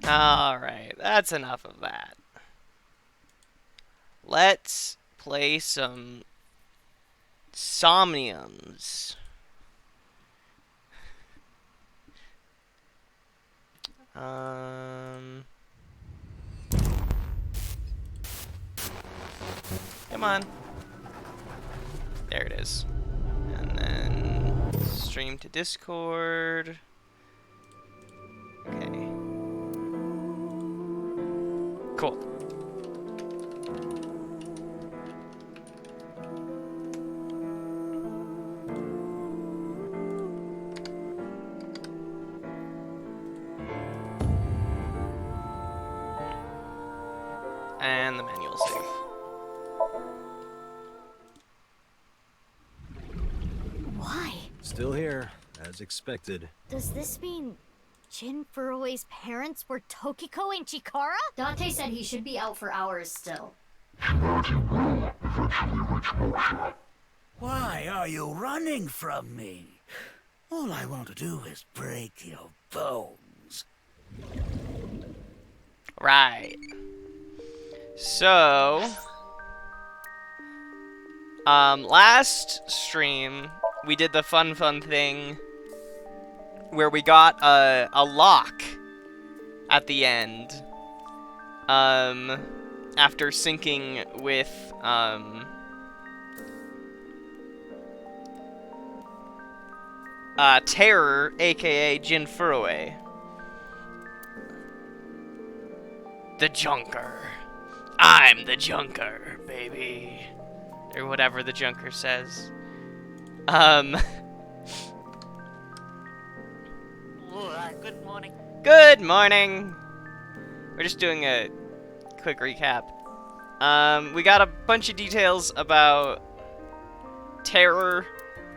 Alright, that's enough of that. Let's play some Somniums. Come on. There it is. And then stream to Discord. Okay. Cool. And the manual save. Why? Still here, as expected. Does this mean Jin Furue's parents were Tokiko and Chikara? Dante said he should be out for hours still. Humanity will eventually reach moksha. Why are you running from me? All I want to do is break your bones. Right. So, last stream we did the fun thing where we got a lock at the end. After syncing with Terror, aka Jin Furue. The Junker. I'm the Junker, baby. Or whatever the Junker says. Good morning. Good morning. We're just doing a quick recap. We got a bunch of details about Terror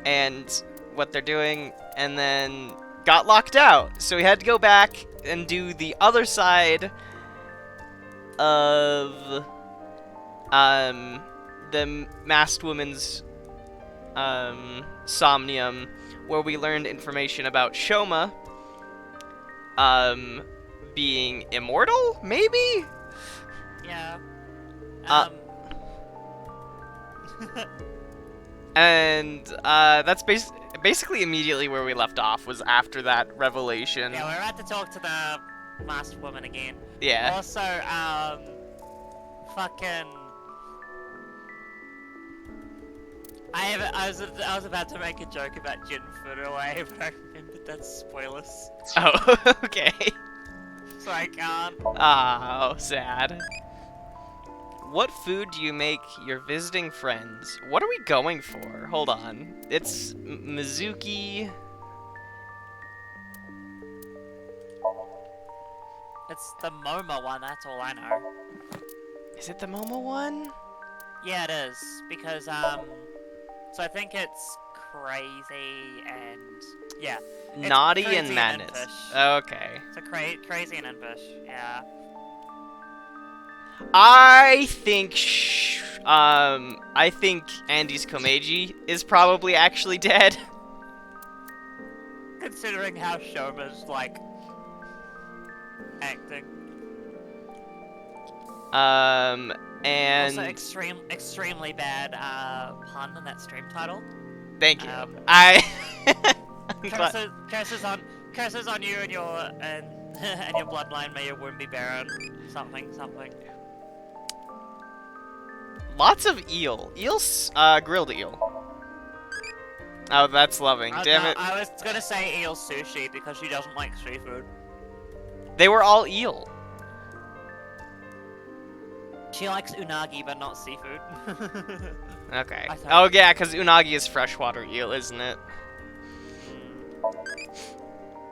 and what they're doing, and then got locked out. So we had to go back and do the other side of the Masked Woman's Somnium, where we learned information about Shoma being immortal, maybe? Yeah. And that's basically immediately where we left off, was after that revelation. Yeah, we're about to talk to the masked woman again. Yeah. Also, fucking. I was about to make a joke about Jin Furue, but I remembered that's spoilers. Oh, okay. So I can't. Oh, sad. What food do you make your visiting friends? What are we going for? Hold on. It's Mizuki. It's the Momo one, that's all I know. Is it the Momo one? Yeah, it is. Because, so I think it's Crazy and Yeah. It's Naughty crazy and madness. impish. Okay. It's a crazy and impish. Yeah. I think Andy's Komeiji is probably actually dead. Considering how Shoma's like acting. And Also, extremely bad pun in that stream title. thank you. Um, I'm glad- Curses on you and your and your bloodline. May your womb be barren. Something. Lots of eel. Eel's grilled eel. Oh, that's loving. Damn No, it. I was gonna say eel sushi because she doesn't like seafood. They were all eel. She likes unagi but not seafood. Okay. I thought- Oh yeah, because unagi is freshwater eel, isn't it?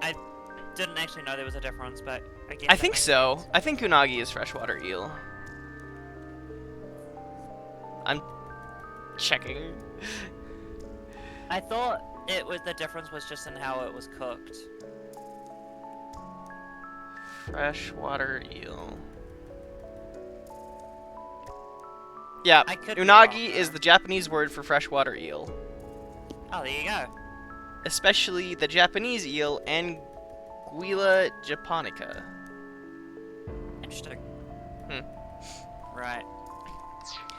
I didn't actually know there was a difference, but I guess I that think makes so. sense. I think unagi is freshwater eel. I'm checking. I thought the difference was just in how it was cooked. Freshwater eel. Yeah, I could be unagi wrong, is though. the Japanese word for freshwater eel. Oh, there you go. Especially the Japanese eel, Anguilla japonica. Interesting. Hmm. Right.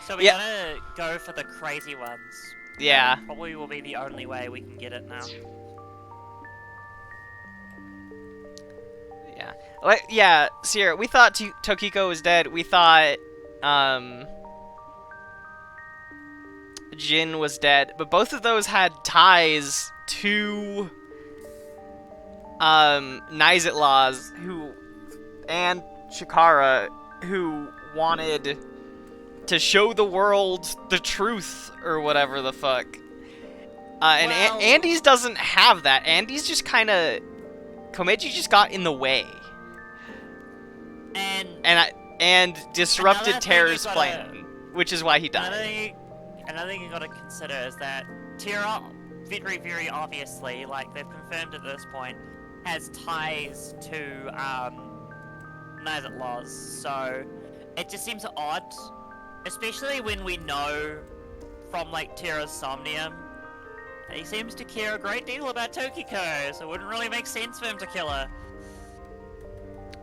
So we're Yeah. gonna go for the crazy ones. Yeah. Probably will be the only way we can get it now. Yeah. Like, yeah, Sierra, we thought Tokiko was dead. We thought, Jin was dead. But both of those had ties to, Nizitlaws, and Chikara, who wanted to show the world the truth, or whatever the fuck. And Well- Andy's doesn't have that. Andy's just kinda... Komeiji just got in the way. And disrupted Another thing Terra's you gotta- plan, which is why he Another died. thing you gotta consider is that Terra, very, very obviously, like they've confirmed at this point, has ties to Nizitlaws. So it just seems odd, especially when we know from like Terra's Somnium, he seems to care a great deal about Tokiko, so it wouldn't really make sense for him to kill her.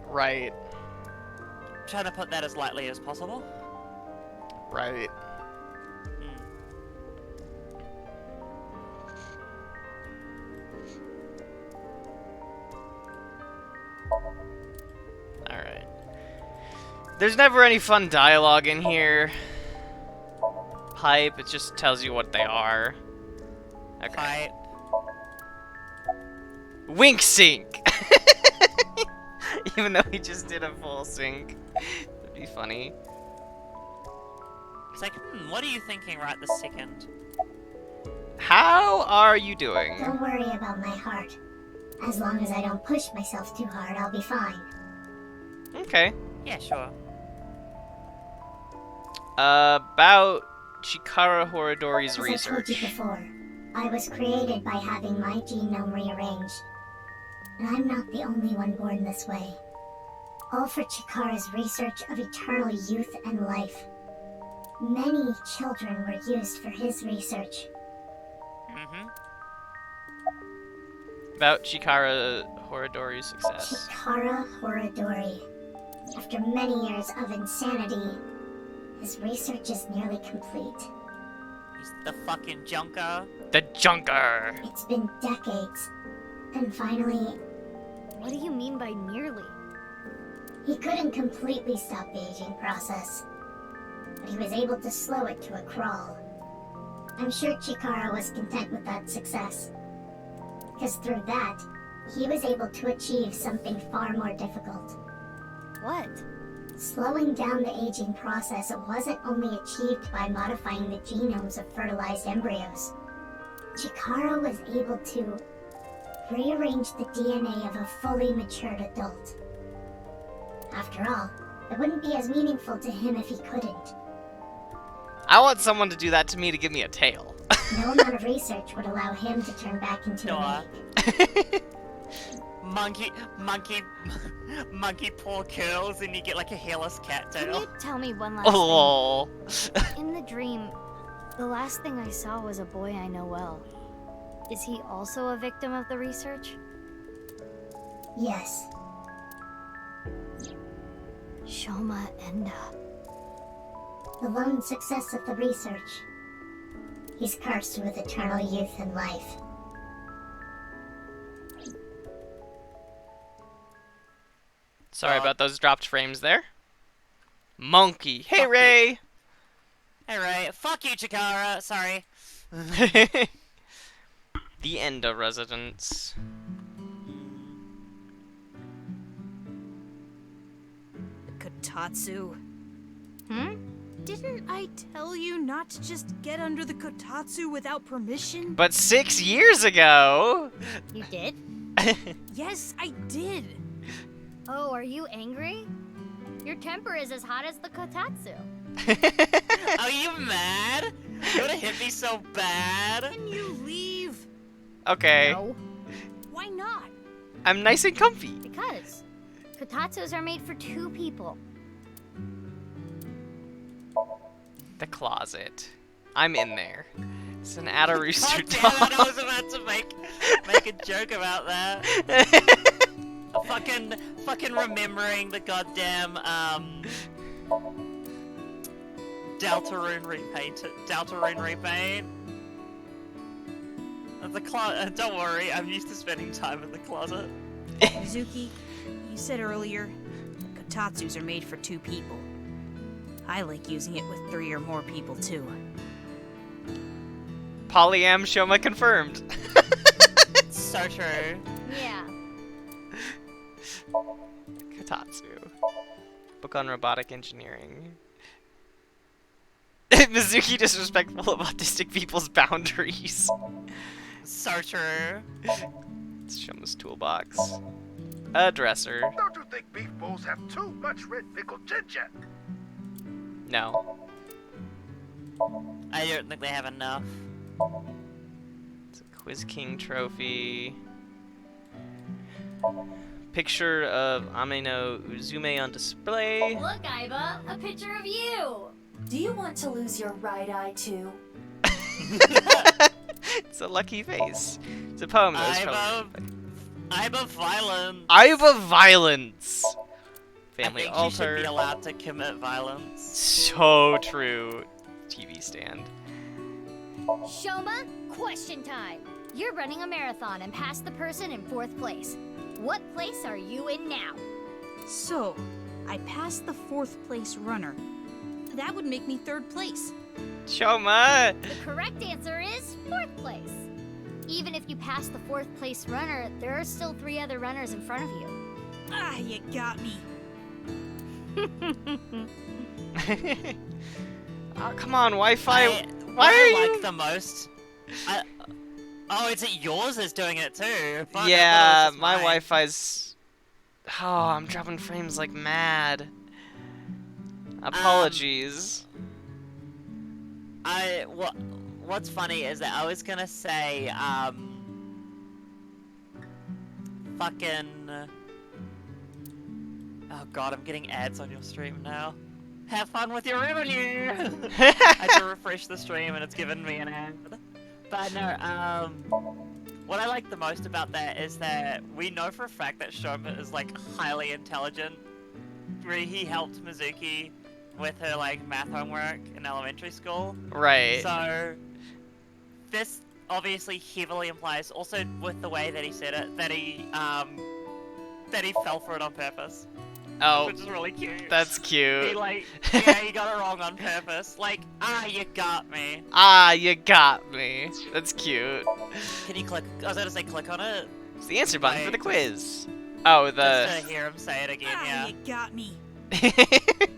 Right. I'm trying to put that as lightly as possible. Right. Hmm. Alright. There's never any fun dialogue in here. Pipe, it just tells you what they are. Okay. Pipe. Wink sync! Even though we just did a full sync. That'd be funny. It's like, what are you thinking right this second? How are you doing? Don't worry about my heart. As long as I don't push myself too hard, I'll be fine. Okay. Yeah, sure. About Chikara Horodori's As I told research. you before, I was created by having my genome rearranged. And I'm not the only one born this way. All for Chikara's research of eternal youth and life. Many children were used for his research. Mm-hmm. About Chikara Horodori's success. Chikara Horodori. After many years of insanity, his research is nearly complete. He's the fucking junker. The Junker! It's been decades. And finally, What do you mean by nearly? he couldn't completely stop the aging process. But he was able to slow it to a crawl. I'm sure Chikara was content with that success. Because through that, he was able to achieve something far more difficult. What? Slowing down the aging process wasn't only achieved by modifying the genomes of fertilized embryos. Chikara was able to rearrange the DNA of a fully matured adult. After all, it wouldn't be as meaningful to him if he couldn't. I want someone to do that to me to give me a tail. No amount of research would allow him to turn back into an egg. Monkey paw curls, and you get like a hairless cat Can tail. you tell me one last Oh. thing? In the dream, the last thing I saw was a boy I know well. Is he also a victim of the research? Yes. Shoma Enda. The lone success of the research. He's cursed with eternal youth and life. Sorry about those dropped frames there. Monkey. Hey, Ray! Hey Ray, fuck you, Chikara. Sorry. The ENDA residence. Kotatsu. Hmm? Didn't I tell you not to just get under the kotatsu without permission? But 6 years ago! You did? Yes, I did. Oh, are you angry? Your temper is as hot as the kotatsu. Are you mad? You would've hit me so bad. Can you leave? Okay. No, Why not? I'm nice and comfy. because kotatsus are made for 2 people. The closet. I'm in there. It's an Ada Rooster God damn it, I dog. was about to make a joke about that. Fucking remembering the goddamn Deltarune repaint. The closet. Don't worry, I'm used to spending time in the closet. Mizuki, you said earlier, the kotatsus are made for 2 people. I like using it with 3 or more people too. Polyam Shoma confirmed. So true. Yeah. Kotatsu. Book on robotic engineering. Mizuki disrespectful of autistic people's boundaries. So true. It's Shoma's toolbox. A dresser. Don't you think beef bowls have too much red pickled ginger? No. I don't think they have enough. It's a Quiz King trophy. Picture of Ameno Uzume on display. Look, Aiba, a picture of you. Do you want to lose your right eye too? It's a lucky face. It's a poem that was Aiba violence. Aiba violence. Family I think altar. you should be allowed to commit violence. So true. TV stand. Shoma, question time. You're running a marathon and passed the person in 4th place. What place are you in now? So, I passed the 4th place runner. That would make me 3rd place. Shoma! The correct answer is 4th place. Even if you pass the 4th place runner, there are still 3 other runners in front of you. Ah, you got me. Oh, come on, Wi-Fi. Why Why are you? like the most? Oh, is it yours that's doing it too? Fuck, I Yeah, thought it was just my mine. Wi-Fi's. Oh, I'm dropping frames like mad. Apologies. What's funny is that I was gonna say, fucking. Oh god, I'm getting ads on your stream now. Have fun with your revenue! I had to refresh the stream and it's given me an ad. But no, what I like the most about that is that we know for a fact that Shoma is like highly intelligent. Where he helped Mizuki with her like math homework in elementary school. Right. So this obviously heavily implies, also with the way that he said it, that he fell for it on purpose. Oh, Which is really cute. that's He cute. like, yeah, he got it wrong on purpose. Like, you got me. Ah, you got me. That's cute. Can you click? I was gonna say click on it. It's the answer button for the Like, quiz. Oh, Just the. to hear him say it again, Ah, yeah. you got me.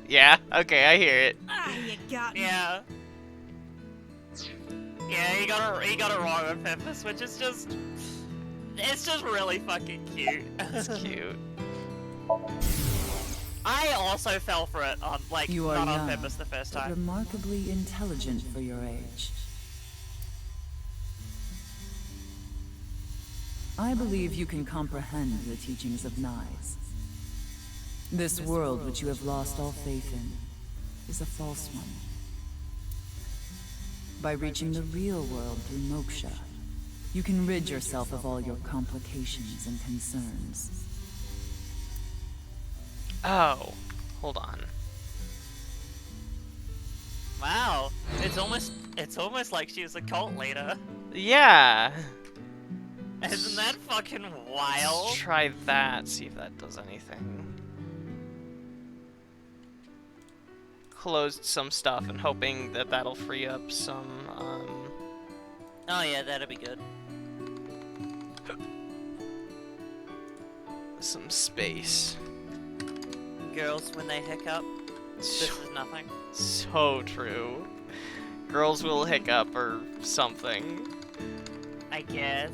Yeah. Okay, I hear it. Ah, you got me. Yeah. Yeah, he got it wrong on purpose, which is just, it's just really fucking cute. It's cute. I also fell for it on, like, You are not on young, purpose the first but time. remarkably intelligent for your age. I believe you can comprehend the teachings of Nyes. This world which you have lost all faith in is a false one. By reaching the real world through moksha, you can rid yourself of all your complications and concerns. Oh, hold on. Wow, it's almost like she was a cult leader. Yeah. Isn't that fucking wild? Let's try that, see if that does anything. Closed some stuff and hoping that that'll free up some, Oh yeah, that'd be good. some space. Girls, when they hiccup, this is nothing. So true. Girls will hiccup or something. I guess.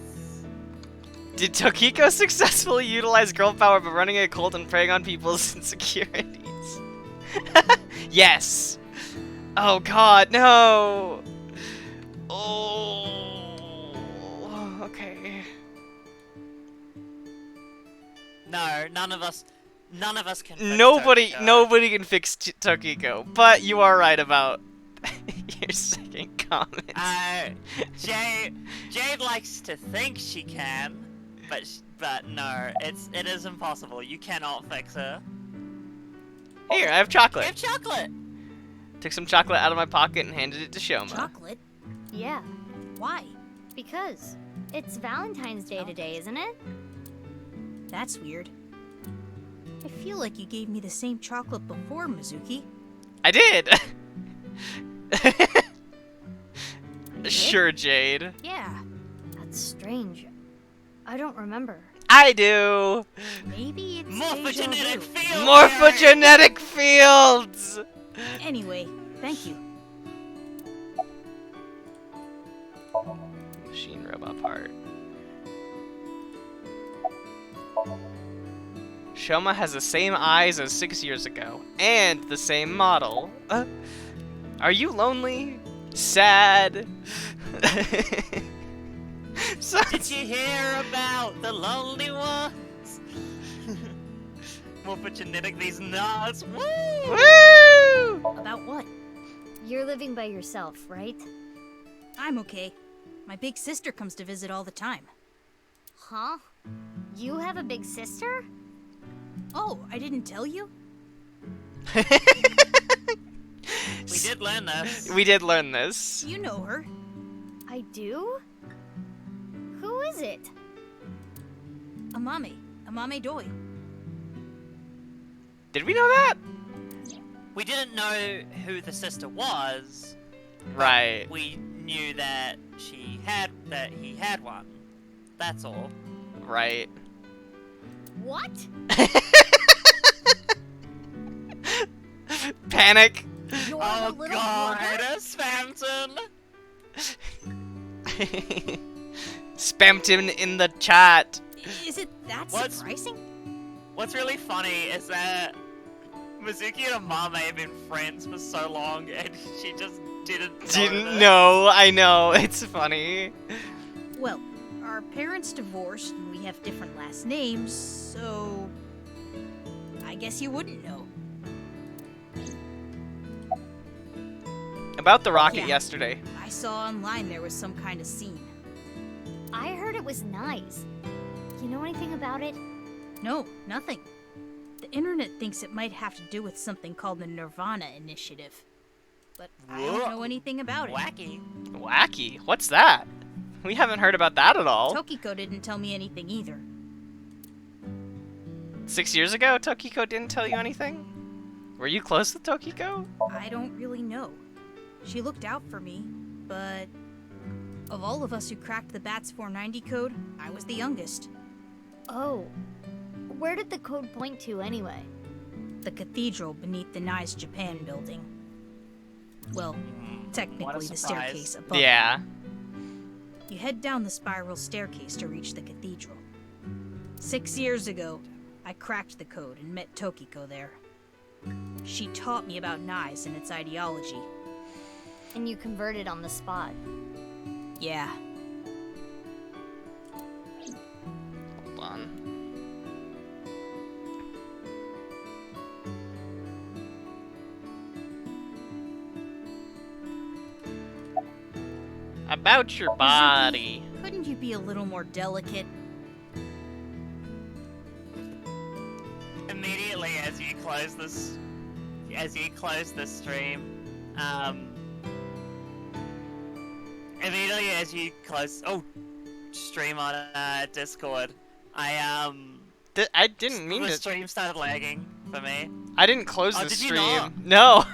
Did Tokiko successfully utilize girl power by running a cult and preying on people's insecurities? Yes! Oh god, no! Oh, okay. No, none of us can fix Nobody Tokiko. can fix Tokiko, but you are right about your second comment. Jade likes to think she can, but no, it is impossible. You cannot fix her. Here, I have chocolate. I have chocolate. Took some chocolate out of my pocket and handed it to Shoma. Chocolate? Yeah, Why? because it's Valentine's Day today, isn't it? That's weird. I feel like you gave me the same chocolate before, Mizuki. I did! Sure, Jade. Yeah, That's strange. I don't remember. I do! maybe it's Morphogenetic deja vu. field. Morphogenetic fields! Anyway, thank you. Machine robot part. Shoma has the same eyes as 6 years ago, and the same model. Are you lonely? Sad? Did you hear about the lonely ones? Morphogenetic these nuts. Woo! Woo! About what? You're living by yourself, right? I'm okay. My big sister comes to visit all the time. Huh? You have a big sister? Oh, I didn't tell you? We did learn this. We did learn this. You know her. I do? Who is it? Amame Doi. Did we know that? We didn't know who the sister was. Right. We knew that he had one. That's all. Right. What? Panic. You're Oh the little god, brother? Spamton! Spammed him in the chat. Is it that What's- surprising? What's really funny is that Mizuki and Amame have been friends for so long and she just didn't know Didn't this. know. I know. It's funny. Well, our parents divorced and we have different last names, so I guess you wouldn't know. About the rocket Yeah. yesterday. I saw online there was some kind of scene. I heard it was nice. You know anything about it? No, nothing. The internet thinks it might have to do with something called the Nirvana Initiative. But I don't know anything about it. Wacky. Wacky. What's that? We haven't heard about that at all. Tokiko didn't tell me anything either. 6 years ago, Tokiko didn't tell you anything? Were you close with Tokiko? I don't really know. She looked out for me, but of all of us who cracked the BATS 490 code, I was the youngest. Oh. Where did the code point to anyway? The cathedral beneath the Nice Japan building. Well, technically the surprise. staircase above. Yeah. You head down the spiral staircase to reach the cathedral. 6 years ago, I cracked the code and met Tokiko there. She taught me about Nice and its ideology. And you converted on the spot. Yeah. on. About your body. Couldn't you be a little more delicate? Immediately as you close this stream, immediately as you close stream on Discord, I didn't mean the to. stream started lagging for me. I didn't close the did you stream. not? No.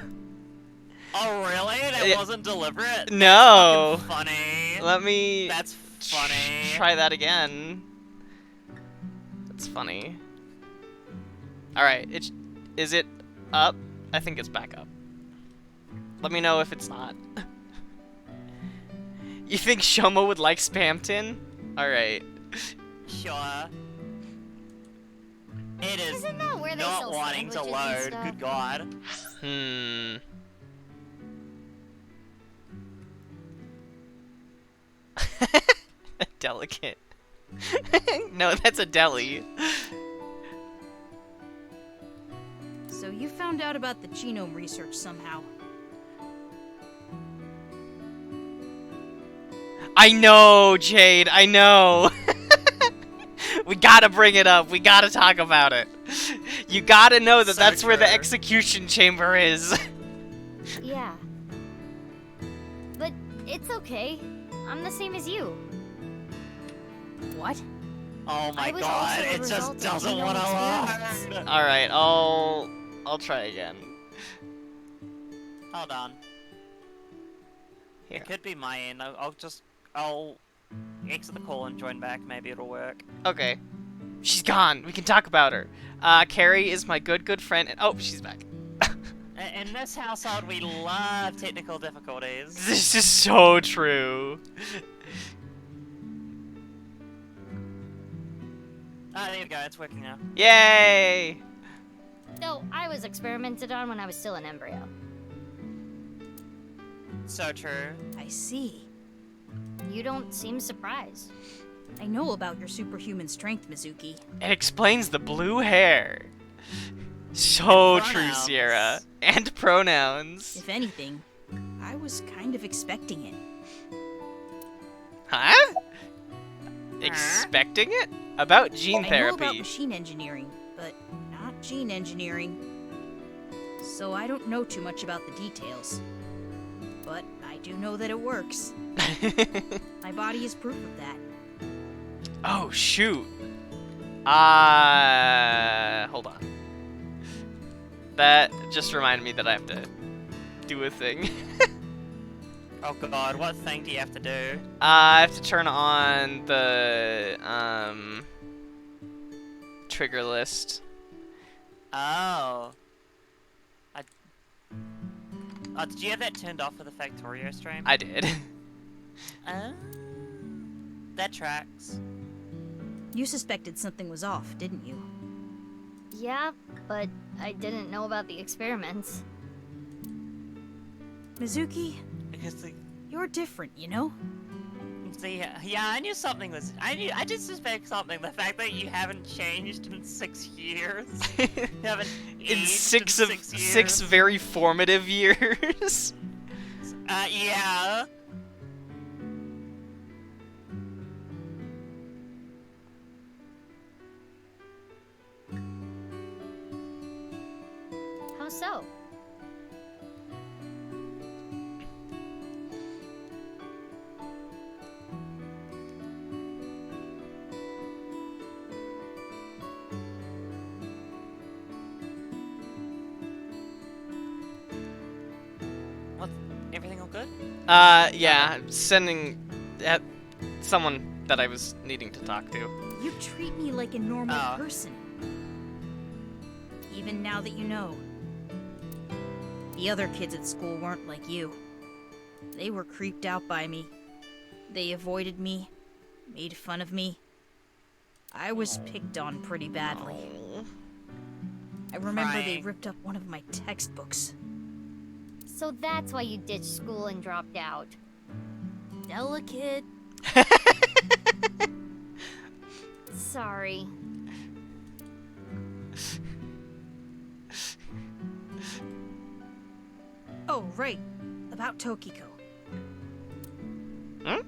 Oh really? That wasn't deliberate? No. That's fucking funny. Let me. That's funny. Try that again. That's funny. All right. Is it up? I think it's back up. Let me know if it's not. You think Shoma would like Spamton? All right. Sure. It is Isn't that where they not sell wanting to sandwiches and load. stuff? Good God. Delicate. No, that's a deli. So you found out about the genome research somehow. I know, Jade, I know. We gotta bring it up. We gotta talk about it. You gotta know that that's where the execution chamber is. Yeah. But it's okay. I'm the same as you. What? Oh my I was God! also a It just result of doesn't genome want to experiments. load. All right, I'll try again. Hold on. Here. It could be my end. I'll exit the call and join back. Maybe it'll work. Okay. She's gone. We can talk about her. Carrie is my good friend. And, oh, she's back. In this household, we love technical difficulties. This is so true. Ah, there you go. It's working now. Yay! No, I was experimented on when I was still an embryo. So true. I see. You don't seem surprised. I know about your superhuman strength, Mizuki. It explains the blue hair. So And true, pronouns. Sierra. And pronouns. If anything, I was kind of expecting it. Huh? Expecting it? About gene I know therapy. about machine engineering, but not gene engineering. So I don't know too much about the details. But I do know that it works. My body is proof of that. Oh, shoot. Hold on. That just reminded me that I have to do a thing. Oh God, what thing do you have to do? I have to turn on the, trigger list. Oh. Did you have that turned off for the Factorio stream? I did. That tracks. You suspected something was off, didn't you? Yeah, but I didn't know about the experiments. Mizuki, Because the you're different, you know? See, yeah, I knew something was. I did suspect something. The fact that you haven't changed in 6 years. You haven't In aged six in of 6 years. 6 very formative years. Yeah. How so? What? Everything all good? Yeah, sending someone that I was needing to talk to. You treat me like a normal Oh. person. Even now that you know. The other kids at school weren't like you. They were creeped out by me. They avoided me, made fun of me. I was picked on pretty badly. I remember they Crying. ripped up one of my textbooks. So that's why you ditched school and dropped out. Delicate. So Sorry. Oh, right. About Tokiko. Hmm?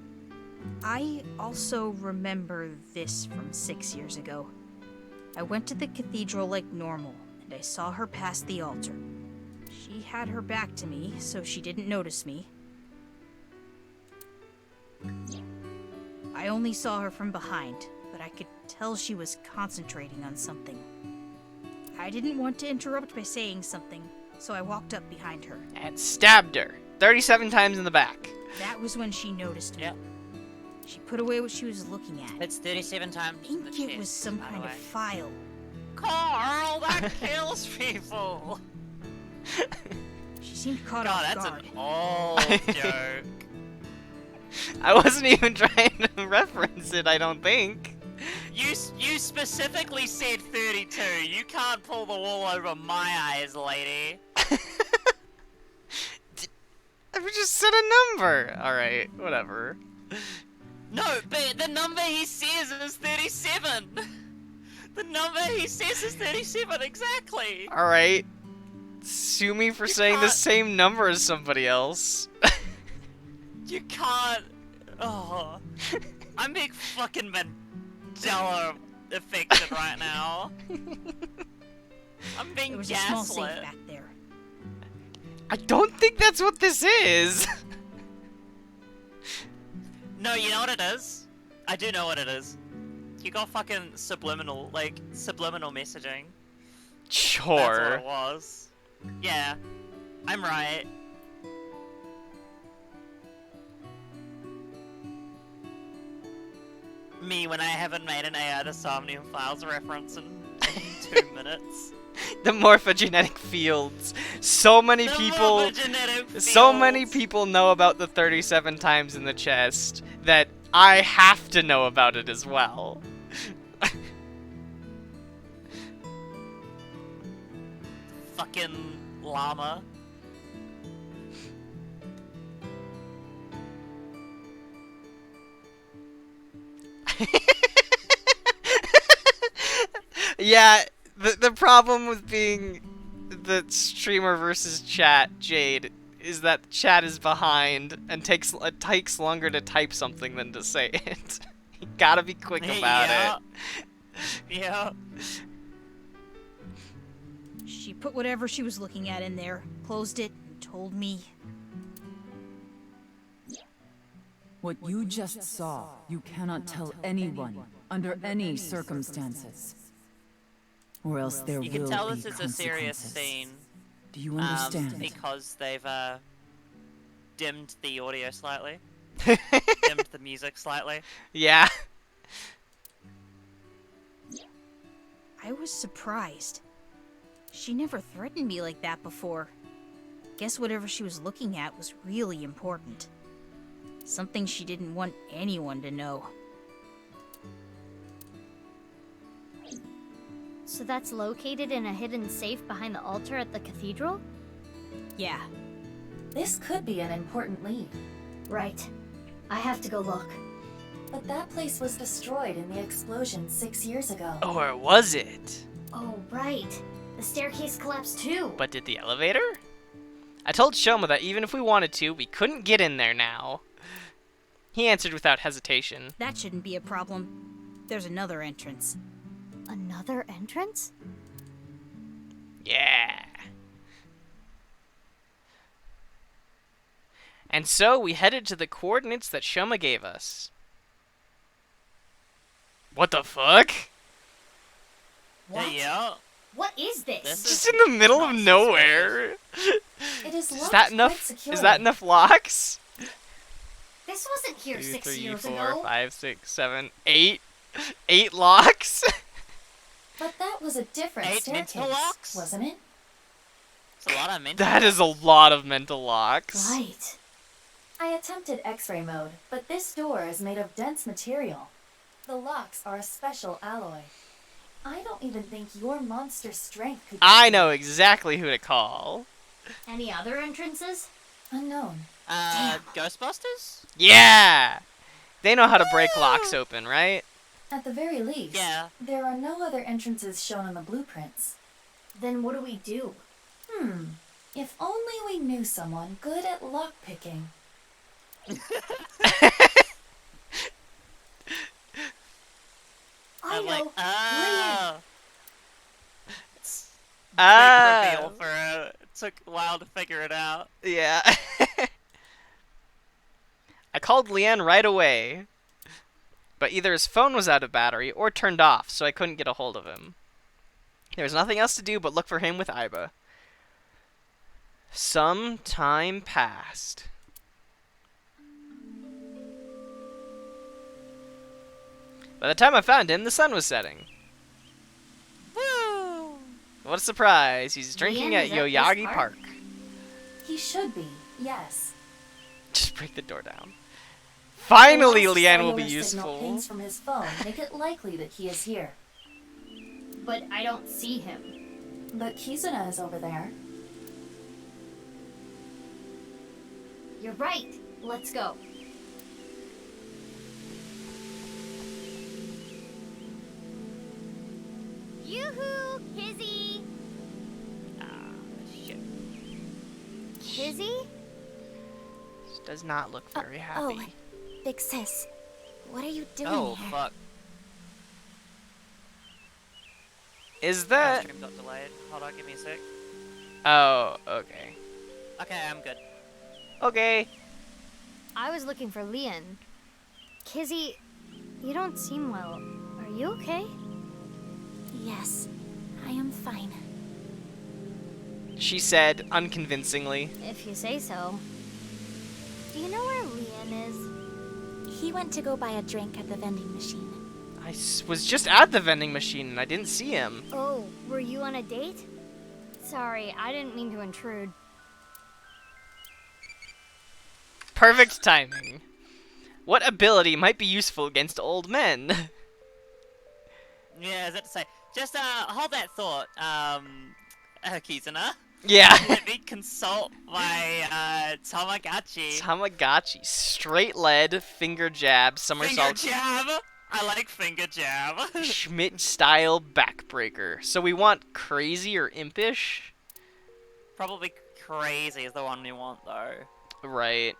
I also remember this from 6 years ago. I went to the cathedral like normal, and I saw her past the altar. She had her back to me, so she didn't notice me. I only saw her from behind, but I could tell she was concentrating on something. I didn't want to interrupt by saying something, so I walked up behind her. And stabbed her 37 times in the back. That was when she noticed me. Yep. She put away what she was looking at. It's 37 times I in the think it chest, was some by the kind of way. file. Carl, that kills people! She seemed caught God, off that's guard. an old joke. I wasn't even trying to reference it, I don't think. You specifically said 32. You can't pull the wool over my eyes, lady. I just said a number. Alright, whatever. No, but the number he says is 37. The number he says is 37, exactly. Alright. Sue me for saying the can't- same number as somebody else. You can't. Oh. I'm being fucking Mandela affected right now. I'm being There was a small gaslit. safe back there. I don't think that's what this is. No, you know what it is? I do know what it is. You got fucking subliminal messaging. That's what Sure. it was. Yeah, I'm right. Me when I haven't made an AI to Somnium Files reference in 2 minutes. The morphogenetic fields. So many The people. morphogenetic So many fields. people know about the 37 times in the chest that I have to know about it as well. Fucking llama. Yeah, the problem with being the streamer versus chat, Jade, is that chat is behind and takes longer to type something than to say it. You gotta be quick about it. Yeah. She put whatever she was looking at in there, closed it, and told me. What you just saw, you cannot tell anyone, under any circumstances. Or else there You will can tell be this is a serious consequences. scene. Do you understand? Because they've dimmed the audio slightly. Dimmed the music slightly. Yeah. I was surprised. She never threatened me like that before. Guess whatever she was looking at was really important. Something she didn't want anyone to know. So that's located in a hidden safe behind the altar at the cathedral? Yeah. This could be an important lead. Right. I have to go look. But that place was destroyed in the explosion 6 years ago. Or was it? Oh, right. The staircase collapsed too. But did the elevator? I told Shoma that even if we wanted to, we couldn't get in there now. He answered without hesitation. That shouldn't be a problem. There's another entrance. Another entrance? Yeah. And so we headed to the coordinates that Shoma gave us. What the fuck? What? Yeah. What is this? This Just in the middle of nowhere. It is Is locked that quite enough? securely. Is that enough locks? This wasn't here 2, 6 3, years 4, ago. 5, 6, 7, 8. 8 locks? But that was a different 8 staircase, mental locks? wasn't it? It's a lot of mental. That is a lot of mental locks. Right. I attempted X-ray mode, but this door is made of dense material. The locks are a special alloy. I don't even think your monster strength could. I know exactly who to call. Any other entrances? Unknown. Ghostbusters? Yeah! They know how to break locks open, right? At the very least, Yeah. there are no other entrances shown on the blueprints. Then what do we do? If only we knew someone good at lockpicking. I I'm know. like, oh. Ah. Big reveal for it. It took a while to figure it out. Yeah. I called Leanne right away, but either his phone was out of battery or turned off, so I couldn't get a hold of him. There was nothing else to do but look for him with Iba. Some time passed. By the time I found him, the sun was setting. Woo! What a surprise! He's drinking Leanne at is at this Yoyagi park? Park. He should be, yes. Just break the door down. Finally, The lost Leanne will be cellular signal useful. pings from his phone make it likely that he is here. But I don't see him. But Kizuna is over there. You're right. Let's go. Yoo-hoo, Kizzy! Ah, shit. Kizzy? She does not look very happy. Big sis, what are you doing Oh, here? fuck. Is My that... stream got delayed. Hold on, give me a sec. Oh, okay. Okay, I'm good. Okay. I was looking for Leon. Kizzy, you don't seem well. Are you okay? Yes, I am fine. She said, unconvincingly. If you say so. Do you know where Leon is? He went to go buy a drink at the vending machine. I was just at the vending machine and I didn't see him. Oh, were you on a date? Sorry, I didn't mean to intrude. Perfect timing. What ability might be useful against old men? Yeah, is that to say? Just hold that thought, Kizuna. Yeah. Let me consult my Tamagotchi. Tamagotchi. Straight lead, finger jab, Finger somersault. jab. I like finger jab. Schmidt style backbreaker. So we want crazy or impish? Probably crazy is the one we want though. Right.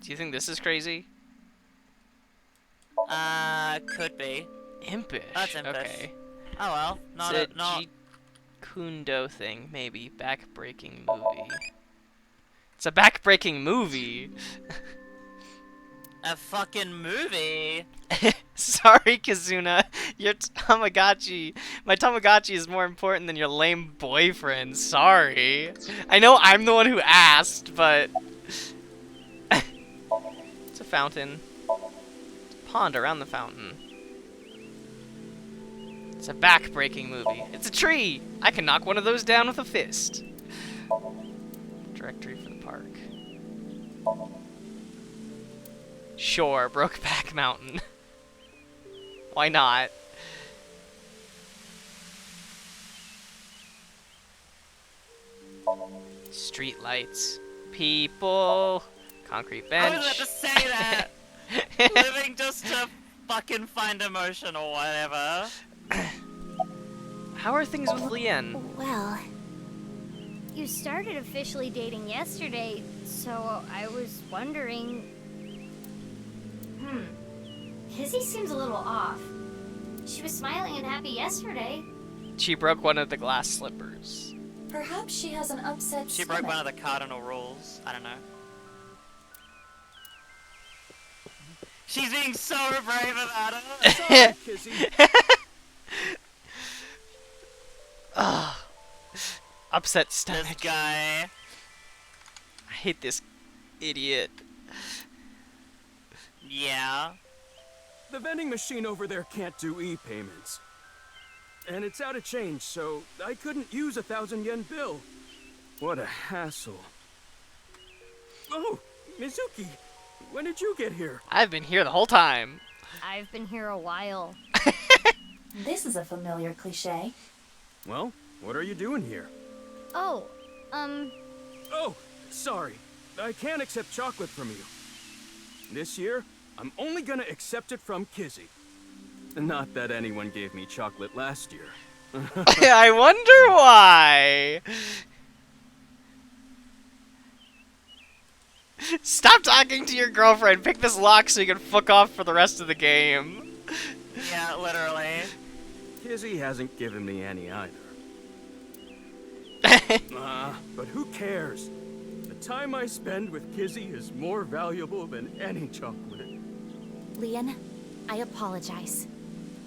Do you think this is crazy? Could be. Impish. That's impish. Okay. Oh well, not It's a, not. Jeet Kundo thing, maybe. Backbreaking movie. It's a backbreaking movie. A fucking movie. Sorry, Kizuna. Your Tamagotchi. My Tamagotchi is more important than your lame boyfriend. Sorry. I know I'm the one who asked, but... It's a fountain. It's a pond around the fountain. It's a back-breaking movie. It's a tree! I can knock one of those down with a fist. Directory for the park. Sure, Brokeback Mountain. Why not? Street lights. People. Concrete bench. I was about to say that. Living just to fucking find emotion or whatever. How are things with Leanne? Well, You started officially dating yesterday, so I was wondering... Kizzy seems a little off. She was smiling and happy yesterday. She broke one of the glass slippers. Perhaps she has an upset She stomach. broke one of the cardinal rules. I don't know. She's being so brave about it. Sorry, Kizzy. Ugh. Upset This stomach. guy. I hate this idiot. Yeah. The vending machine over there can't do e-payments. And it's out of change, so I couldn't use a 1,000 yen bill. What a hassle. Oh, Mizuki, when did you get here? I've been here the whole time. I've been here a while. This is a familiar cliche. Well, what are you doing here? Oh, Oh, sorry. I can't accept chocolate from you. This year, I'm only gonna accept it from Kizzy. Not that anyone gave me chocolate last year. I wonder why. Stop talking to your girlfriend. Pick this lock so you can fuck off for the rest of the game. Yeah, literally. Kizzy hasn't given me any either. But who cares? The time I spend with Kizzy is more valuable than any chocolate. Leon, I apologize.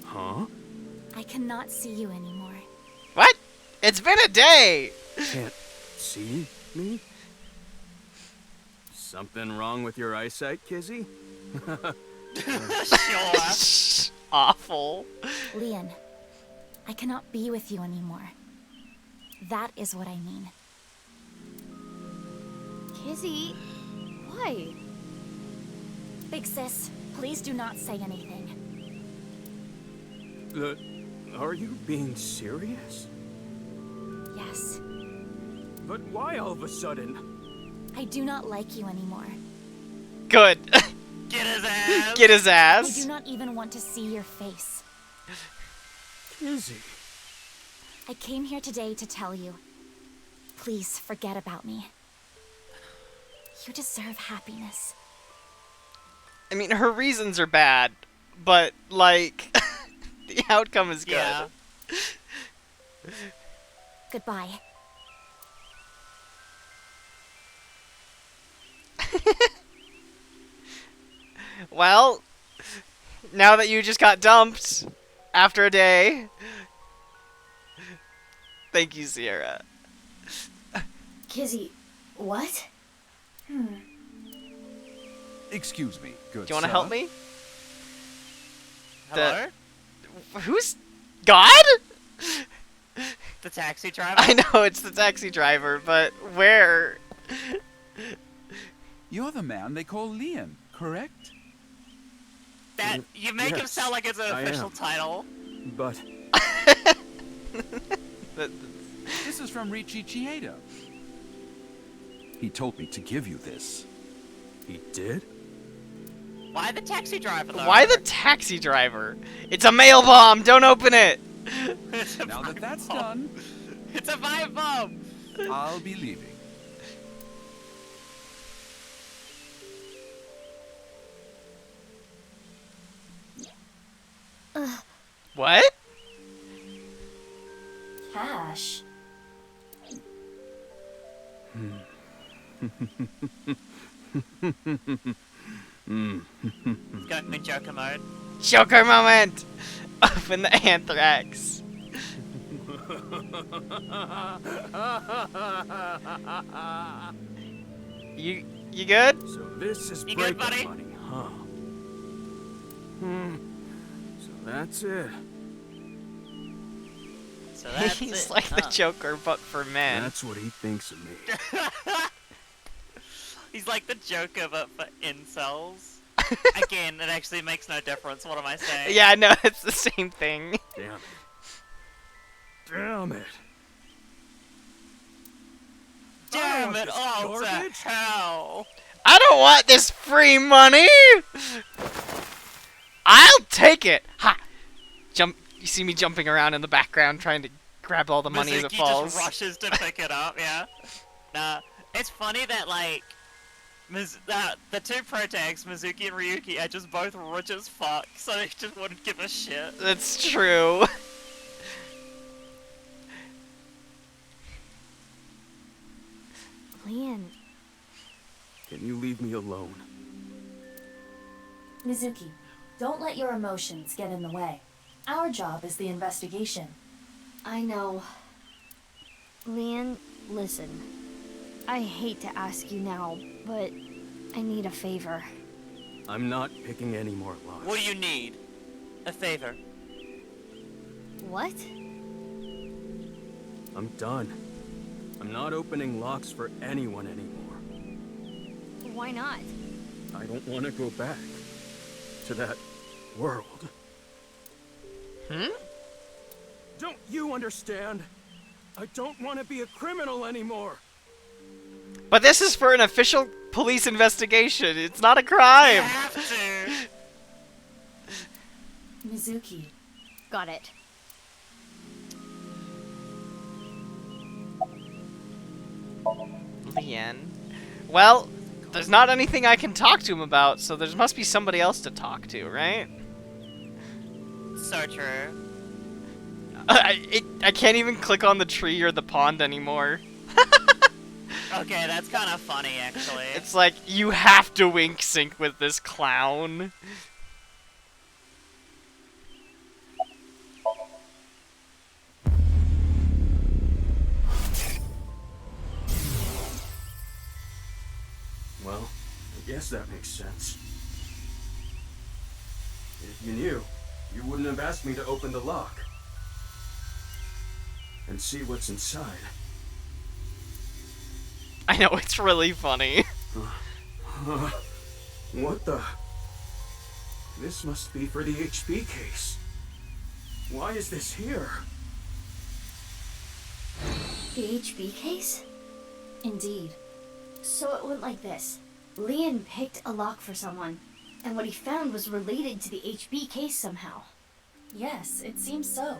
Huh? I cannot see you anymore. What? It's been a day! Can't see me? Something wrong with your eyesight, Kizzy? Sure. Awful. Leon, I cannot be with you anymore. That is what I mean. Kizzy, why? Big sis, please do not say anything. Are you being serious? Yes. But why all of a sudden? I do not like you anymore. Good. Get his ass! Get his I ass. do not even want to see your face. Kizzy. I came here today to tell you. Please forget about me. You deserve happiness. I mean, her reasons are bad, but, like, the outcome is good. Yeah. Goodbye. Well, now that you just got dumped after a day, thank you, Sierra. Kizzy, what? Excuse me, good Do you want to sir. help me? Hello? Who's God? The taxi driver? I know it's the taxi driver, but where? You're the man they call Leon, correct? That you make him Yes, sound like it's an I official am. title. But This is from Richie Chiedo. He told me to give you this. he did? Why the taxi driver though? Why the taxi driver? It's a mail bomb. Don't open it. It's a Now that vibe that's bomb. done, It's a vibe bomb. I'll be leaving. What? Cash. Go in Joker mode. Joker moment. Open the anthrax. You good? So this is You breakup good, buddy? money, huh? So that's it. So that's He's it, like the huh? Joker, but for men. That's what he thinks of me. He's like the Joker, but for incels. Again, it actually makes no difference. What am I saying? Yeah, no, it's the same thing. Damn it. Damn it. Damn it! this Oh, to garbage. hell! I don't want this free money. I'll take it. Ha! Jump. You see me jumping around in the background trying to grab all the money as it Mizuki falls. just rushes to pick it up. Yeah. Nah, it's funny that like, the two protags, Mizuki and Ryuki, are just both rich as fuck, so they just wouldn't give a shit. That's true. Leon, Can you leave me alone? Mizuki, don't let your emotions get in the way. Our job is the investigation. I know. Leon, listen. I hate to ask you now, but I need a favor. I'm not picking any more locks. What do you need? A favor. What? I'm done. I'm not opening locks for anyone anymore. Why not? I don't want to go back to that world. Hmm? Don't you understand? I don't want to be a criminal anymore. But this is for an official police investigation. It's not a crime. You have to. Mizuki. Got it. Leanne. Well, there's not anything I can talk to him about, so there must be somebody else to talk to, right? So true. I can't even click on the tree or the pond anymore. Okay, that's kind of funny, actually. It's like, you have to wink sync with this clown. Well, I guess that makes sense. If you knew, you wouldn't have asked me to open the lock. And see what's inside. I know, it's really funny. What the? This must be for the HB case. Why is this here? The HB case? Indeed. So it went like this. Leon picked a lock for someone, and what he found was related to the HB case somehow. Yes, it seems so.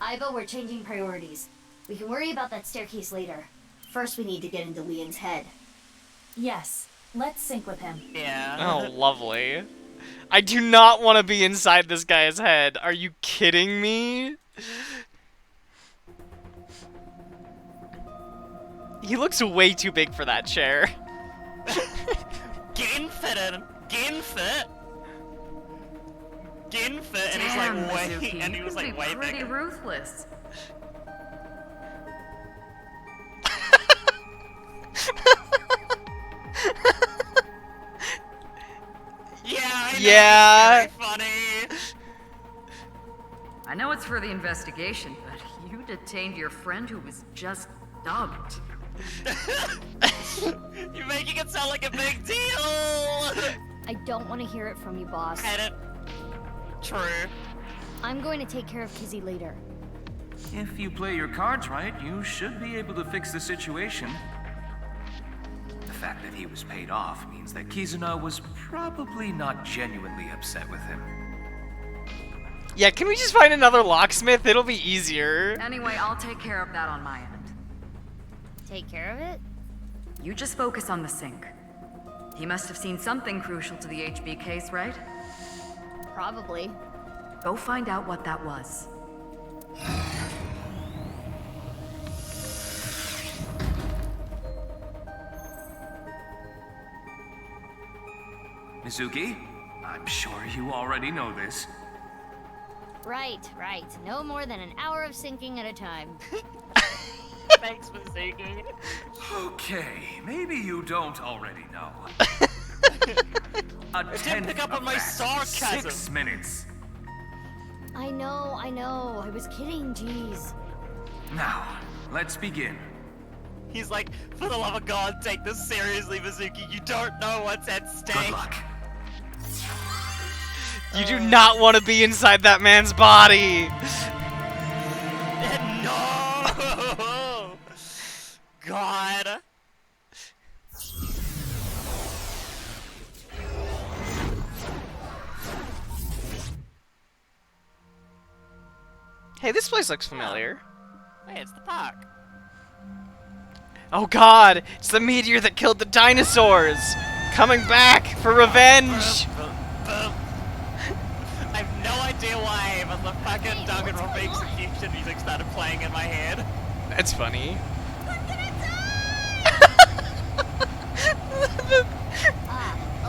Iva, we're changing priorities. We can worry about that staircase later. First, we need to get into Leon's head. Yes, let's sync with him. Yeah. Oh, lovely. I do not want to be inside this guy's head. Are you kidding me? He looks way too big for that chair. Getting fitted. Getting fit. Getting fit, and he's like way, Mizuki, and he was you like can be way pretty bigger. ruthless. Yeah, I know, Yeah. it's very funny. I know it's for the investigation, but you detained your friend who was just dumped. You're making it sound like a big deal. I don't want to hear it from you, boss. Edit. True. I'm going to take care of Kizzy later. If you play your cards right, you should be able to fix the situation. The fact that he was paid off means that Kizuna was probably not genuinely upset with him. Yeah, can we just find another locksmith? It'll be easier. Anyway, I'll take care of that on my end. Take care of it? You just focus on the sink. He must have seen something crucial to the HB case, right? Probably. Go find out what that was. Mizuki, I'm sure you already know this. Right. No more than an hour of syncing at a time. Thanks, Mizuki. Okay, maybe you don't already know. A didn't pick up on my sarcasm. 6 minutes. I know. I was kidding, jeez. Now, let's begin. He's like, for the love of God, take this seriously, Mizuki. You don't know what's at stake. Good luck. You do not want to be inside that man's body. No! God. Hey, this place looks familiar. Wait, it's the park. Oh god, it's the meteor that killed the dinosaurs! Coming back for revenge! I have no idea why, but the fucking Danganronpa execution music started playing in my head. That's funny. Okay.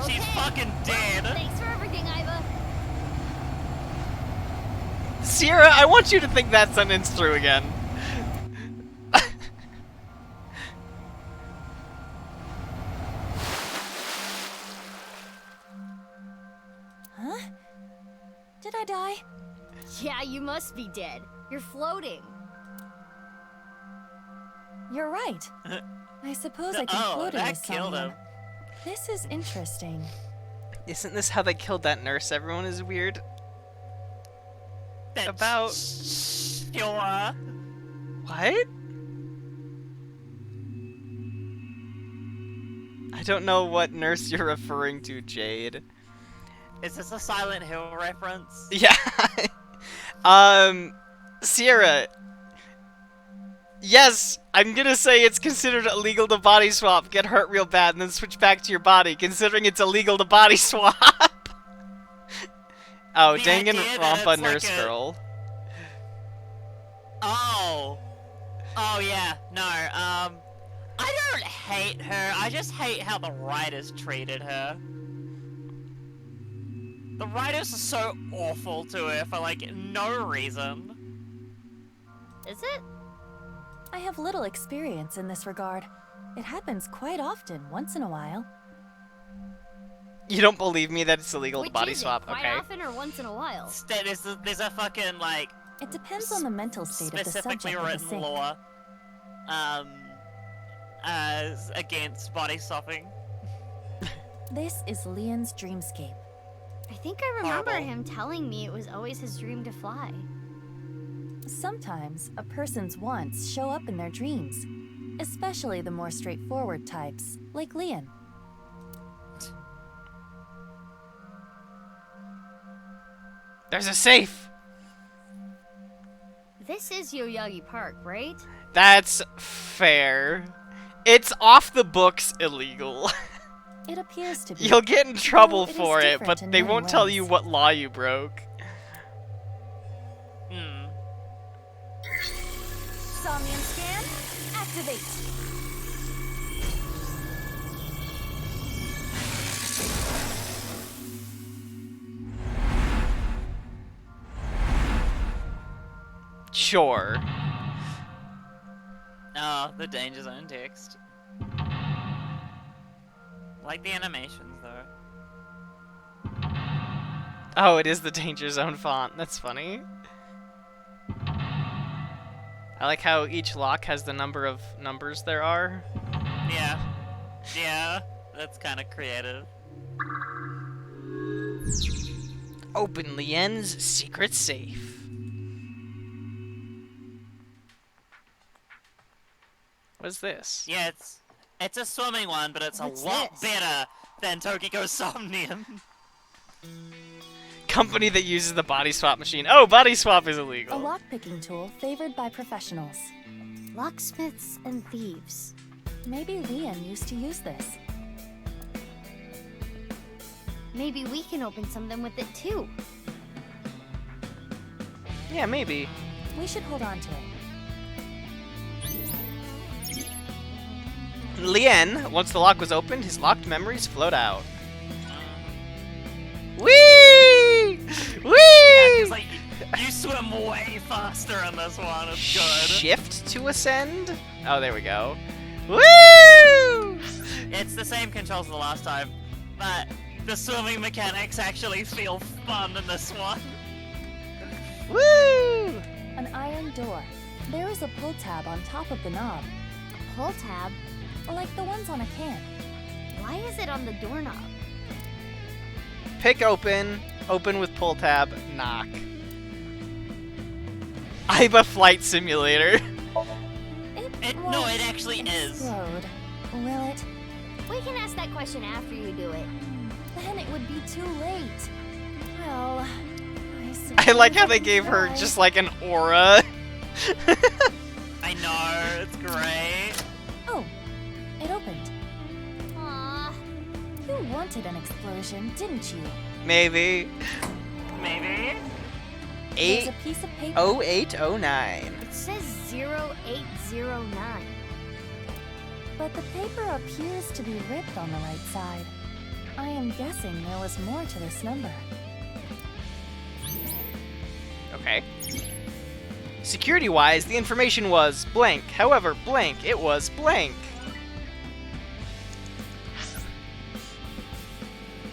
She's fucking dead. Thanks for everything, Iva. Sierra, I want you to think that sentence through again. Huh? Did I die? Yeah, you must be dead. You're floating. You're right. I suppose I can float in that this killed somehow. him. This is interesting. Isn't this how they killed that nurse? Everyone is weird about... Sure. What? I don't know what nurse you're referring to, Jade. Is this a Silent Hill reference? Yeah. Sierra. Yes, I'm gonna say it's considered illegal to body swap, get hurt real bad, and then switch back to your body, considering it's illegal to body swap. Oh, The Dangan idea that Rompa it's like Nurse a- Girl. Oh. Oh yeah, no, I don't hate her, I just hate how the writers treated her. The writers are so awful to her for, like, no reason. Is it? I have little experience in this regard. It happens quite often, once in a while. You don't believe me that it's illegal Which to body is it? swap, Quite okay? often or once in a while? There's a fucking, like, It depends on the mental state of the specifically subject of the written sync. law, against body swapping. This is Leon's dreamscape. I think I remember Horrible. him telling me it was always his dream to fly. Sometimes a person's wants show up in their dreams, especially the more straightforward types, like Leon. There's a safe! This is Yoyagi Park, right? That's fair. It's off the books illegal. It appears to be. You'll get in trouble though it is for it, different but in they many won't tell ways. you what law you broke. Somnium scan, activate. Sure. Oh, the danger zone text. Like the animations, though. Oh, it is the Danger Zone font. That's funny. I like how each lock has the number of numbers there are. Yeah. Yeah, that's kind of creative. Open Lien's secret safe. What's this? Yeah, it's a swimming one, but it's What's a lot this? better than Tokiko's Somnium. Company that uses the body swap machine. Oh, body swap is A illegal. lockpicking tool favored by professionals. Locksmiths and thieves. Maybe Leon used to use this. Maybe we can open something with it too. Yeah, maybe. We should hold on to it. Lien, once the lock was opened, his locked memories flowed out. Whee! Whee! Like, you swim way faster in this one. It's good. Shift to ascend? Oh, there we go. Woo! It's the same controls as the last time, but the swimming mechanics actually feel fun in this one. Woo! An iron door. There is a pull tab on top of the knob, A pull tab? like the ones on a can. Why is it on the doorknob? Pick open, open with pull tab, knock. IBA Flight Simulator. No, it actually is. Explode. Will it? We can ask that question after you do it. Then it would be too late. Well, I like how they gave her try. just like an aura. I know, it's great. Oh, it opened. Aww. You wanted an explosion, didn't you? Maybe. Maybe? There's a piece of paper. 0809. It says 0809. But the paper appears to be ripped on the right side. I am guessing there was more to this number. Okay. Security-wise, the information was blank. However, blank, it was blank.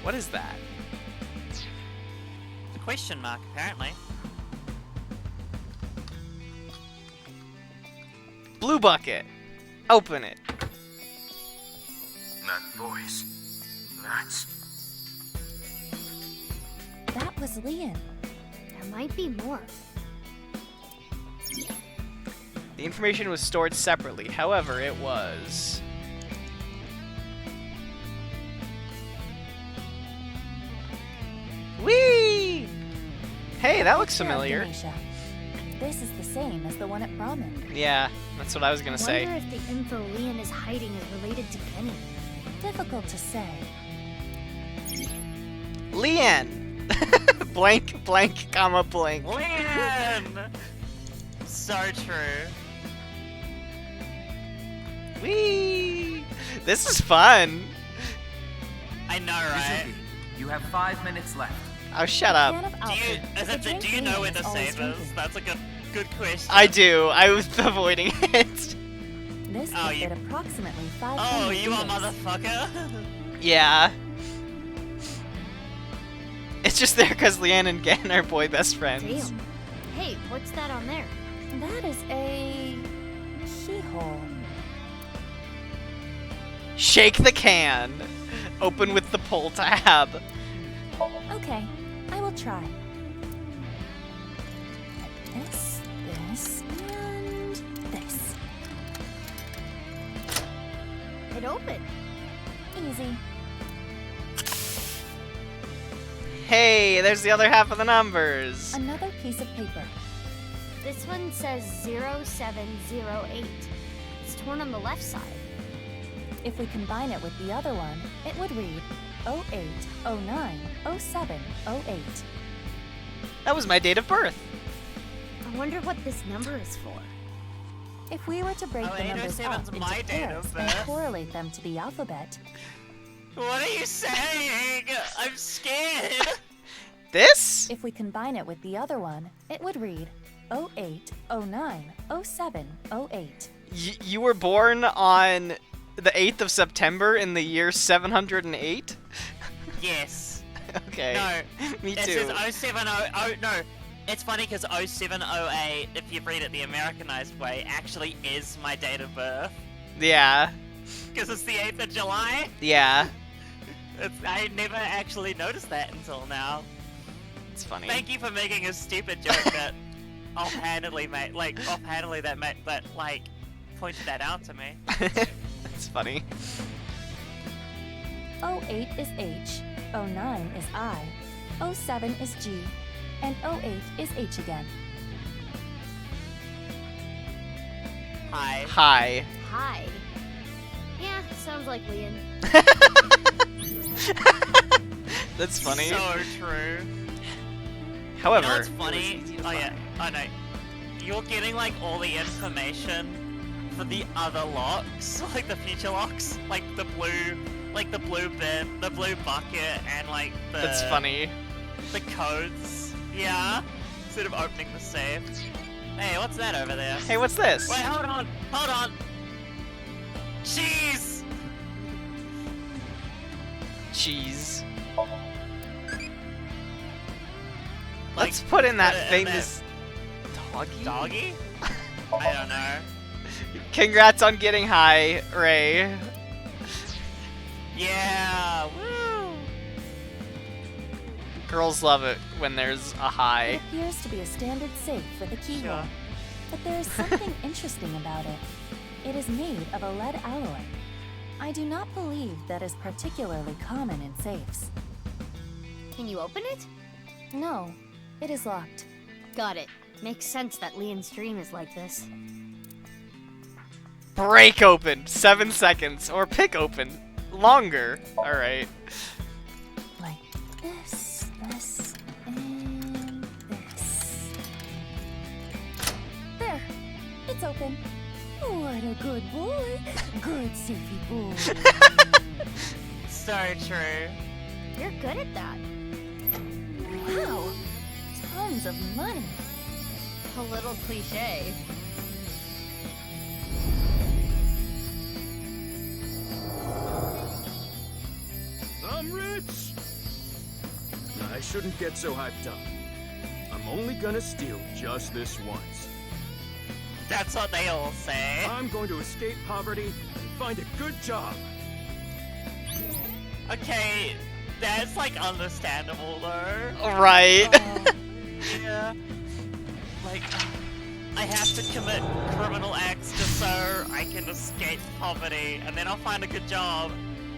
What is that? It's a question mark, apparently. Blue bucket. Open it. That voice. That's... That was Leon. There might be more. The information was stored separately. However, it was... Hey, that looks Picture of familiar. Denisha. This is the same as the one at Brahmin. Yeah, that's what I was gonna say. Wonder if the info Leon is hiding is related to Kenny. Difficult to say. Leanne! Blank, blank, comma, blank. Leanne! So true. Whee! This is fun. I know, right? Mizuki, you have 5 minutes left. Oh, shut up. Do you know where the safe is? That's a good question. I do. I was avoiding it. This Oh, could you- fit approximately 500 Oh, you a liters. motherfucker? Yeah. It's just there because Leanne and Gan are boy best friends. Damn. Hey, what's that on there? That is a keyhole. Shake the can. Open with the pull tab. Okay, I will try. This, and this. It opened. Easy. Hey, there's the other half of the numbers. Another piece of paper. This one says 0708. It's torn on the left side. If we combine it with the other one, it would read 08090708. That was my date of birth. I wonder what this number is for. If we were to break the numbers 0807's up into my date pairs of and birth. correlate them to the alphabet, What are you saying? I'm scared. This? if we combine it with the other one, it would read 08090708. You were born on the 8th of September in the year 708? Yes. Okay. No. Me It too. says 0700. No. It's funny because 0708, if you read it the Americanized way, actually is my date of birth. Yeah. Because it's the 8th of July. Yeah. I never actually noticed that until now. It's funny. Thank you for making a stupid joke that offhandedly pointed that out to me. It's funny. 08 is H, 09 is I, 07 is G, and 08 is H again. Hi. Hi. Hi. Yeah, sounds like Leon. That's funny. So true. However, You know what's it was funny? easy to Oh yeah. find. Oh no. You're getting like all the information for the other locks, like the future locks, like the blue bin, the blue bucket, and like the. That's funny. The codes. Yeah. Instead of opening the safe. Hey, what's that over there? Hey, what's this? Wait, hold on. Hold on. Cheese. Cheese. Like, Let's put in that put it in famous doggy. Doggy? I don't know. Congrats on getting high, Ray. Yeah. Woo. Girls love it when there's a high. It appears to be a standard safe with a keyhole, Sure. but there's something interesting about it. It is made of a lead alloy. I do not believe that is particularly common in safes. Can you open it? No, it is locked. Got it. Makes sense that Leon's dream is like this. Break open. 7 seconds. Or pick open. Longer. Alright. Like this, and this. There, it's open. What a good boy. Good safety boy. So true. You're good at that. Wow, tons of money. A little cliche. I'm rich! I shouldn't get so hyped up. I'm only gonna steal just this once. That's what they all say. I'm going to escape poverty and find a good job. Okay, that's like understandable though. Right. Yeah. Like, I have to commit criminal acts just so I can escape poverty, and then I'll find a good job.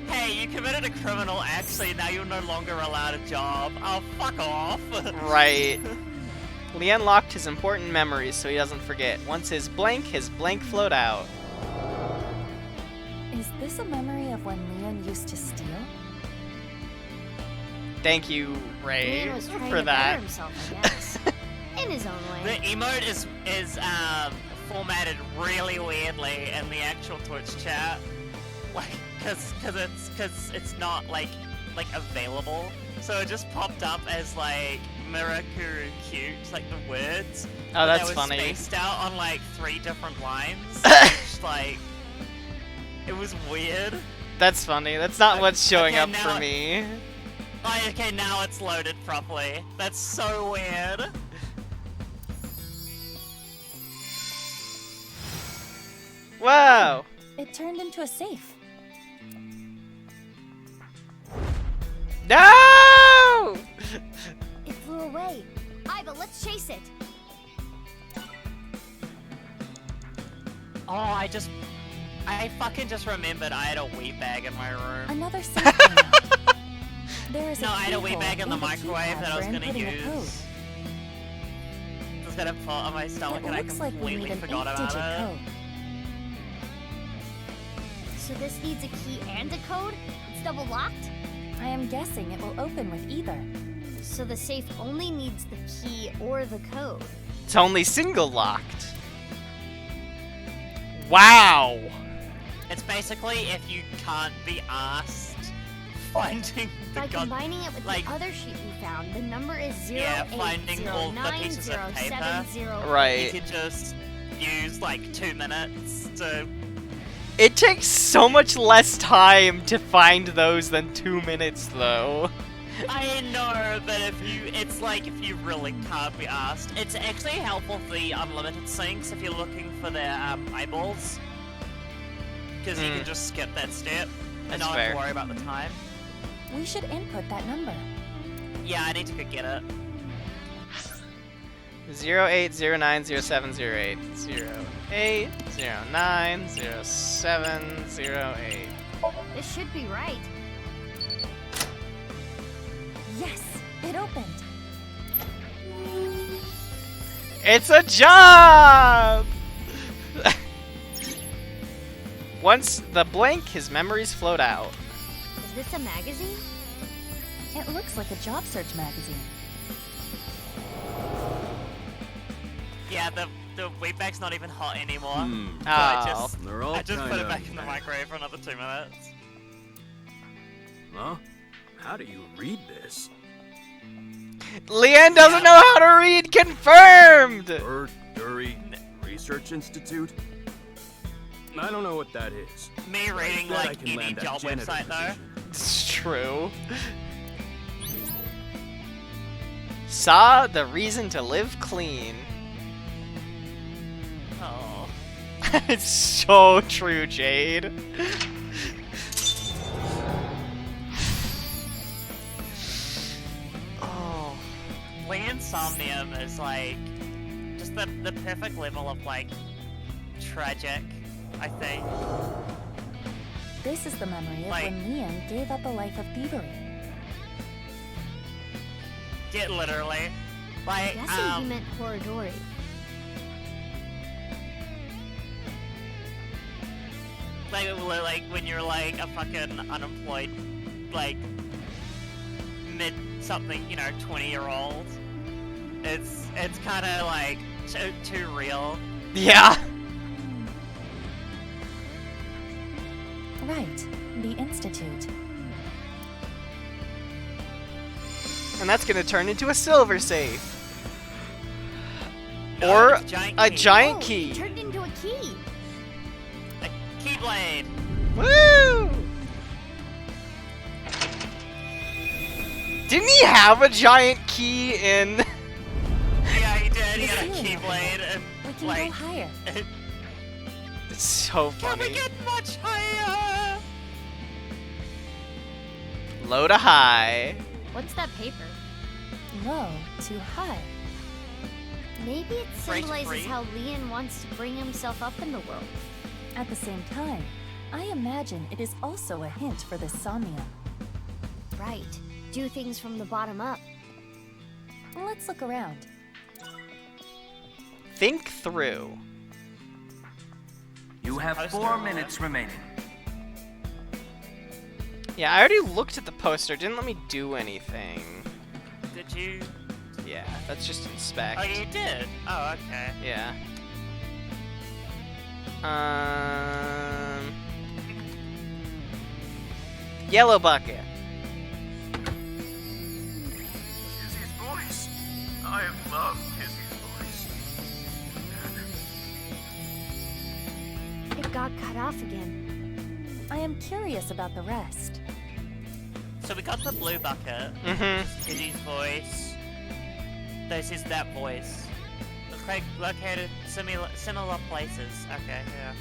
Hey, you committed a criminal act, so now you're no longer allowed a job. Oh, fuck off. Right. Leon locked his important memories so he doesn't forget. Once his blank flowed out. Is this a memory of when Leon used to steal? Thank you, Ray, Leon was trying for to that. better himself, I guess. In his own The way. emote is formatted really weirdly in the actual Twitch chat, like cause it's not like available, so it just popped up as like Mirakuru cute, like the words. Oh, that's they were funny. Spaced out on like 3 different lines. Which, like, it was weird. That's funny. That's not what's showing okay, up for now- me. Oh, okay, now it's loaded properly. That's so weird. Wow. It turned into a safe. No! It flew away. Iva, let's chase it. Oh, I fucking just remembered I had a wee bag in my room. Another safe came out. There is No, I had a wee keyhole bag in the and a microwave keypad that I was for gonna inputting a code. use. Just gonna put on my stomach It and I looks like we completely need an forgot about 8-digit it. code. So this needs a key and a code? It's double locked? I am guessing it will open with either. So the safe only needs the key or the code. It's only single locked. Wow. It's basically if you can't be asked finding the By combining it with like, the other sheet we found, the number is yeah, finding all the pieces of paper. 0809070. Right. You can just use like 2 minutes to. It takes so much less time to find those than 2 minutes, though. I know, but it's like if you really can't be asked. It's actually helpful for the unlimited syncs if you're looking for their eyeballs, because you can just skip that step and That's not fair. have to worry about the time. We should input that number. Yeah, I need to go get it. 08090708. 08090708. This should be right. Yes, it opened. It's a job! Once the blank, his memories flowed out. Is this a magazine? It looks like a job search magazine. Yeah, the wheat bag's not even hot anymore. So Oh. They're all I just put kinda- it back in the microwave for another 2 minutes. Huh? How do you read this? Leanne doesn't know how to read. Confirmed. Dury Research Institute. I don't know what that is. Me reading Bet I like can any land that job janitor website though. It's true. Saw the reason to live clean. Oh. It's so true, Jade. Oh. Insomnium is like just the perfect level of like tragic, I think. This is the memory of Like- when Leon gave up a life of thievery. Yeah, literally. Like, Guessing he meant Horadori. like when you're like a fucking unemployed, like mid something, 20-year-old. It's kind of like too real. Yeah. Right, the Institute. And that's gonna turn into a silver safe. No, Or it's a giant Oh, key. it turned into a key. Keyblade. Woo! Didn't he have a giant key in? Yeah, he did. He The had a ceiling. keyblade and We can like. go higher. It's so Can we funny. get much higher? Low to high. What's that paper? Low to high. Maybe it Right, symbolizes right. how Leon wants to bring himself up in the world. At the same time, I imagine it is also a hint for this somnium. Right. Do things from the bottom up. Let's look around. Think through. You have 4 minutes remaining. Yeah, I already looked at the poster. It didn't let me do anything. Did you? Yeah, that's just inspect. Oh, you did? Oh, okay. Yeah. Yellow bucket. Kizzy's voice. I love Kizzy's voice. It got cut off again. I am curious about the rest. So we got the blue bucket. Mm-hmm. Kitty's voice. This is that voice. Located similar places. Okay, yeah.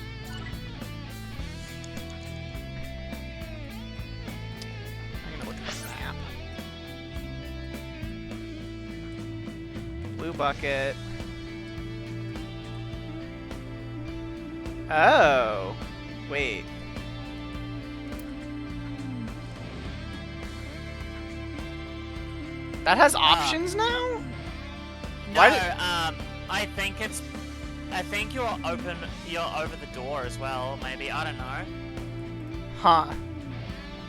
I'm gonna look at the map. Blue bucket. Oh. Wait. That has options now? No, Why did- I think you're over the door as well, maybe, I don't know. Huh.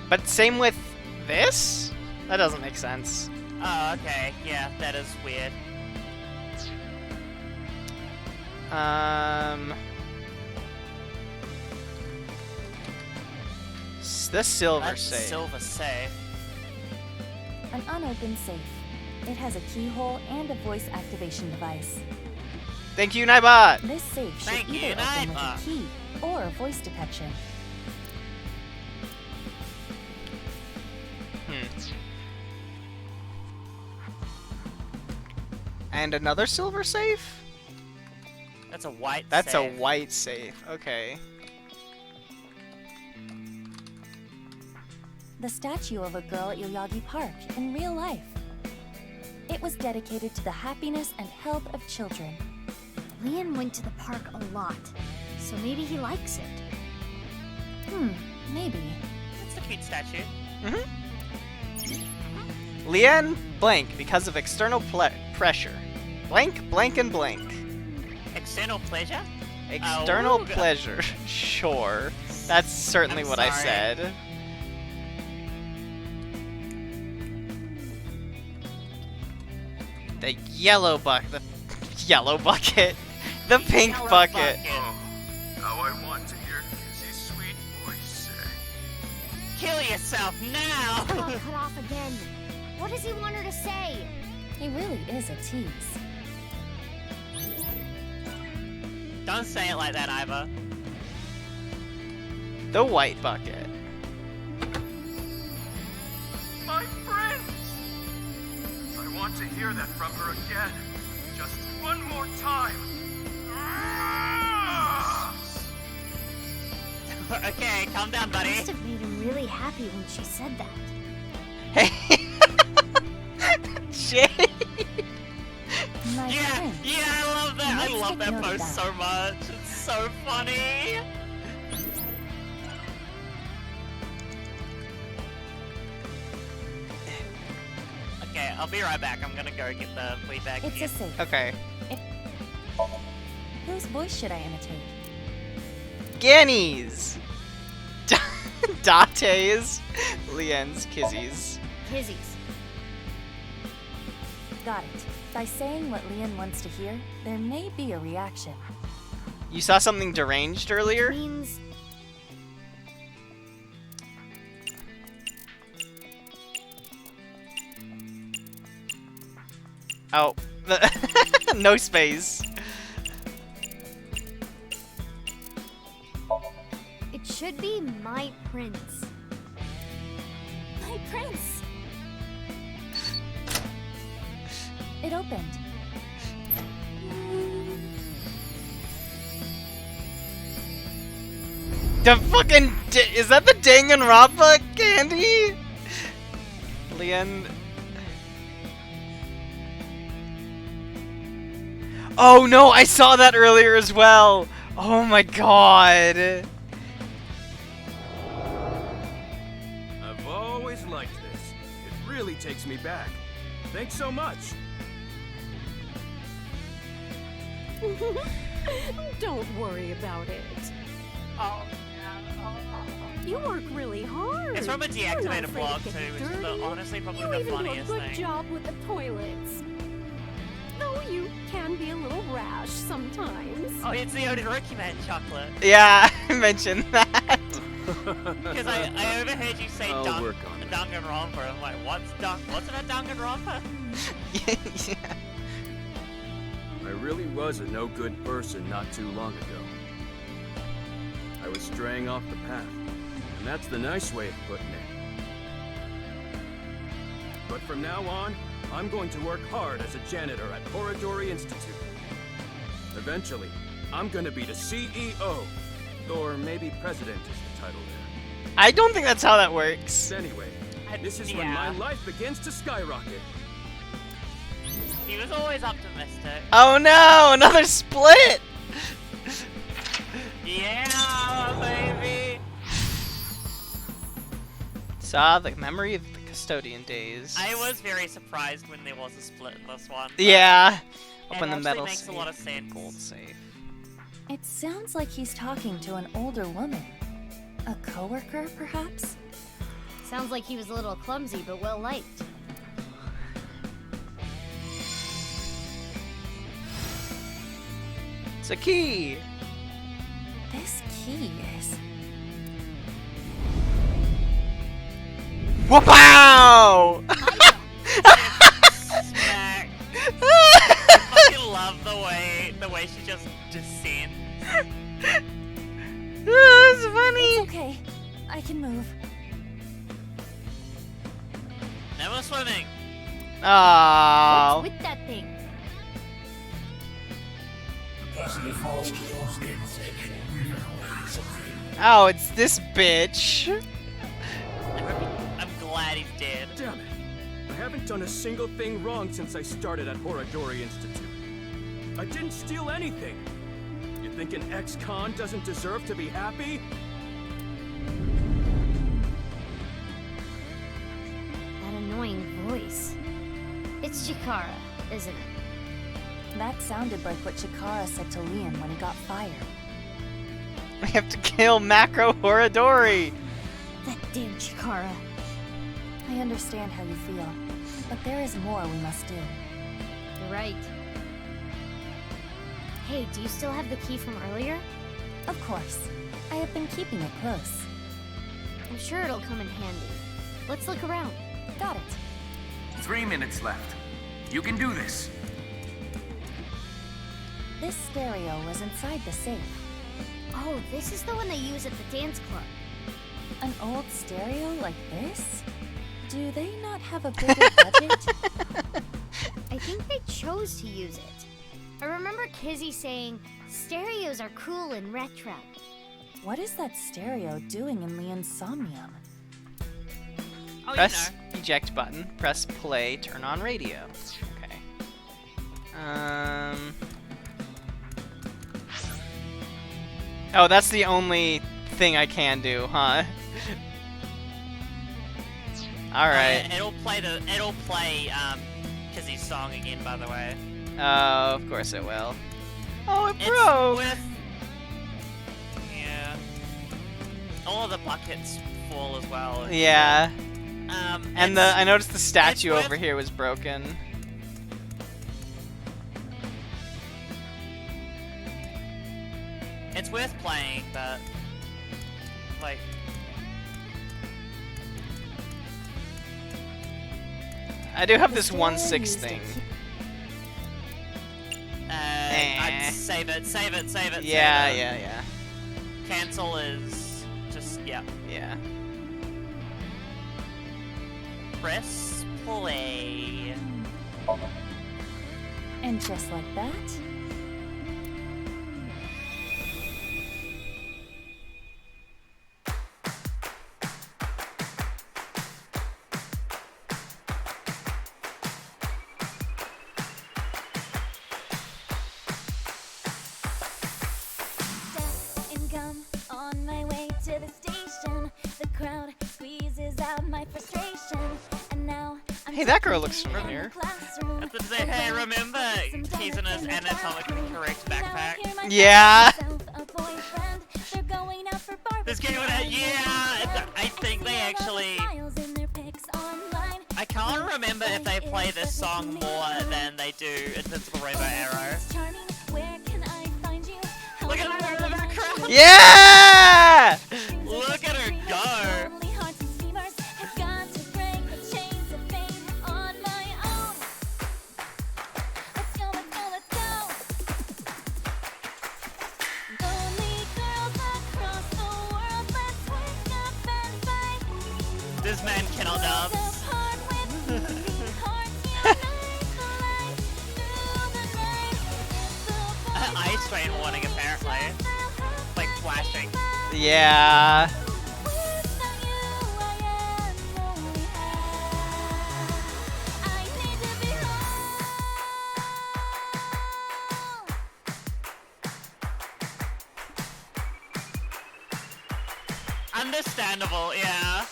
But same with this? That doesn't make sense. Oh, okay, yeah, that is weird. The silver That's safe. silver safe. An unopened safe. It has a keyhole and a voice activation device. Thank you, Nightbot! This safe should Thank you, either open with a Nightbot. key or a voice detection. And another silver safe? That's a white That's safe. a white safe. Okay. The statue of a girl at Yoyagi Park in real life. It was dedicated to the happiness and health of children. Leon went to the park a lot, so maybe he likes it. Maybe. It's a cute statue. Leanne blank because of external pressure. Blank, blank, and blank. External pleasure? External Oh, pleasure. Sure. That's certainly I'm what I sorry. said. The yellow bucket. The yellow bucket. The pink Yellow bucket. How I want to hear Kizzy's sweet voice say. Kill yourself now! It got cut off again. What does he want her to say? He really is a tease. Don't say it like that, Iva. The white bucket. My friends! I want to hear that from her again. Just one more time. Okay, calm down, buddy. Must have made him really happy when she said that. Hey. Jay. My Yeah, friend. yeah, I love that. I Let's love take that note of post that. so much. It's so funny. Okay, I'll be right back. I'm gonna go get the weed bag. It's a safe. Okay. Whose voice should I imitate? Gannies. Date's. Leanne's. Kizzy's. Kizzy's. Got it. By saying what Leon wants to hear, there may be a reaction. You saw something deranged earlier? Means Oh. No space. it should be my prince. My prince! It opened. The fucking is that the Danganronpa candy? Leanne. Oh no, I saw that earlier as well. Oh my god. I've always liked this. It really takes me back. Thanks so much. Don't worry about it. Oh, You work really hard. it's from a You're not deactivated afraid blog to too, get which is dirty. honestly probably You the even funniest do a good thing. job with the toilets. Though you can be a little rash sometimes. Oh, it's the only Rookie Man chocolate. Yeah, I mentioned that. Because I overheard you say I'll work on it. Danganronpa. I'm like, what's about Danganronpa? Yeah. I really was a no-good person not too long ago. I was straying off the path, and that's the nice way of putting it. But from now on, I'm going to work hard as a janitor at Horadori Institute. Eventually, I'm gonna be the CEO, or maybe president is the title there. I don't think that's how that works. Anyway, this is when my life begins to skyrocket. He was always optimistic. Oh no, another split! Yeah, baby! Saw the memory of the custodian days. I was very surprised when there was a split in this one. Yeah. It Open the actually metal makes a safe. lot of sense. Gold safe. It sounds like he's talking to an older woman. A coworker, perhaps? Sounds like he was a little clumsy, but well liked. It's a key. This key is... Wow! Smack. I fucking love the way she just descends. That's funny. It's okay. I can move. No more swimming. Oh. What's with that thing? Oh, it's this bitch. I'm glad he's dead. Damn it. I haven't done a single thing wrong since I started at Horadori Institute. I didn't steal anything. You think an ex-con doesn't deserve to be happy? That annoying voice. It's Chikara, isn't it? That sounded like what Chikara said to Liam when he got fired. We have to kill Macro Horadori. That damn Chikara. I understand how you feel, but there is more we must do. You're right. Hey, do you still have the key from earlier? Of course. I have been keeping it close. I'm sure it'll come in handy. Let's look around. Got it. 3 minutes left. You can do this. This stereo was inside the safe. Oh, this is the one they use at the dance club. An old stereo like this? Do they not have a bigger budget? I think they chose to use it. I remember Kizzy saying, stereos are cool and retro. What is that stereo doing in the Insomnium? Oh, Press eject button. Press play. Turn on radio. Okay. Oh, that's the only thing I can do, huh? All right. It'll play Kizzy's song again, by the way. Oh, of course it will. Oh, it It's broke. worth... Yeah. All of the buckets fall as well. Yeah. And it's- I noticed the statue worth- over here was broken. It's worth playing, but like I do have this 1/6 thing. I'd save it. Yeah. Cancel is just yeah. Yeah. Press play. And just like that, and gum on my way to the station. The crowd squeezes out my frustration, and now I'm Hey, that girl looks familiar. I have to say, hey, remember Kizuna's anatomically correct backpack? Yeah. This game would have, yeah! I think they actually... I can't remember if they play this song more than they do Invincible Rainbow Arrow. Look at her in the background! Yeah! Look at her go! This man cannot dance. Eye strain warning apparently. Like flashing. Yeah. Understandable, yeah.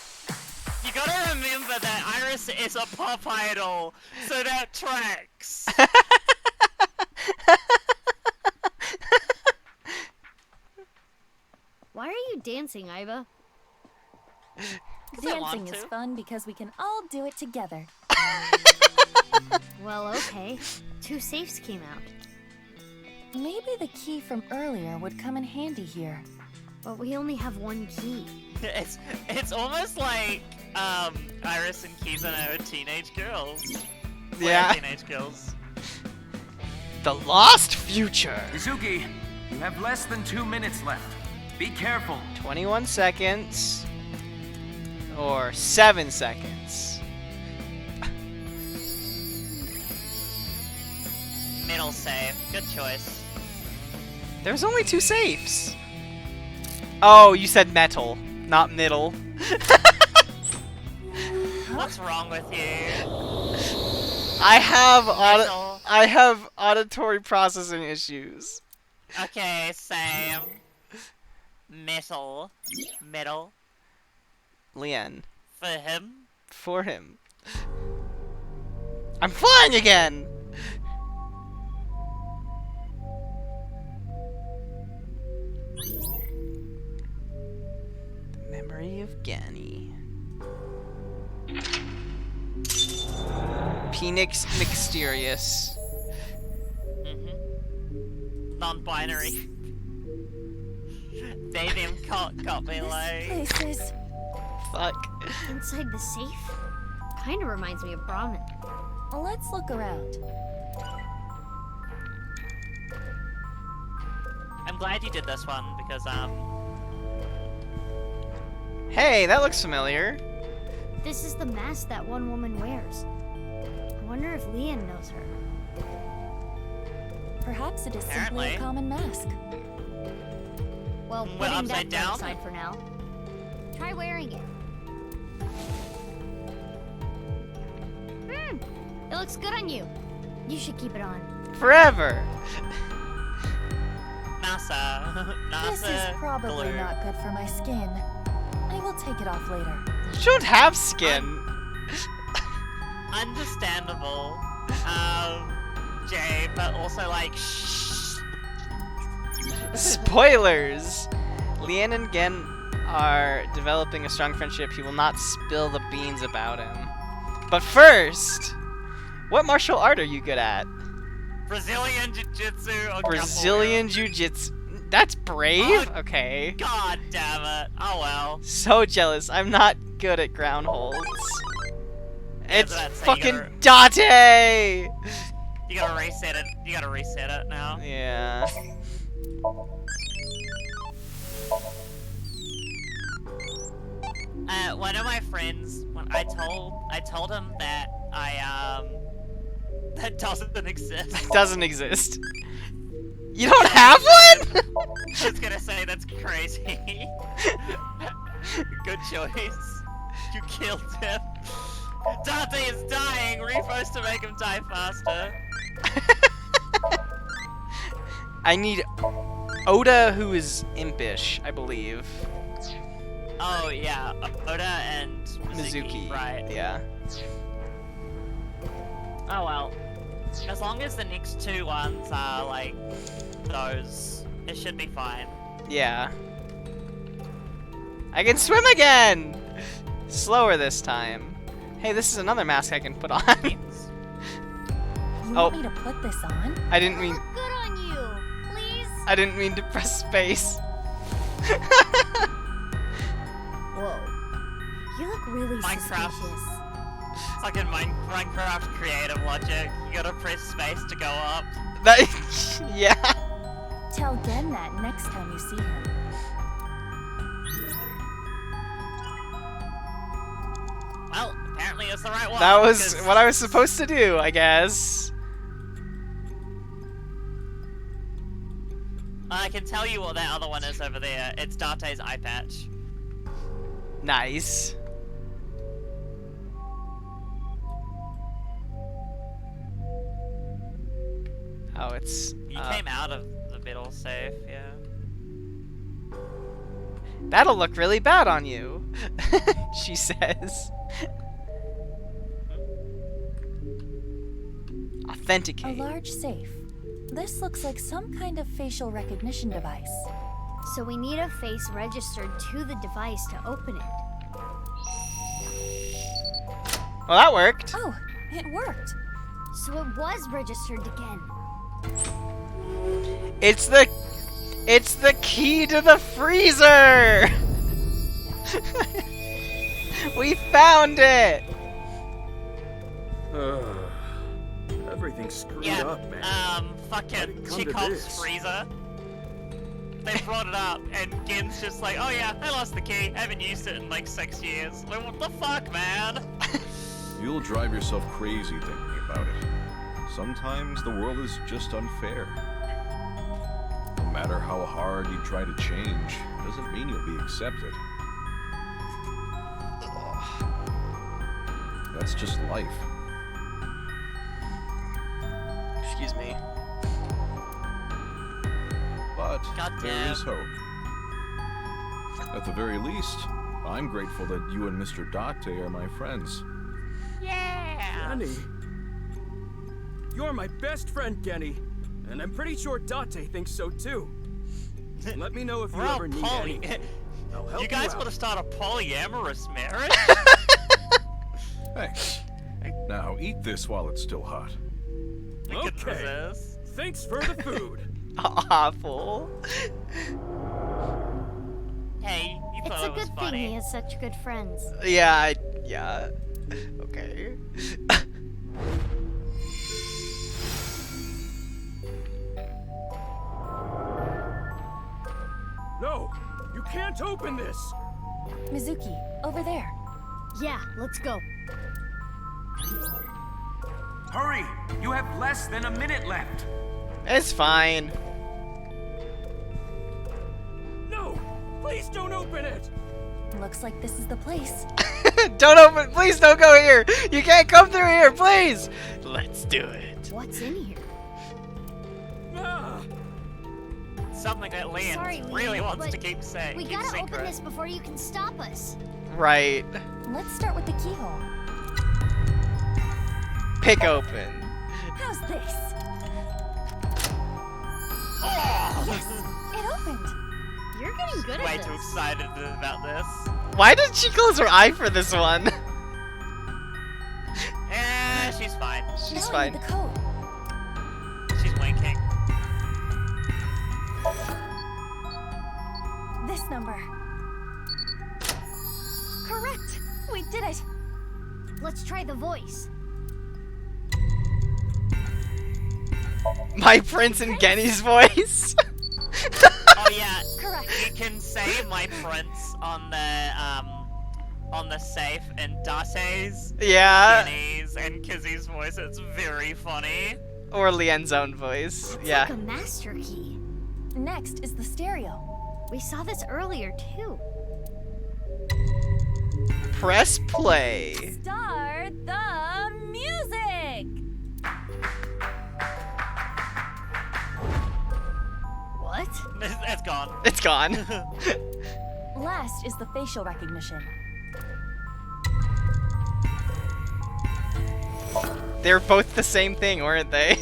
You gotta remember that Iris is a pop idol, so that tracks. Why are you dancing, Iva? Dancing is fun because we can all do it together. Well, okay. 2 safes came out. Maybe the key from earlier would come in handy here. But we only have 1 key. It's almost like Iris and Kizuna are teenage girls. Yeah. Teenage girls. The lost future. Izuki, you have less than 2 minutes left. Be careful. 21 seconds. Or 7 seconds. Middle save. Good choice. There's only 2 safes. Oh, you said metal, not middle. What's wrong with you? I have auditory processing issues. Okay, same. Metal. Metal. Lien. For him? For him. I'm flying again! The memory of Gani. Phoenix Mysterious. Non-binary. They them can't be like. Places. Fuck. Inside the safe? Kinda reminds me of Brahmin. Let's look around. I'm glad you did this one because Hey, that looks familiar. This is the mask that one woman wears. I wonder if Lien knows her. Perhaps it is simply Apparently. a common mask. Well, Well, putting upside that down? aside for now. Try wearing it. It looks good on you. You should keep it on. Forever. NASA. NASA. This is probably glue. not good for my skin. I will take it off later. You don't have skin. Understandable. Jay, but also like shh. Spoilers! Lien and Gen are developing a strong friendship. He will not spill the beans about him. But first, what martial art are you good at? Brazilian Jiu-Jitsu or Brazilian Jiu-Jitsu. That's brave? Oh, okay. God damn it. Oh well. So jealous. I'm not good at ground holds. It's that's it, fucking you Date! You gotta reset it. You gotta reset it now. Yeah. One of my friends, when I told him that that doesn't exist. Doesn't exist. You don't have one? I was gonna say that's crazy. Good choice. You killed him. Dante is dying. Repost to make him die faster. I need Oda, who is impish, I believe. Oh yeah, Oda and Mizuki. Right. Yeah. Oh well. As long as the next two ones are like those, it should be fine. Yeah. I can swim again! Slower this time. Hey, this is another mask I can put on. You want me to put this on? I didn't mean... Good on you. Please? I didn't mean to press space. Whoa. You look really Minecraft. suspicious. Fucking Minecraft creative logic. You gotta press space to go up. That... yeah. Tell Gen that next time you see him. Well, apparently it's the right one. That was because- what I was supposed to do, I guess. I can tell you what that other one is over there. It's Dante's eye patch. Nice. Oh, it's... You came out of the middle safe, yeah. That'll look really bad on you, she says. A Authenticate. large safe. This looks like some kind of facial recognition device. So we need a face registered to the device to open it. Well, that worked. Oh, it worked. So it was registered again. It's the key to the freezer! We found it! Everything's screwed Yeah, up, man. fucking come to Chekhov's this? freezer. They brought it up, and Gen's just like, oh yeah, I lost the key. I haven't used it in like 6 years. Like, what the fuck, man? You'll drive yourself crazy thinking about it. Sometimes the world is just unfair. No matter how hard you try to change, doesn't mean you'll be accepted. That's just life. Excuse me. But Goddamn. there is hope. At the very least, I'm grateful that you and Mr. Date are my friends. Yeah! Genny. You're my best friend, Genny. And I'm pretty sure Date thinks so too. Let me know if you We're all ever need anything. I'll help You guys out. want to start a polyamorous marriage? Thanks. Now eat this while it's still hot. We can Okay. resist. Thanks for the food. Awful. Hey, you It's thought a it was good thing funny. he has such good friends. Yeah, okay. No, you can't open this. Mizuki, over there. Yeah, let's go. Hurry! You have less than a minute left. It's fine. No, please don't open it. Looks like this is the place. Don't open, please don't go here. You can't come through here, please. Let's do it. What's in here? Ah, Something that Lian Sorry, really Lian, wants but to keep saying. We keep gotta secret. open this before you can stop us. Right. Let's start with the keyhole. Pick open. How's this? Oh! Yes, it opened. You're getting good Way at too this. excited about this. Why did she close her eye for this one? Eh, she's fine. She's Now I fine. need the code. She's winking. This number. Correct. We did it. Let's try the voice. My Prince and Genny's voice. Oh yeah, Correct. you can say my prince on the safe in Date's, Yeah. Kenny's, and Kizzy's voice. It's very funny. Or Lien's own voice. That's Yeah. like a master key. Next is the stereo. We saw this earlier too. Press play. Start the music. What? It's gone. It's gone. Last is the facial recognition. They're both the same thing, weren't they?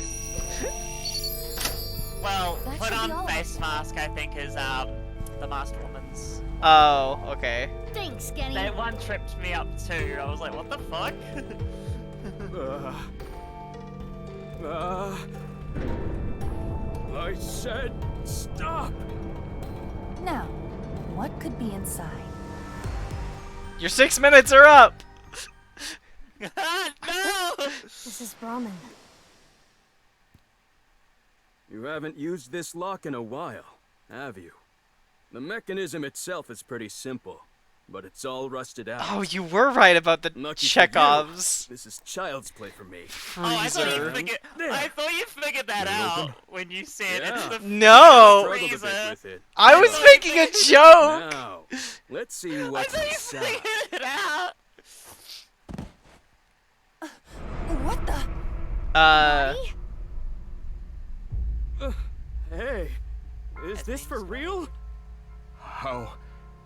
Well, That put should be on all. face mask, I think, is the masked woman's. Oh, okay. Thanks, Kenny. That one tripped me up too. I was like, what the fuck? I said stop! Now, what could be inside? Your 6 minutes are up! No! This is Brahmin. You haven't used this lock in a while, have you? The mechanism itself is pretty simple, but it's all rusted out. Oh, you were right about the Lucky for Chekhovs. you, this is child's play for me. Oh, I thought you Freezer. figured that out when you said it's the No! Struggled a bit freezer. with it. I was making a joke! Now, let's see I what's thought you inside. figured it out. What the? Hey, is this for real? How?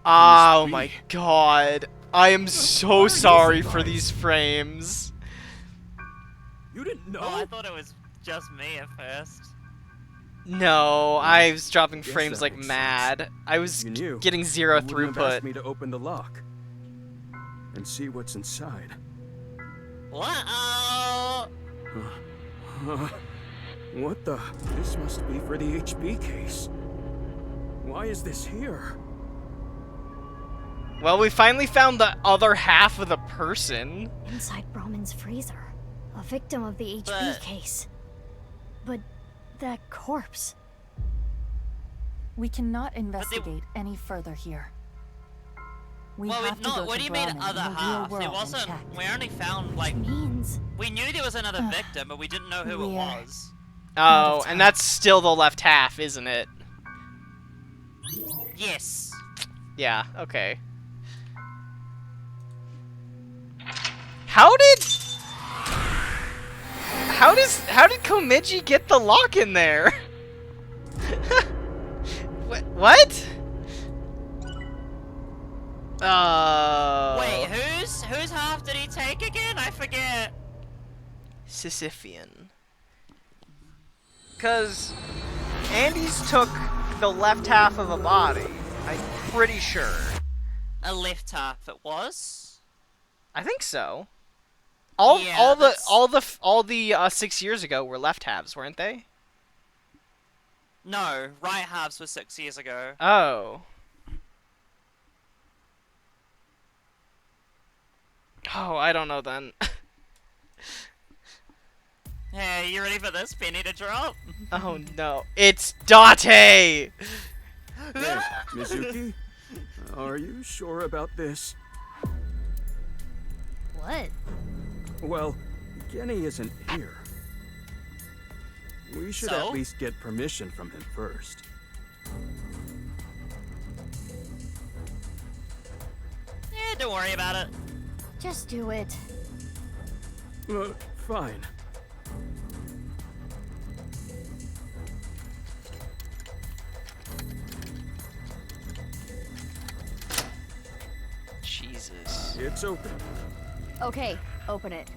Oh my god. I am so sorry for these frames. You didn't know? Oh, I thought it was just me at first. No, I was dropping Guess frames that like makes mad. I was You knew. getting 0 You wouldn't have asked throughput. me to open the lock and see what's inside. Wow! What the? This must be for the HB case. Why is this here? Well, we finally found the other half of the person. Inside Brahmin's freezer. A victim of the HB But- case. But that corpse. We cannot investigate any further here. We Well, have to go what to do you mean Brahmin other in the real half? world It and wasn't. check. We only found like. Means We knew there was another victim, but we didn't know who it Where? was. Oh, and that's still the left half, isn't it? Yes. Yeah, okay. How did Komiji get the lock in there? What? Wait, whose half did he take again? I forget. Sisyphean. Cause Andy's took the left half of a body. I'm pretty sure. A left half it was. I think so. Yeah, All the 6 years ago were left halves, weren't they? No, right halves was 6 years ago. Oh. Oh, I don't know then. Hey, you ready for this penny to drop? Oh no. It's Date! Hey, Mizuki, are you sure about this? what? Well, Genny isn't here. We should So? at least get permission from him first. Yeah, don't worry about it. Just do it. Fine. Jesus. It's open. Okay, open it.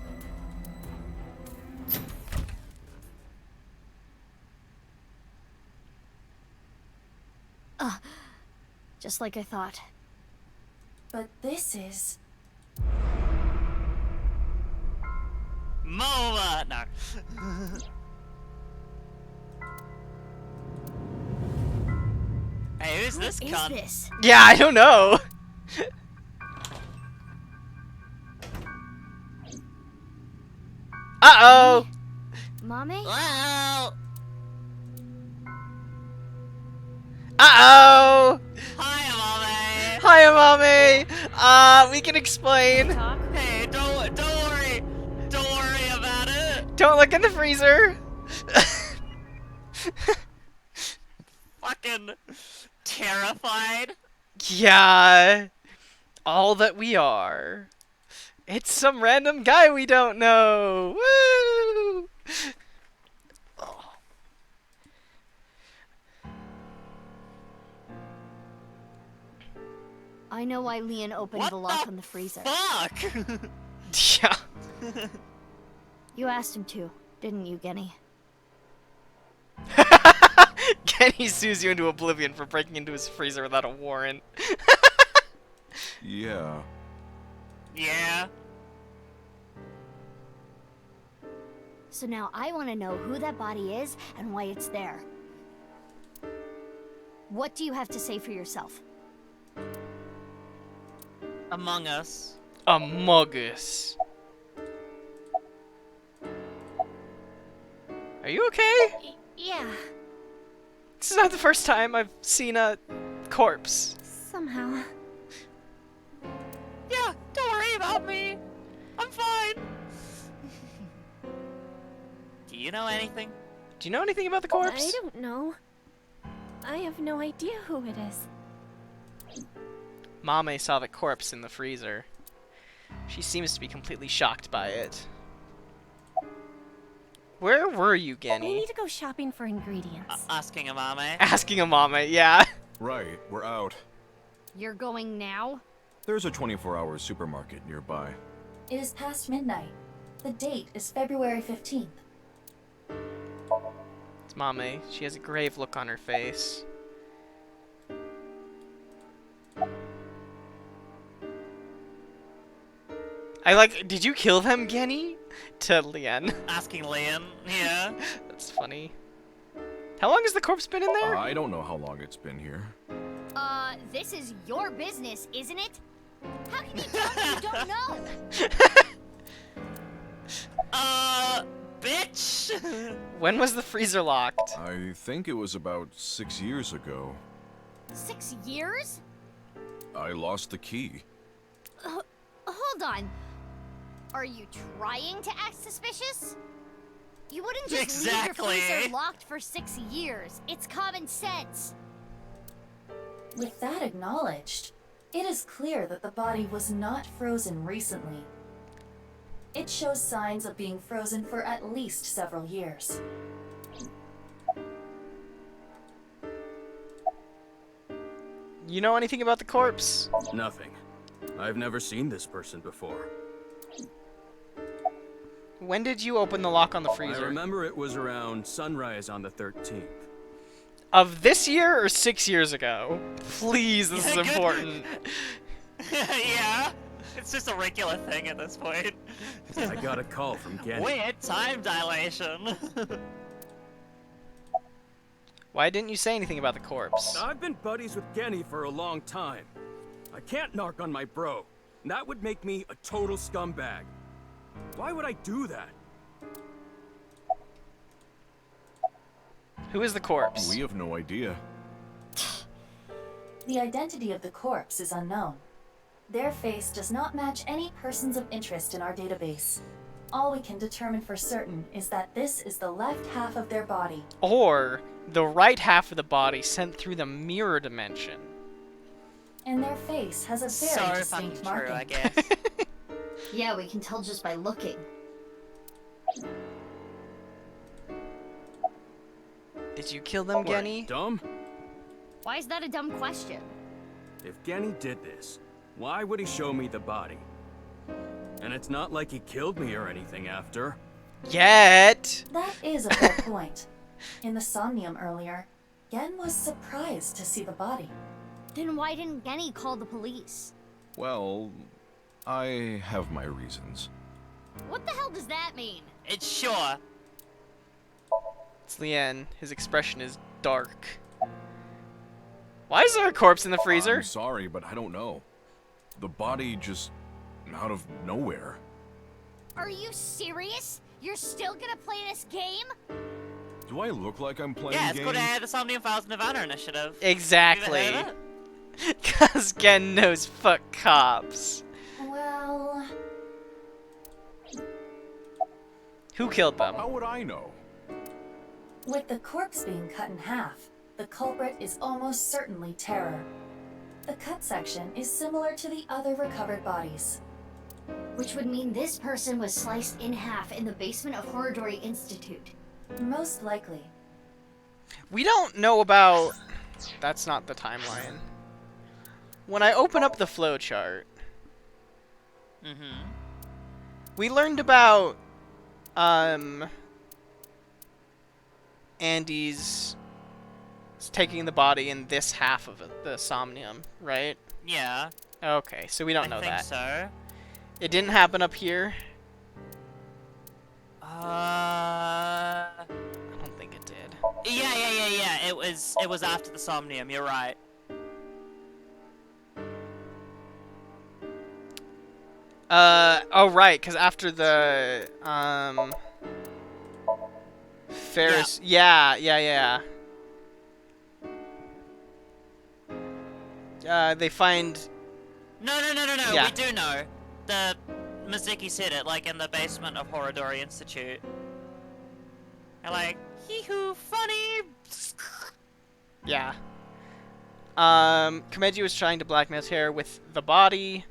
Just like I thought. But this is... MOA! No. Hey, who's this What is cunt? this? Yeah, I don't know. Uh-oh. Mommy? Well, Uh-oh. hi, Hi, mommy. We can explain. mommy. Hey, don't worry. Don't worry about it. Don't look in the freezer. Fucking terrified. Yeah. All that we are. It's some random guy we don't know. Woo! Oh. I know why Leon opened What the lock the on the freezer. Fuck. Yeah. You asked him to, didn't you, Genny? Kenny sues you into oblivion for breaking into his freezer without a warrant. Yeah. Yeah. So now I want to know who that body is and why it's there. What do you have to say for yourself? Among Us. Among Us. Are you okay? Yeah. This is not the first time I've seen a corpse. Somehow. Yeah, don't worry about me. I'm fine. Do you know anything? Do you know anything about the corpse? I don't know. I have no idea who it is. Mame saw the corpse in the freezer. She seems to be completely shocked by it. Where were you, We Genny? need to go shopping for ingredients. Asking a mame. Asking a Mame, yeah. Right, we're out. You're going now? There's a 24-hour supermarket nearby. It is past midnight. The date is February 15th. It's Mame. She has a grave look on her face. Did you kill them, Genny? To Lien. Asking Liam, yeah. That's funny. How long has the corpse been in there? I don't know how long it's been here. This is your business, isn't it? How can you tell me you don't know? Bitch! When was the freezer locked? I think it was about 6 years ago. 6 years? I lost the key. Hold on. Are you trying to act suspicious? You wouldn't just leave your freezer locked for 6 years. It's common sense. With that acknowledged, it is clear that the body was not frozen recently. It shows signs of being frozen for at least several years. You know anything about the corpse? Nothing. I've never seen this person before. When did you open the lock on the I freezer? remember it was around sunrise on the 13th. Of this year or 6 years ago? Please, this is important. Yeah, it's just a regular thing at this point. I got a call from Genny. Weird time dilation. Why didn't you say anything about the corpse? I've been buddies with Genny for a long time. I can't narc on my bro. That would make me a total scumbag. Why would I do that? Who is the corpse? We have no idea. The identity of the corpse is unknown. Their face does not match any persons of interest in our database. All we can determine for certain is that this is the left half of their body. Or the right half of the body sent through the mirror dimension. And their face has a very So distinct fucking marking. true, I guess. Yeah, we can tell just by looking. Did you kill them, What, Genny? dumb? Why is that a dumb question? If Genny did this, why would he show me the body? And it's not like he killed me or anything after. Yet! That is a fair point. In the Somnium earlier, Gen was surprised to see the body. Then why didn't Genny call the police? Well, I have my reasons. What the hell does that mean? It's sure. It's Lien. His expression is dark. Why is there a corpse in the freezer? I'm sorry, but I don't know. The body just out of nowhere. Are you serious? You're still gonna play this game? Do I look like I'm playing Yeah, it's games? called the Somnium Files Nirvana Initiative. Exactly. Have you ever heard of it? Cause Gen knows fuck cops. Well, Who killed them? How would I know? with the corpse being cut in half, the culprit is almost certainly Terror. The cut section is similar to the other recovered bodies. Which would mean this person was sliced in half in the basement of Horridori Institute. Most likely. We don't know about... That's not the timeline. When I open up the flowchart, we learned about Andy's taking the body in this half of the Somnium, right? Yeah. Okay, so we don't know that. I think so. It didn't happen up here. I don't think it did. Yeah. It was after the Somnium. You're right. Oh right, because after the Ferris. Yeah. They find. No. Yeah. We do know. The Mizuki said it, like in the basement of Horodori Institute. And like, hee-hoo, funny. Yeah. Komeji was trying to blackmail Terra with the body.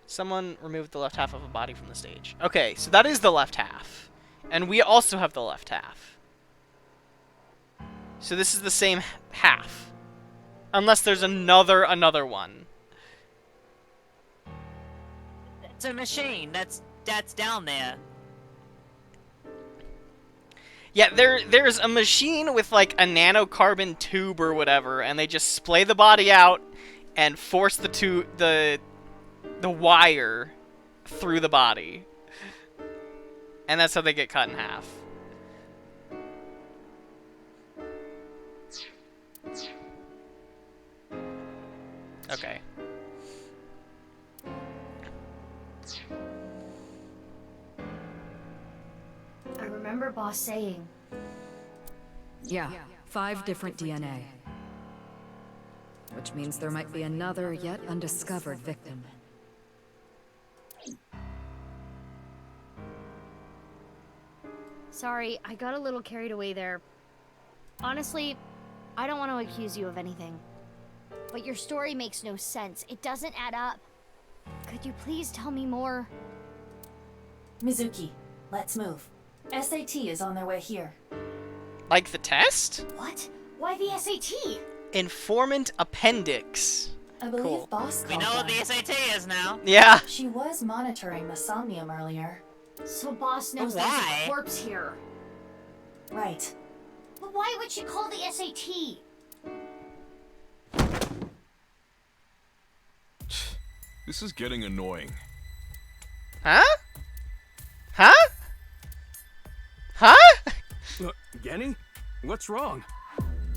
Someone removed the left half of a body from the stage. Okay, so that is the left half. And we also have the left half. So this is the same half. Unless there's another one. It's a machine. That's down there. Yeah, there's a machine with like a nanocarbon tube or whatever, and they just splay the body out and force the wire through the body. And that's how they get cut in half. Okay. I remember Boss saying. Yeah, 5 different DNA. Which means there might be another yet undiscovered victim. Sorry, I got a little carried away there. Honestly, I don't want to accuse you of anything. But your story makes no sense. It doesn't add up. Could you please tell me more? Mizuki, let's move. SAT is on their way here. Like the test? What? Why the SAT? Informant appendix. I believe Cool. Boss We called know what them. the SAT is now. Yeah. She was monitoring the Somnium earlier. So Boss knows But there's why? a corpse here. Right. But why would she call the SAT? This is getting annoying. Huh? Huh? Huh? Look, Genny? What's wrong?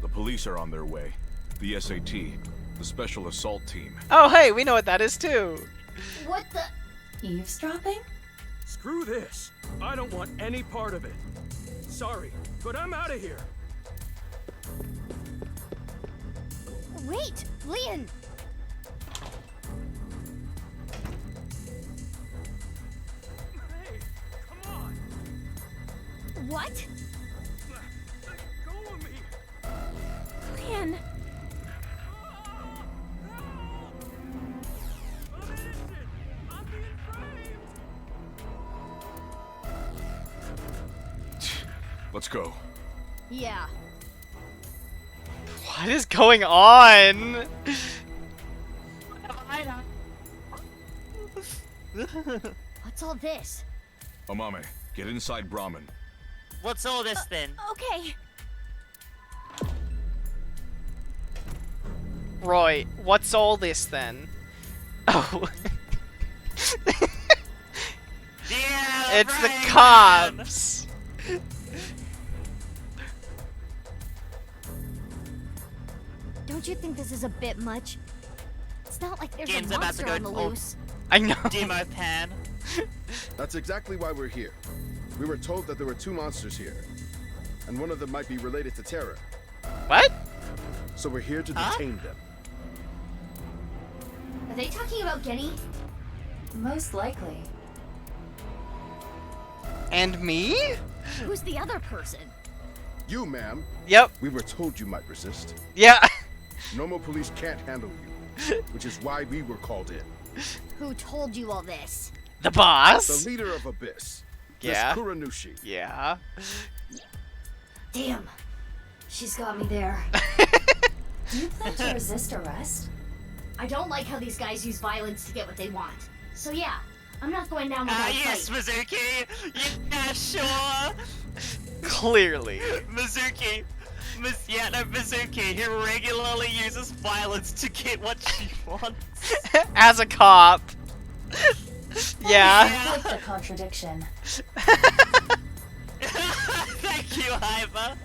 The police are on their way. The SAT, the Special Assault Team. Oh, hey, we know what that is too. What the? Eavesdropping? Screw this. I don't want any part of it. Sorry, but I'm out of here. Wait, Leon! Hey, come on. What? Let go of me. Leon! I'm innocent. I'm being framed. Let's go. Yeah. What is going on? What's all this? Amame, get inside Brahmin. What's all this then? Okay. Roy, what's all this then? Oh. Yeah, It's the right, cops! Don't you think this is a bit much? It's not like there's Game's a about to monster go on the all- loose. I know. Demo pan. That's exactly why we're here. We were told that there were 2 monsters here, and one of them might be related to Terra. What? So we're here to detain them. Are they talking about Genny? Most likely. And me? Who's the other person? You, ma'am. Yep. We were told you might resist. Yeah. Normal police can't handle you, which is why we were called in. Who told you all this? The boss? The leader of Abyss. Yeah. Miss Kuranushi. Yeah. Damn. She's got me there. Do you plan to resist arrest? I don't like how these guys use violence to get what they want. So yeah, I'm not going down without a Yes, fight. Mizuki! Yeah, sure! Clearly. Mizuki! Mizuki, he regularly uses violence to get what she wants. As a cop. Yeah. Quite the contradiction. Thank you, Hyper.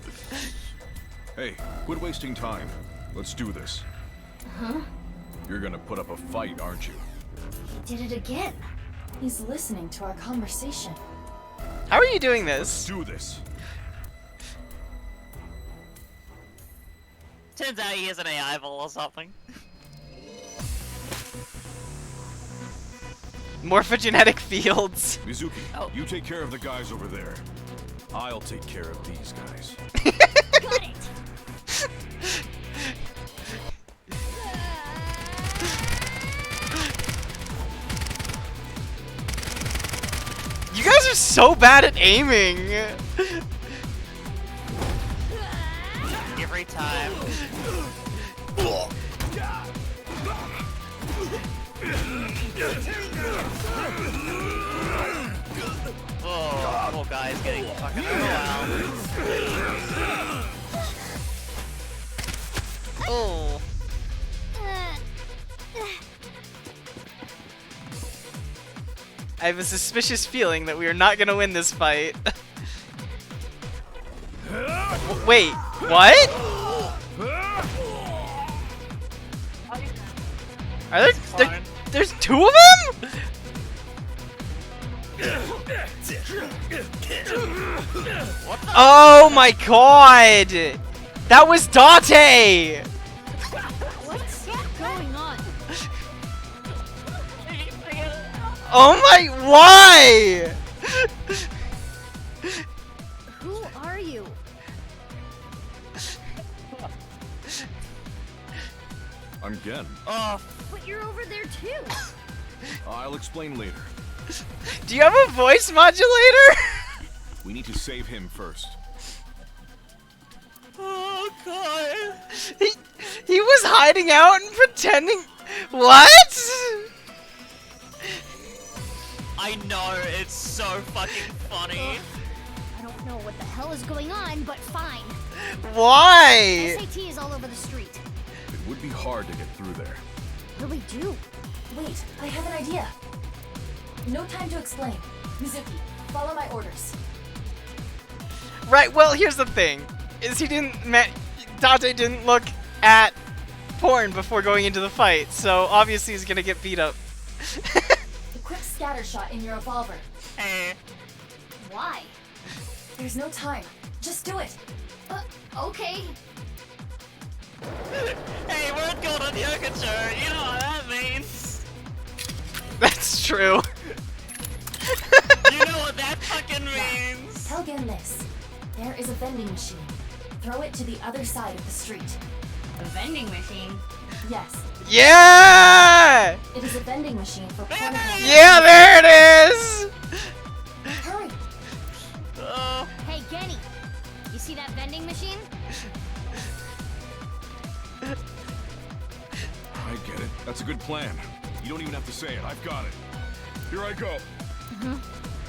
Hey, quit wasting time. Let's do this. Huh? You're gonna put up a fight, aren't you? He did it again. He's listening to our conversation. How are you doing this? Let's do this. Turns out he is an AI ball or something. Morphogenetic fields. Mizuki, you take care of the guys over there. I'll take care of these guys. Got it. You guys are so bad at aiming. Every time. Oh, poor guy's getting fucking overwhelmed. Oh. I have a suspicious feeling that we are not gonna win this fight. Wait, what? Are there's two of them? Oh my god! That was Date! What's going on? Oh my, why? Who are you? I'm Gen. Oh. But you're over there too. I'll explain later. Do you have a voice modulator? We need to save him first. Oh god. He was hiding out and pretending. What? I know, it's so fucking funny. I don't know what the hell is going on, but fine. Why? SAT is all over the street. It would be hard to get through there. What do we do? Wait, I have an idea. No time to explain. Mizuki, follow my orders. Right, well, here's the thing. Is Date didn't look at porn before going into the fight, so obviously he's gonna get beat up. Equip scatter shot in your revolver. Why? There's no time. Just do it. Okay. Hey, we're at Golden Yokacho, you know what that means. That's true. You know what that fucking means. Tell Gen this. There is a vending machine. Throw it to the other side of the street. A vending machine? Yes. Yeah! It is a vending machine for pornography. Yeah, there it is! Hurry! Hey, Genny. You see that vending machine? I get it. That's a good plan. You don't even have to say it. I've got it. Here I go.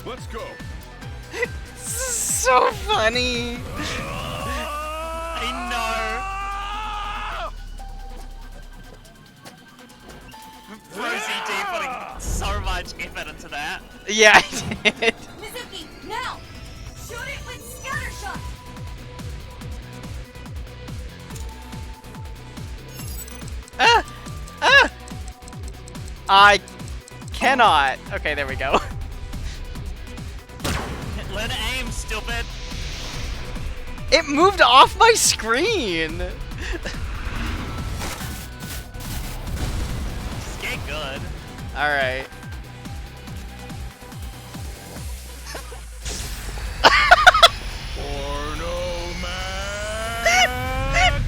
Let's go. So funny. I know. Rosie D putting so much effort into that. Yeah, I did. Mizuki, now! Shoot it with scatter shot! I cannot. Okay, there we go. Learn to aim, stupid. It moved off my screen. Just get good. All right. Porno man.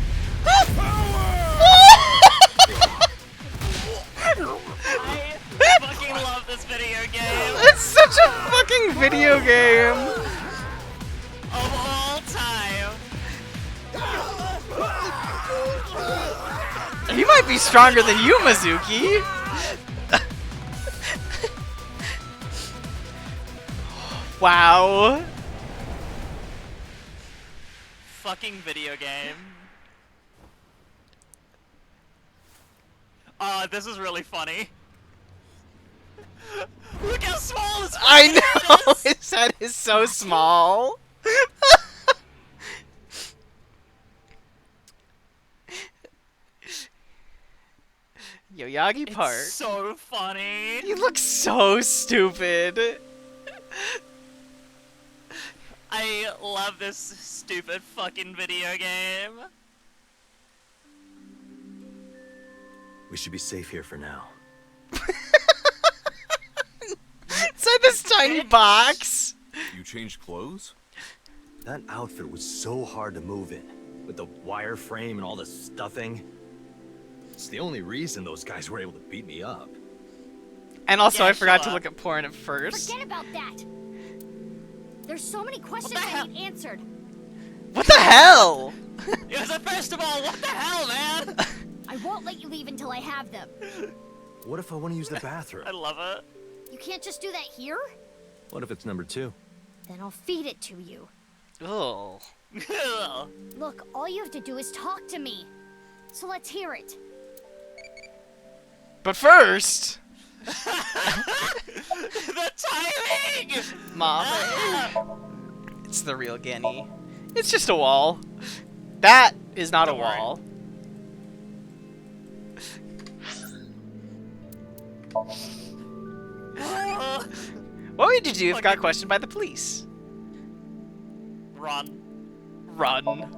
I fucking love this video game. It's such a fucking video game. Of all time. He might be stronger than you, Mizuki. Wow. Fucking video game. This is really funny. Look how small his I fucking know! head is! His head is so small. Yoyagi Park. It's so funny. You look so stupid. I love this stupid fucking video game. We should be safe here for now. Inside this tiny box. You changed clothes? That outfit was so hard to move in, with the wireframe and all the stuffing. It's the only reason those guys were able to beat me up. And also, Yeah, I forgot to sure. look at porn at first. Forget about that. There's so many questions I need answered. What the hell? Yeah, so first of all, what the hell, man? I won't let you leave until I have them. What if I want to use the bathroom? I love it. You can't just do that here? What if it's number 2? Then I'll feed it to you. Oh. Look, all you have to do is talk to me. So let's hear it. But first, The timing! Mom, it's the real Genny. It's just a wall. That is not a wall. What would you do if you got questioned by the police? Run. Run.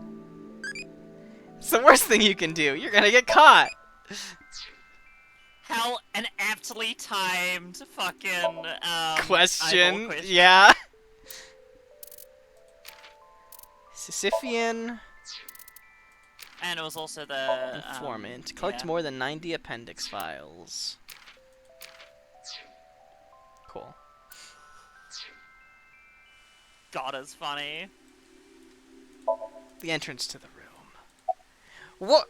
It's the worst thing you can do. You're gonna get caught. How an aptly timed fucking eyeball Question. question. Yeah. Sisyphean. And it was also the Informant. Collect yeah. more than 90 appendix files. Cool. God, it's funny. The entrance to the room. What?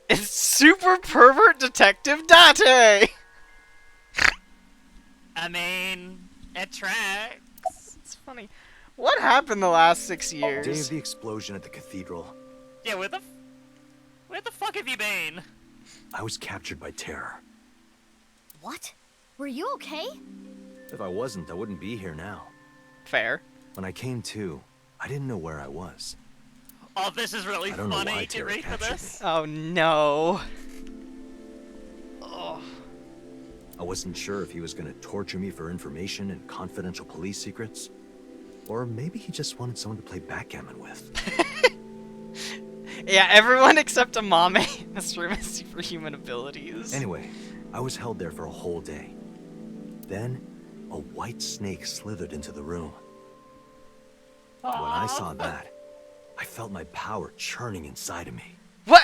It's super pervert detective Date! I mean, it tracks. It's funny. What happened the last 6 years? Day of the explosion at the cathedral. Yeah, where the fuck have you been? I was captured by terror. What? Were you okay? If I wasn't, I wouldn't be here now. Fair. When I came to, I didn't know where I was. Oh, this is really I don't know why funny. Get Terra ready for captured this. Oh no. Oh. I wasn't sure if he was going to torture me for information and confidential police secrets. Or maybe he just wanted someone to play backgammon with. Yeah, everyone except Amame in this room has superhuman abilities. Anyway, I was held there for a whole day. Then, a white snake slithered into the room. When I saw that, I felt my power churning inside of me. What?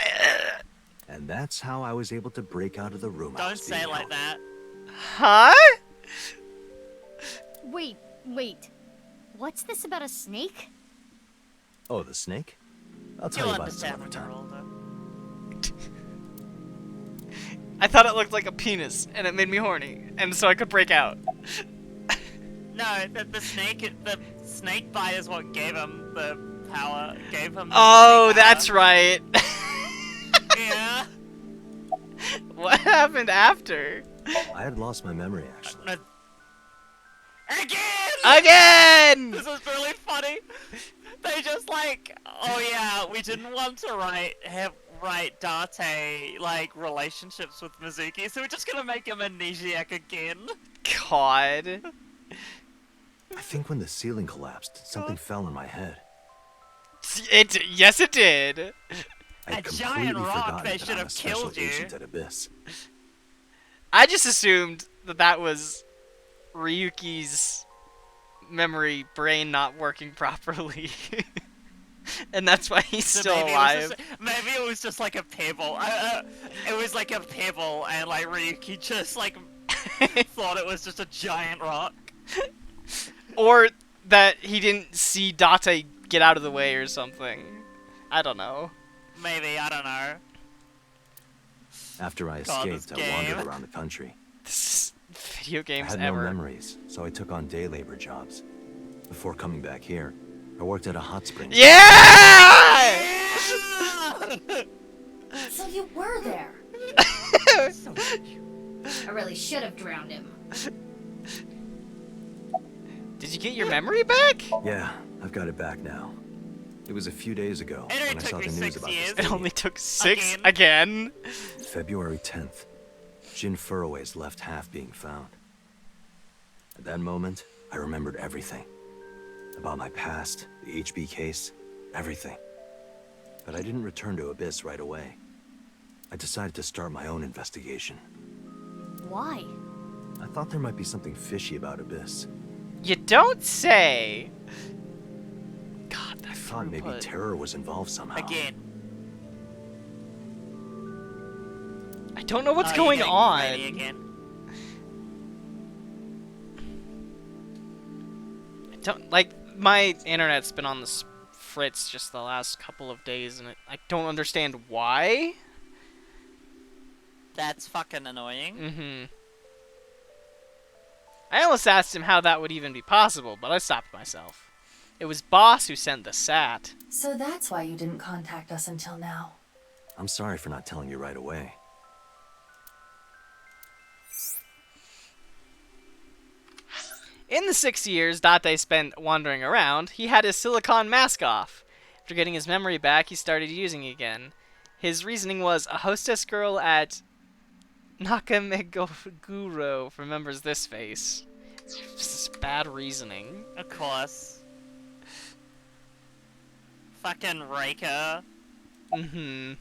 And that's how I was able to break out of the room. Don't say it like that. Huh? Wait. What's this about a snake? Oh, the snake? I'll tell You'll you about it some understand other when you're time. older. I thought it looked like a penis, and it made me horny, and so I could break out. No, the snake bite is what gave him the power. Gave him. The Oh, snake that's power. right. Yeah. What happened after? I had lost my memory, actually. No. Again! This is really funny. They just like, oh yeah, we didn't want to write Date like relationships with Mizuki, so we're just gonna make him amnesiac again. God. I think when the ceiling collapsed, something fell on my head. Yes, it did. I A completely giant rock forgotten that that should I'm have a special killed you. agent at Abyss. I just assumed that was Ryuki's memory brain not working properly. And that's why he's So still maybe alive. Maybe it was just like a pebble. It was like a pebble, and like Ryuki just like thought it was just a giant rock. Or that he didn't see Date get out of the way or something. I don't know. Maybe, I don't know. After I God, escaped, this I wandered game. around the country. This is video I games had ever. no memories, so I took on day labor jobs. Before coming back here, I worked at a hot spring. Yeah! So you were there. I really should have drowned him. Did you get your memory back? Yeah, I've got it back now. It was a few days ago when I saw the news about this. It only took 6 again. February 10th. Jin Furroway's left half being found. At that moment, I remembered everything. About my past, the HB case, everything. But I didn't return to Abyss right away. I decided to start my own investigation. Why? I thought there might be something fishy about Abyss. You don't say. God, I thought maybe terror was involved somehow. Again. I don't know what's going on. Again. I don't like my internet's been on the fritz just the last couple of days, and I don't understand why. That's fucking annoying. Mm-hmm. I almost asked him how that would even be possible, but I stopped myself. It was Boss who sent the SAT. So that's why you didn't contact us until now. I'm sorry for not telling you right away. In the 6 years Date spent wandering around, he had his silicone mask off. After getting his memory back, he started using it again. His reasoning was, a hostess girl at Nakameguro remembers this face. It's just bad reasoning. Of course. Fucking Reika. Mm-hmm.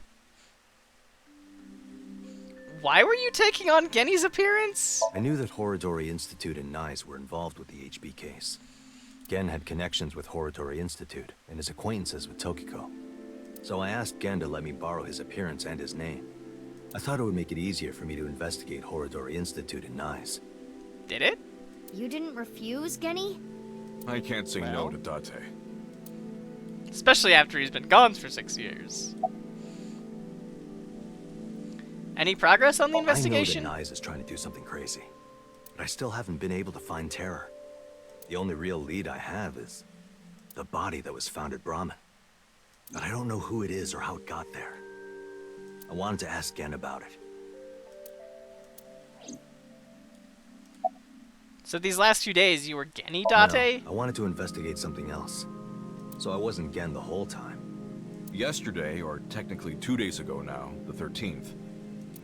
Why were you taking on Genny's appearance? I knew that Horodori Institute and Nyes were involved with the HB case. Gen had connections with Horodori Institute and his acquaintances with Tokiko. So I asked Gen to let me borrow his appearance and his name. I thought it would make it easier for me to investigate Horodori Institute and Nyes. Did it? You didn't refuse, Genny? I can't say no to Date. Especially after he's been gone for 6 years. Any progress on the investigation? I know that Nyes is trying to do something crazy, but I still haven't been able to find Terror. The only real lead I have is the body that was found at Brahmin. But I don't know who it is or how it got there. I wanted to ask Gen about it. So these last few days, you were Genny Date? No, I wanted to investigate something else. So I wasn't Gen the whole time. Yesterday, or technically 2 days ago now, the 13th,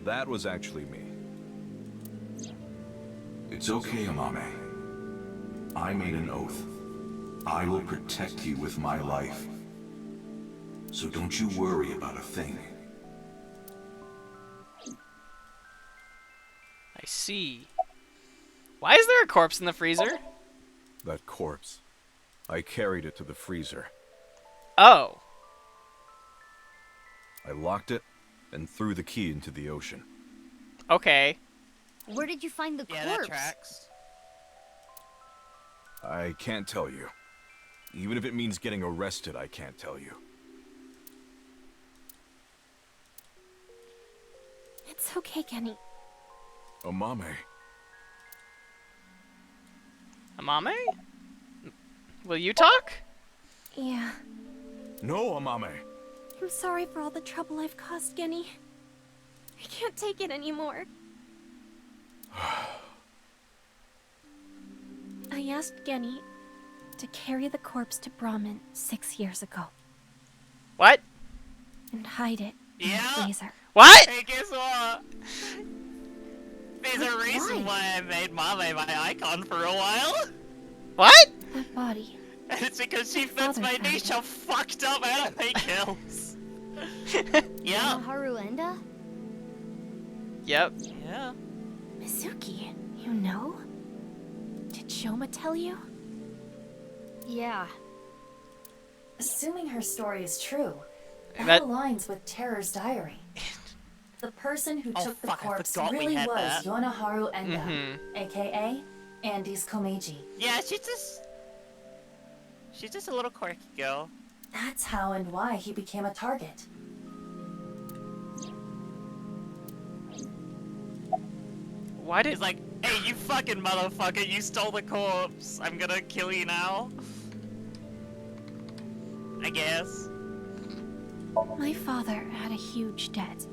that was actually me. It's okay, Amame. I made an oath. I will protect you with my life. So don't you worry about a thing. I see. Why is there a corpse in the freezer? That corpse. I carried it to the freezer. Oh. I locked it and threw the key into the ocean. Okay. Where did you find the corpse? That tracks. I can't tell you. Even if it means getting arrested, I can't tell you. It's okay, Genny. Amame. Amame? Will you talk? Yeah. No, Amame. I'm sorry for all the trouble I've caused, Genny. I can't take it anymore. I asked Genny to carry the corpse to Brahmin 6 years ago. What? And hide it in the freezer. What? Hey, guess what? There's a reason why I made Mame my icon for a while. What? That body. And it's because she fits my niche of fucked up anime kills. Yeah. Haru ENDA? Yep. Yeah. Mizuki, you know? Did Shoma tell you? Yeah. Assuming her story is true, that That- aligns with Terror's diary. The person who took the fuck, I corpse forgot we really had was that. Yonaharu Enda, Mhm. aka Andy's Komeiji. Yeah, she's just a little quirky girl. That's how and why he became a target. Why did... He's like, Hey, you fucking motherfucker, you stole the corpse. I'm gonna kill you now. I guess. My father had a huge debt.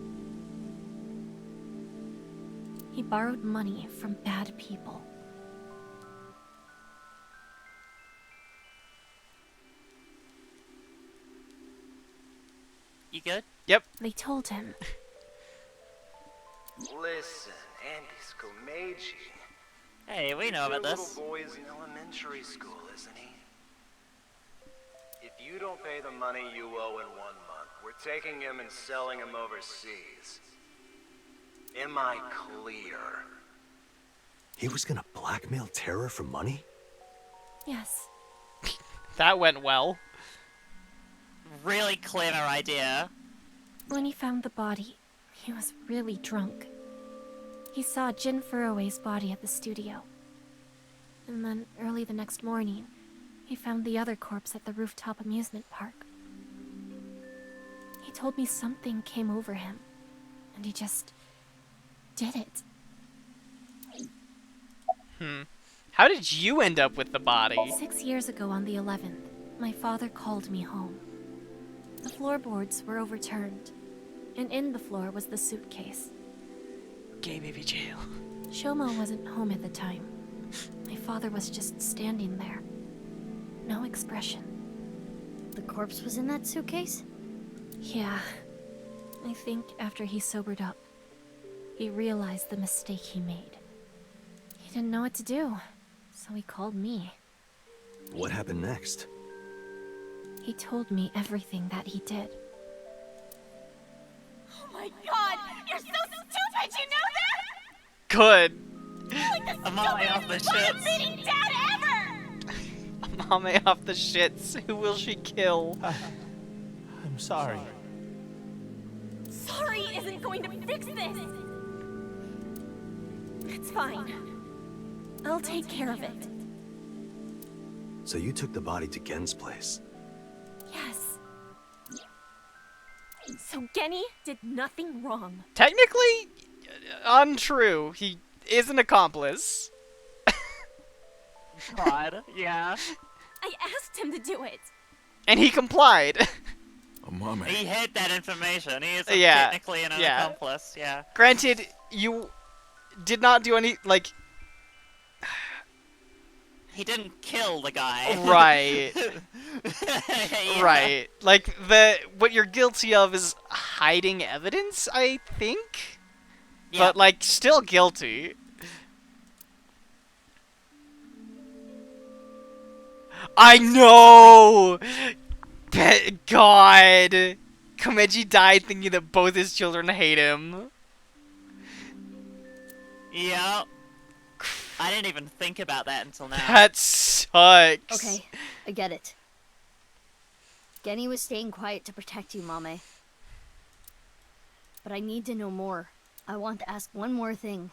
He borrowed money from bad people. You good? Yep. They told him. Listen, Andy Scomaci. Hey, we know about Your this. little boy's in elementary school, isn't he? If you don't pay the money you owe in 1 month, we're taking him and selling him overseas. Am I clear? He was gonna blackmail Terra for money? Yes. That went well. Really clever idea. When he found the body, he was really drunk. He saw Jin Furue's body at the studio. And then, early the next morning, he found the other corpse at the rooftop amusement park. He told me something came over him, and he just did it. How did you end up with the body? 6 years ago on the 11th, my father called me home. The floorboards were overturned, and in the floor was the suitcase. Gay baby jail. SHOMA wasn't home at the time. My father was just standing there. No expression. The corpse was in that suitcase? Yeah. I think after he sobered up, he realized the mistake he made. He didn't know what to do, so he called me. What happened next? He told me everything that he did. Oh my god! You're so stupid, you know that? Good. You're like the Amame off the shits. beating dad ever! Amame off the shits. Who will she kill? I'm sorry. Sorry isn't going to fix this! It's fine. I'll take care of it. So you took the body to Gen's place? Yes. So Genny did nothing wrong. Technically, untrue. He is an accomplice. God, yeah. I asked him to do it. And he complied. Amame. He hid that information. He is Yeah, technically an yeah. accomplice, yeah. Granted, you did not do any, like... He didn't kill the guy. Right. Yeah. Right. Like, what you're guilty of is hiding evidence, I think? Yeah. But, like, still guilty. I know! God! Komeji died thinking that both his children hate him. Yep. I didn't even think about that until now. That sucks. Okay, I get it. Genny was staying quiet to protect you, Mame. But I need to know more. I want to ask one more thing.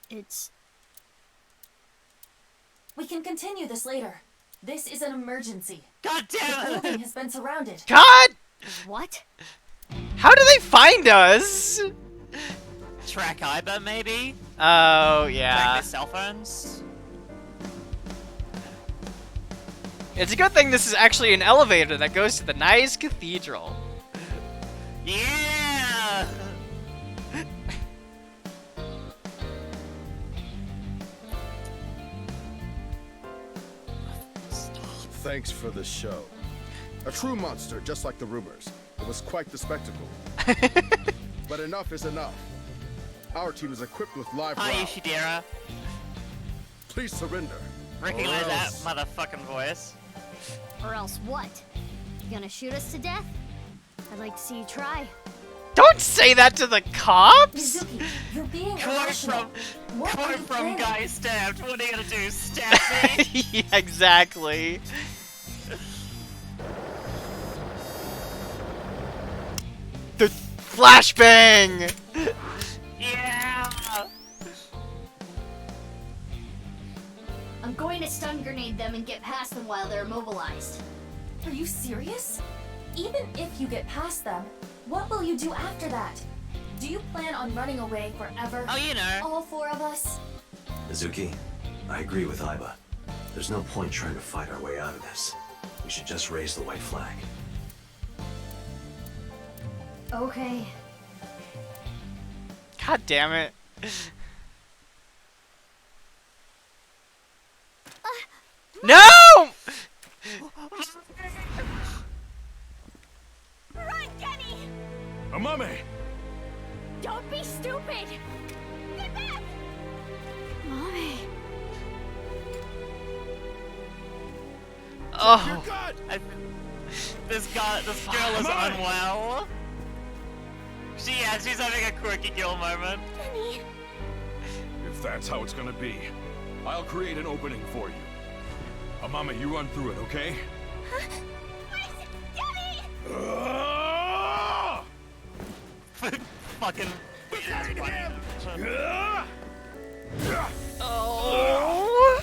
It's... We can continue this later. This is an emergency. God damn The it! building has been surrounded. God! What? How do they find us? Track Iba, maybe? Oh, Track yeah. their cell phones? It's a good thing this is actually an elevator that goes to the nice cathedral. Yeah! Thanks for the show. A true monster, just like the rumors. It was quite the spectacle. But enough is enough. Our team is equipped with live Hi, rounds. Ishidera. Please surrender. Recognize Or that else- motherfucking voice. Or else what? You gonna shoot us to death? I'd like to see you try. Don't say that to the cops! Mizuki, you're being Quote irrational. What are you from planning? guy stabbed. What are you gonna do? Stab me? Yeah, exactly. The flashbang! Yeah! I'm going to stun grenade them and get past them while they're immobilized. Are you serious? Even if you get past them, what will you do after that? Do you plan on running away forever? Oh, you know. All four of us? Mizuki, I agree with Aiba. There's no point trying to fight our way out of this. We should just raise the white flag. Okay. God damn it. No! Run, Kenny! Amame! Don't be stupid! Get back! Mommy. Oh. This girl is unwell. She's having a quirky girl moment. Kenny! If that's how it's gonna be, I'll create an opening for you. Amame, you run through it, okay? Fucking. Oh.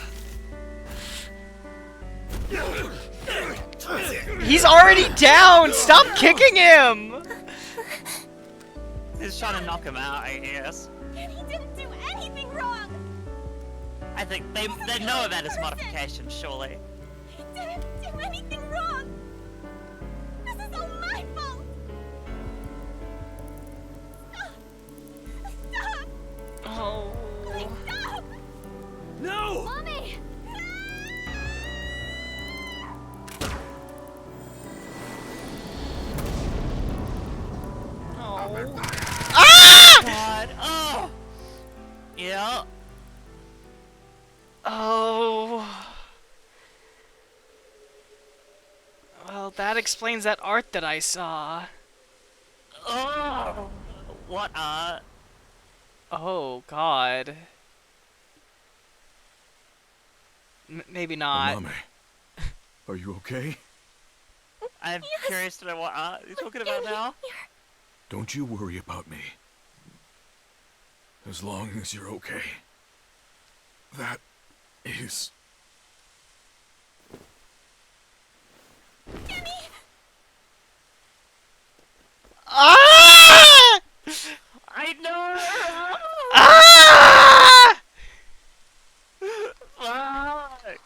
He's already down! Stop kicking him! He's trying to knock him out, I guess. Kenny didn't do anything wrong! I think they know about his modification, surely. He didn't do anything wrong! This is all my fault! Stop! Oh. Please stop! No! Mommy! Oh. God. Oh! Yeah. Oh. Well, that explains that art that I saw. Oh! What art? Oh, God. Maybe not. Amame, are you okay? I'm curious to know what art you're talking about now. Don't you worry about me. As long as you're okay. That is... Ah! I know! Ah! Fuck!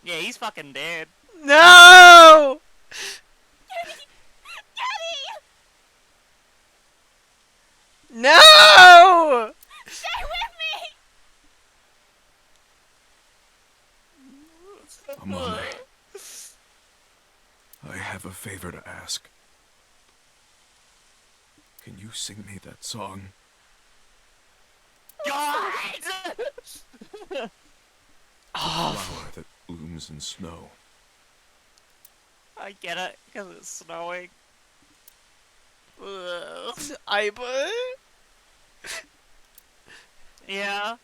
Yeah, he's fucking dead. No! No! Stay with me! Amame, I have a favor to ask. Can you sing me that song? God! The flower that blooms in snow. I get it, because it's snowing. Ugh. Aiba? Yeah.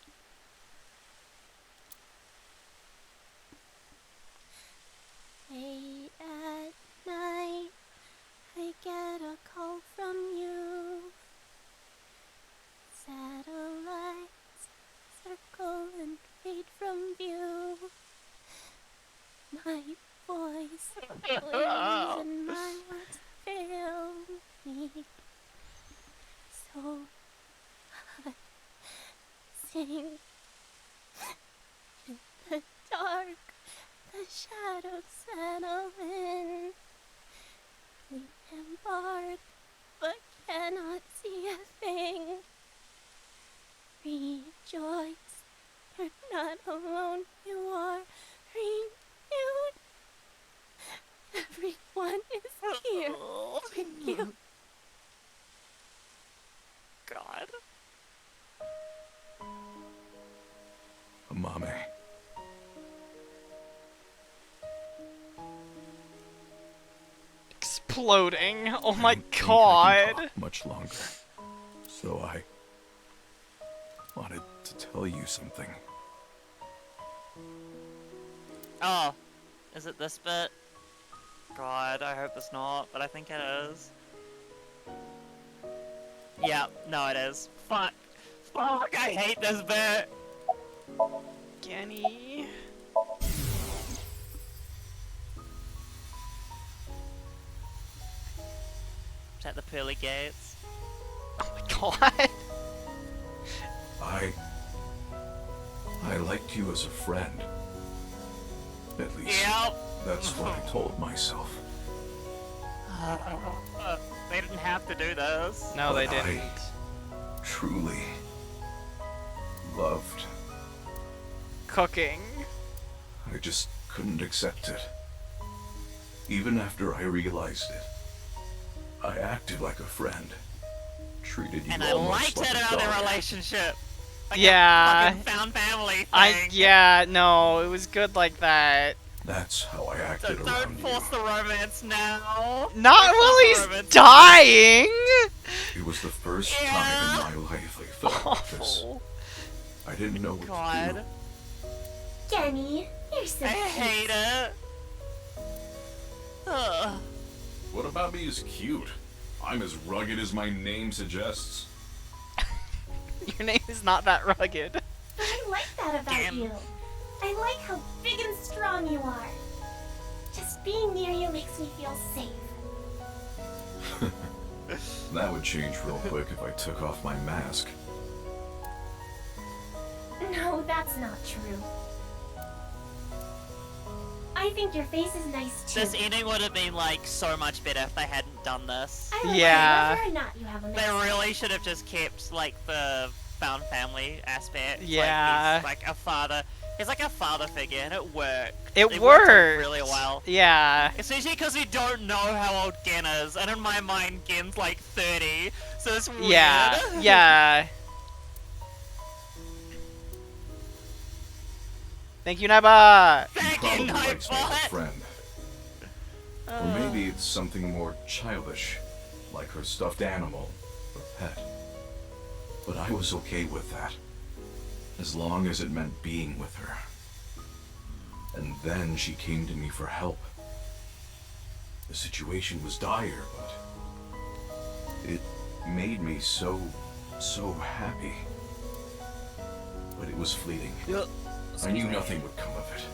Late at night, I get a call from you. Satellites circle and fade from view. My voice lives in my words fail me. So I sing in the dark. The shadows settle in. We embark, but cannot see a thing. Rejoice, you're not alone. You are renewed. Everyone is here with you. God. Amame. Exploding. Oh my I don't think I God. can talk much longer. So I wanted to tell you something. Oh, is it this bit? God, I hope it's not, but I think it is. Yeah, no it is. Fuck. Fuck, I hate this bit! Kenny. Is that the pearly gates? Oh my God. I liked you as a friend. At least, that's what I told myself. They didn't have to do this. No, they But didn't. I truly loved. Cooking. I just couldn't accept it. Even after I realized it, I acted like a friend. Treated you And I almost liked like it a about their dog. relationship. Like Yeah. a fucking found family thing. Yeah, no, it was good like that. That's how I So acted don't around you. force the romance now. Not Don't while force the he's romance. dying! It was the first time in my life I felt like this. I didn't know what to do. Kenny, you're so I hate it. Ugh. What about me is cute? I'm as rugged as my name suggests. Your name is not that rugged. I like that about you. I like how big and strong you are. Just being near you makes me feel safe. That would change real quick if I took off my mask. No, that's not true. I think your face is nice too. This ending would have been like so much better if they hadn't done this. I don't mind whether or not you have a They mask. really should have just kept like the found family aspect. Yeah. Like, he's like a father. He's like a father figure, and it worked. It worked worked. really well. Yeah. Especially because we don't know how old Gen is, and in my mind, Gen's like 30, so it's weird. Yeah. Yeah. Thank you, Naiba! She probably likes me as a friend. Or maybe it's something more childish, like her stuffed animal or pet. But I was okay with that, as long as it meant being with her. And then she came to me for help. The situation was dire, but it made me so happy. But it was fleeting. I knew nothing would come of it.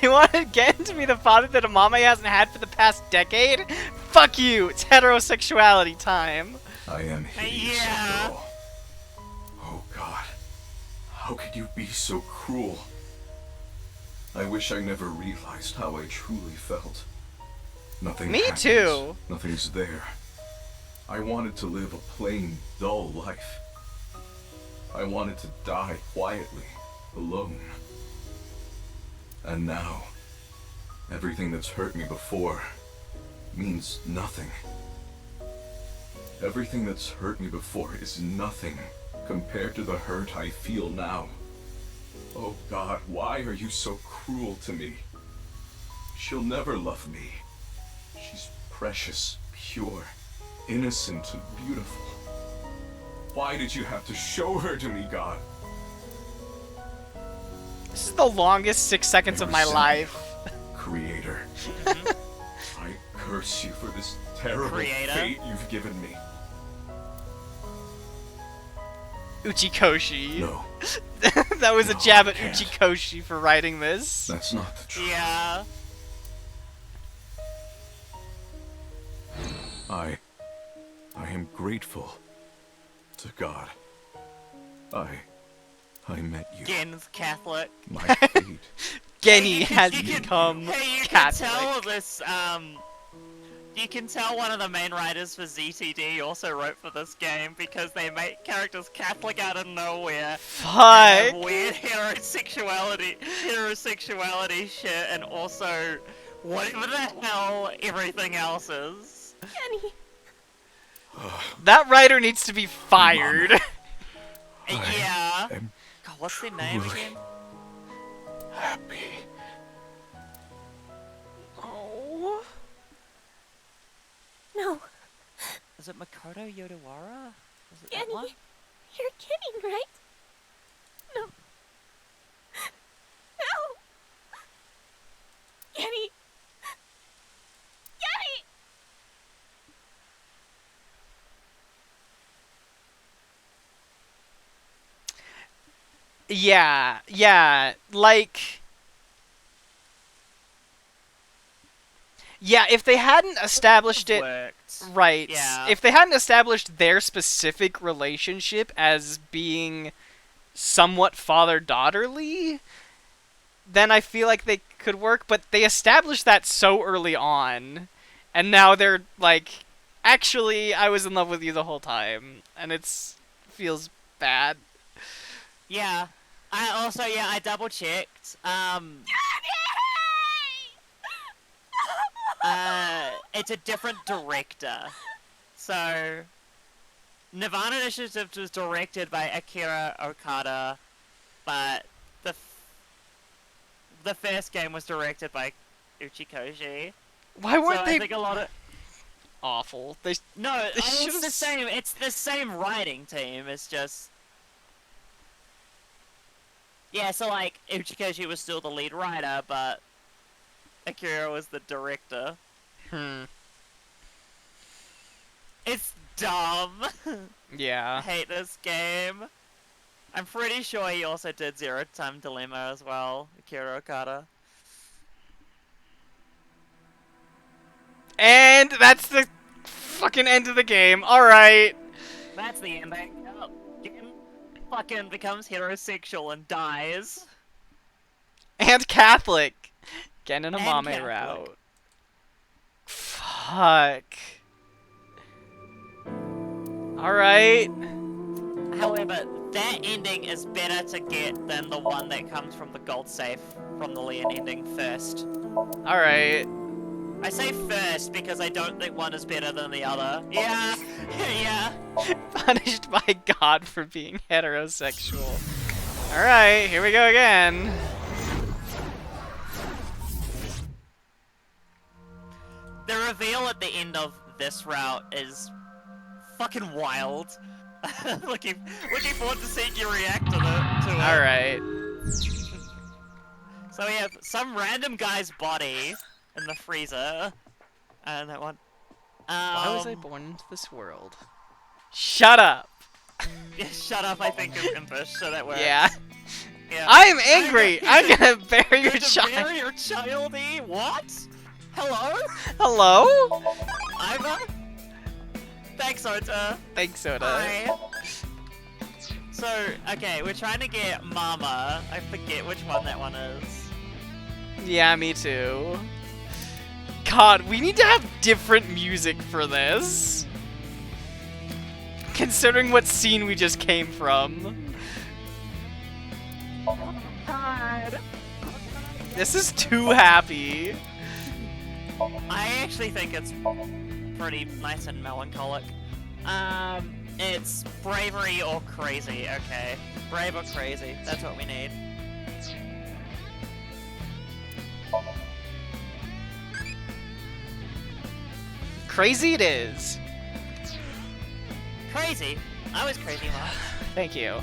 You wanted Gen to be the father that Amame hasn't had for the past decade? Fuck you! It's heterosexuality time. I am hideous, girl. Oh God, how could you be so cruel? I wish I never realized how I truly felt. Nothing Me happens. too. Nothing's there. I wanted to live a plain, dull life. I wanted to die quietly, alone. And now, everything that's hurt me before means nothing. Everything that's hurt me before is nothing compared to the hurt I feel now. Oh God, why are you so cruel to me? She'll never love me. She's precious, pure, innocent, and beautiful. Why did you have to show her to me, God? This is the longest 6 seconds of my life. Creator. I curse you for this terrible Creator? fate you've given me. Uchikoshi. No. That was a jab at Uchikoshi for writing this. That's not the truth. Yeah. I am grateful to God. I met you. Gen's Catholic. My fate. Genny has You can- become Hey, you Catholic. can tell this, you can tell one of the main writers for ZTD also wrote for this game because they make characters Catholic out of nowhere. Fuck. And have weird heterosexuality shit, and also whatever the hell everything else is. Kenny. That writer needs to be fired. Yeah. God, what's their name again? Happy. Oh. No. Is it Makoto Yodawara? Is it that Kenny, one? you're kidding, right? No. No. Kenny. Kenny. Yeah, like... Yeah, if they hadn't established it... Right. Yeah. If they hadn't established their specific relationship as being somewhat father-daughterly, then I feel like they could work, but they established that so early on, and now they're like, actually, I was in love with you the whole time, and feels bad. Yeah. I double checked. It's a different director. So, Nirvana Initiative was directed by Akira Okada, but the first game was directed by Uchikoshi. Why weren't so they I think a lot of awful? No, it's the same. It's the same writing team. It's just so like Uchikoshi was still the lead writer, but Akira was the director. It's dumb. Yeah. I hate this game. I'm pretty sure he also did Zero Time Dilemma as well, Akira Okada. And that's the fucking end of the game. Alright. That's the ending. Yep. Jin fucking becomes heterosexual and dies. And Catholic. Getting an And Amame Catholic. route. Fuck. Alright. However, that ending is better to get than the one that comes from the gold safe from the Leon ending first. Alright. I say first because I don't think one is better than the other. Yeah, yeah. Punished by God for being heterosexual. Alright, here we go again. The reveal at the end of this route is fucking wild. looking forward to seeing you react to it. Alright. So we have some random guy's body in the freezer. And that one. Why was I born into this world? Shut up! Yeah, shut up, I think is Impish, so that works. Yeah. Yeah. I'm angry! I'm gonna bury your child! Bury your childie? What? Hello? Hello? Iva? Thanks, Ota. Thanks, Oda. Hi. So, okay, we're trying to get Mama. I forget which one that one is. Yeah, me too. God, we need to have different music for this. Considering what scene we just came from. God. This is too happy. I actually think it's pretty nice and melancholic. It's bravery or crazy, okay. Brave or crazy, that's what we need. Crazy it is. Crazy? I was crazy once. Thank you.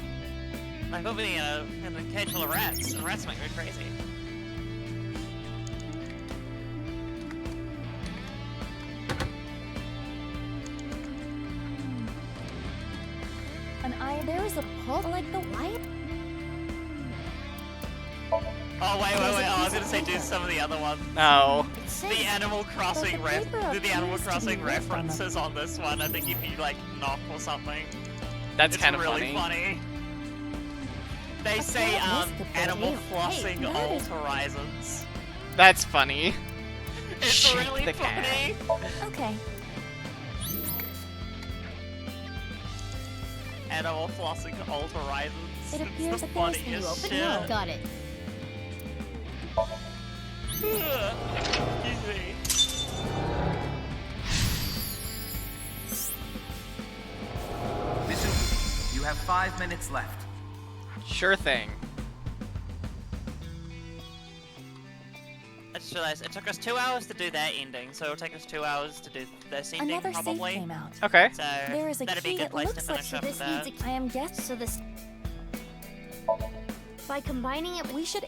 I put me in a cage full of rats, and rats make me crazy. There is a pulse like the white. Oh wait, I was gonna say do some of the other ones. No. The Animal Crossing references on this one. I think if you like knock or something. That's it's kind of really funny. They say Animal Flossing Old Horizons. That's funny. It's Shake really the funny. Okay. Animal Flossing Old Horizons. It appears it's the that there's a new funniest open shit. world. Got it. Excuse me. Listen, you have 5 minutes left. Sure thing. I just realized it took us 2 hours to do that ending, so it'll take us 2 hours to do this ending, Another safe probably. came out. Okay. So There is a that'd be a key. good It place to looks like finish up this with needs that. I am guessed so this. By combining it, we should.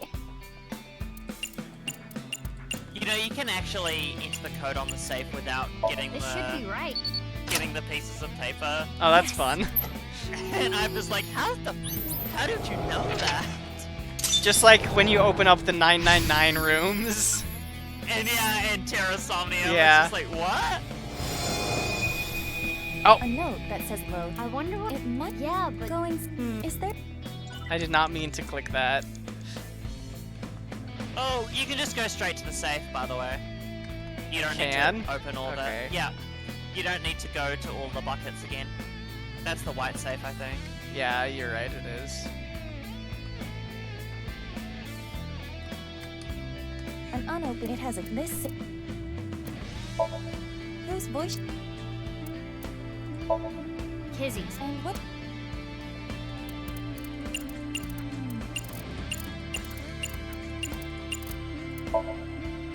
You know, you can actually enter the code on the safe without getting This should be right. getting the pieces of paper. Oh, that's fun. And I'm just like, how did you know that? Just like when you open up the 999 rooms. And yeah, and Terra Somnium. Yeah. It's just like, what? Oh. A note that says load. I wonder what. It might. Yeah, but Is there? I did not mean to click that. Oh, you can just go straight to the safe, by the way. You don't need to open all Okay. the... Yeah. You don't need to go to all the buckets again. That's the white safe, I think. Yeah, you're right, it is. An unopened. It has a this. Whose voice? Kizzy's. And what?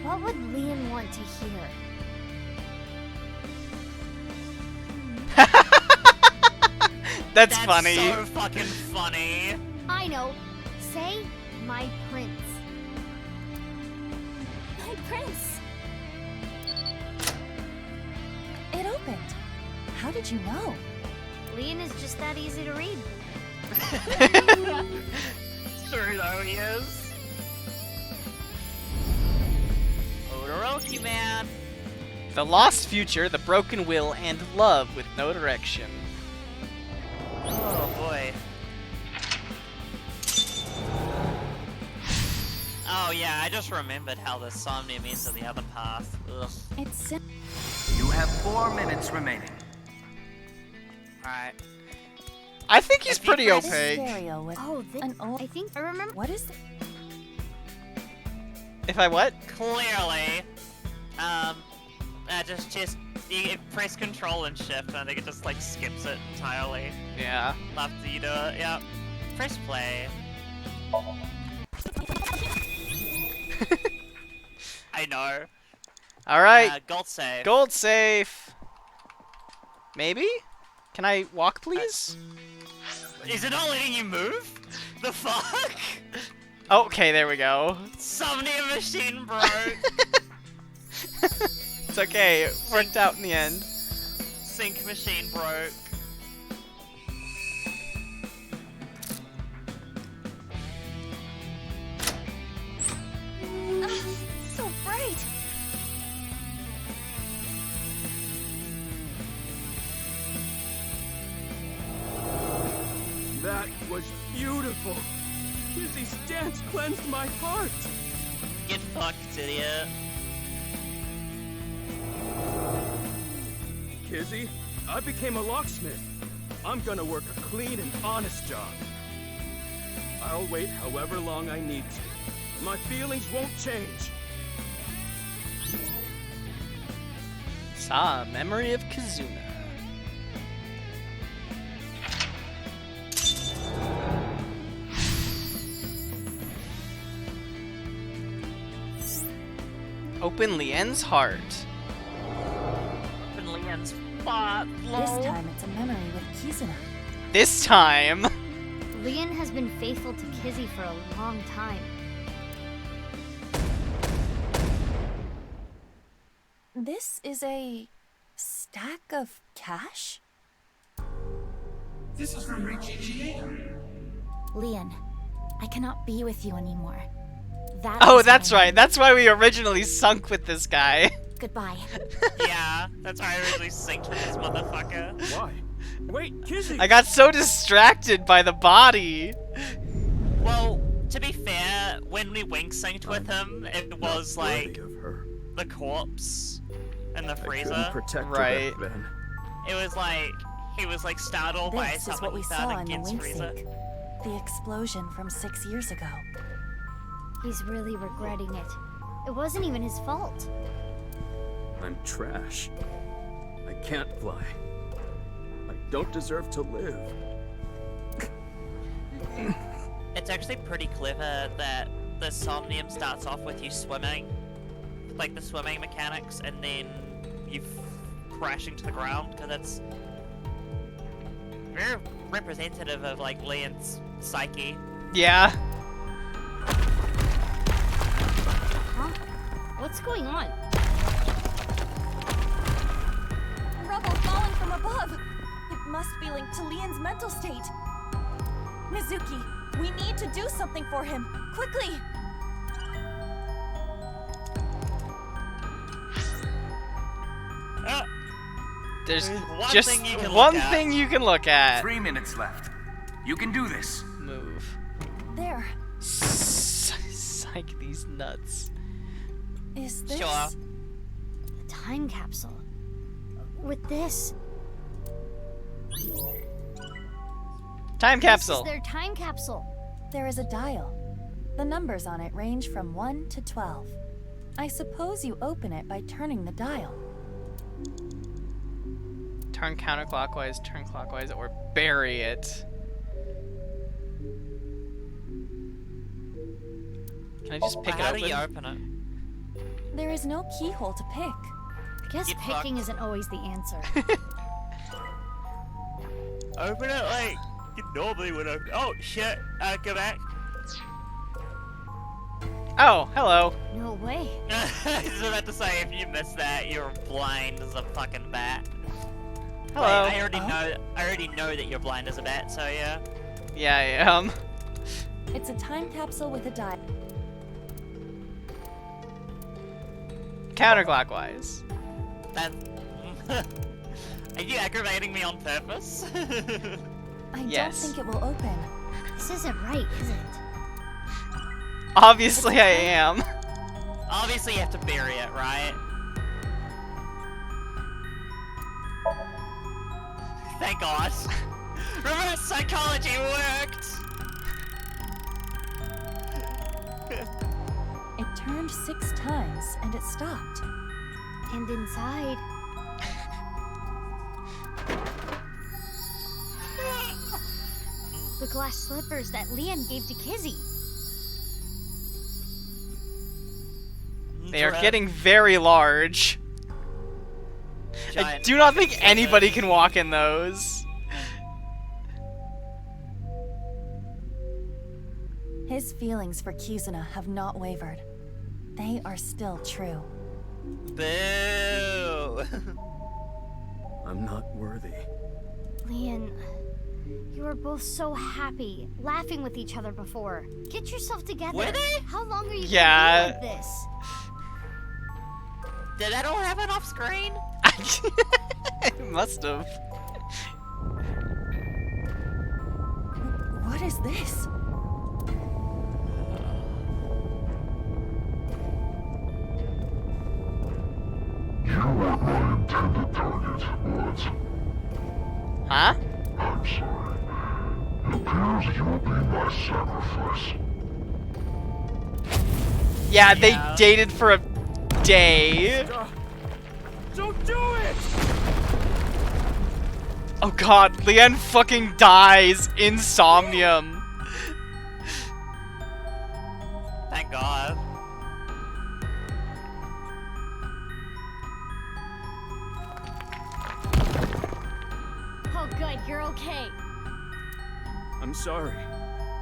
What would Leon want to hear? That's funny. So fucking funny. I know. Say, my prince. My prince. It opened. How did you know? Leon is just that easy to read. Sure though he is. Odoroki, man. The lost future, the broken will, and love with no direction. Oh boy. Oh yeah, I just remembered how the Somnia means on the other path. Ugh. It's. You have 4 minutes remaining. Alright. I think he's If you pretty press opaque. Stereo with I think I remember. What is? If I what? Clearly. Just you press Control and Shift, and I think it just like skips it entirely. Yeah. After you do it, yeah. Press play. I know. Alright. Gold save. Gold safe. Maybe? Can I walk, please? Is it not letting you move? The fuck? Okay, there we go. Somnia machine broke. It's okay, it worked out in the end. Sync machine broke. So bright. That was beautiful. Kizzy's dance cleansed my heart. Get fucked, idiot. Kizzy, I became a locksmith. I'm gonna work a clean and honest job. I'll wait however long I need to. My feelings won't change. Saw a memory of Kizuna. Open Lien's heart. Open Lien's spot. This time it's a memory with Kizuna. This time. Leon has been faithful to Kizzy for a long time. This is a stack of cash? This is from Richichi. Leon, I cannot be with you anymore. Oh, that's right. That's why we originally sunk with this guy. Goodbye. Yeah, that's why I originally synced with this motherfucker. Why? Wait, Kizzy! I got so distracted by the body. Well, to be fair, when we wing synced with him, it was like the corpse in the freezer. Right. It was like he was like startled by This is something what we he saw found in the against wing freezer. sync. The explosion from 6 years ago. He's really regretting it. It wasn't even his fault. I'm trash. I can't fly. I don't deserve to live. It's actually pretty clever that the Somnium starts off with you swimming, like the swimming mechanics, and then you crashing to the ground, because that's very representative of like Leon's psyche. Yeah. Huh? What's going on? Rubble falling from above! It must be linked to Leon's mental state. Mizuki, we need to do something for him. Quickly! There's One just thing you can one look at. thing you can look at. 3 minutes left. You can do this. Move. There. Psych these nuts. Is this Sure. A time capsule. With this. Time capsule. This is their time capsule. There is a dial. The numbers on it range from 1 to 12. I suppose you open it by turning the dial. Turn counterclockwise, turn clockwise, or bury it. Can I just pick it How open? do you open it? There is no keyhole to pick. I guess Get picking fucked. isn't always the answer. Open it like you normally would open. Oh shit! Go back. Oh, hello. No way. I was about to say, if you miss that, you're blind as a fucking bat. Hello. Wait, I already know that you're blind as a bat. So yeah. Yeah, I am. It's a time capsule with a dial. Counterclockwise. That. Are you aggravating me on purpose? I Yes. don't think it will open. This isn't right, is it? Obviously, I am. Obviously, you have to bury it, right? Thank God. Reverse psychology worked. It turned 6 times and it stopped. And inside. The glass slippers that Liam gave to Kizzy. They are getting very large. I Giant do not fucking think anybody slippers. can walk in those. His feelings for Kizuna have not wavered. They are still true. Boo! I'm not worthy. Liam, you were both so happy, laughing with each other before. Get yourself together. Were they? How long are you Yeah. gonna be like this? Did that all happen off screen? It must have. What is this? You weren't my intended target, but Huh? I'm sorry. It appears you'll be my sacrifice. Yeah, they dated for a day. Don't do it! Oh god, Leanne fucking dies in Somnium. Thank God. Oh, good, you're okay. I'm sorry.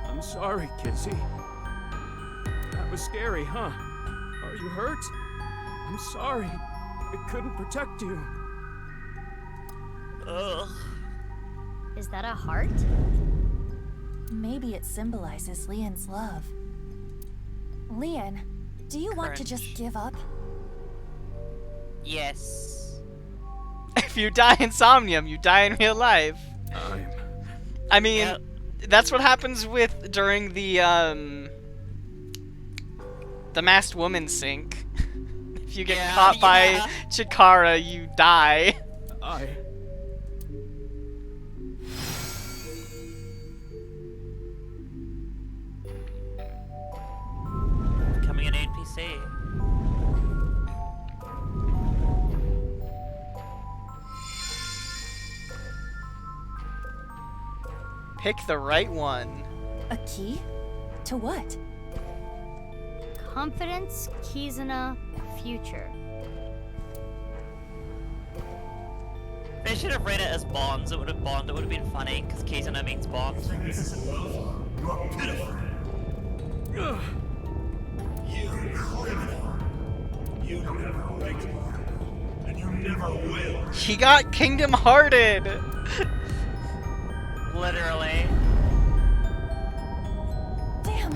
I'm sorry, Kizzy. That was scary, huh? Are you hurt? I'm sorry. I couldn't protect you. Ugh. Is that a heart? Maybe it symbolizes Leon's love. Leon, do you want to just give up? Yes. If you die in Somnium, you die in real life. I mean, that's what happens with during the masked woman sync. If you get caught by Chikara, you die. Becoming an NPC. Pick the right one. A key? To what? Confidence, Kizuna, future. They should have read it as bonds. It would have bond. It would have been funny because Kizuna means bond. You are pitiful. You criminal. You never liked me, and you never will. He got Kingdom Hearted. Literally. Damn.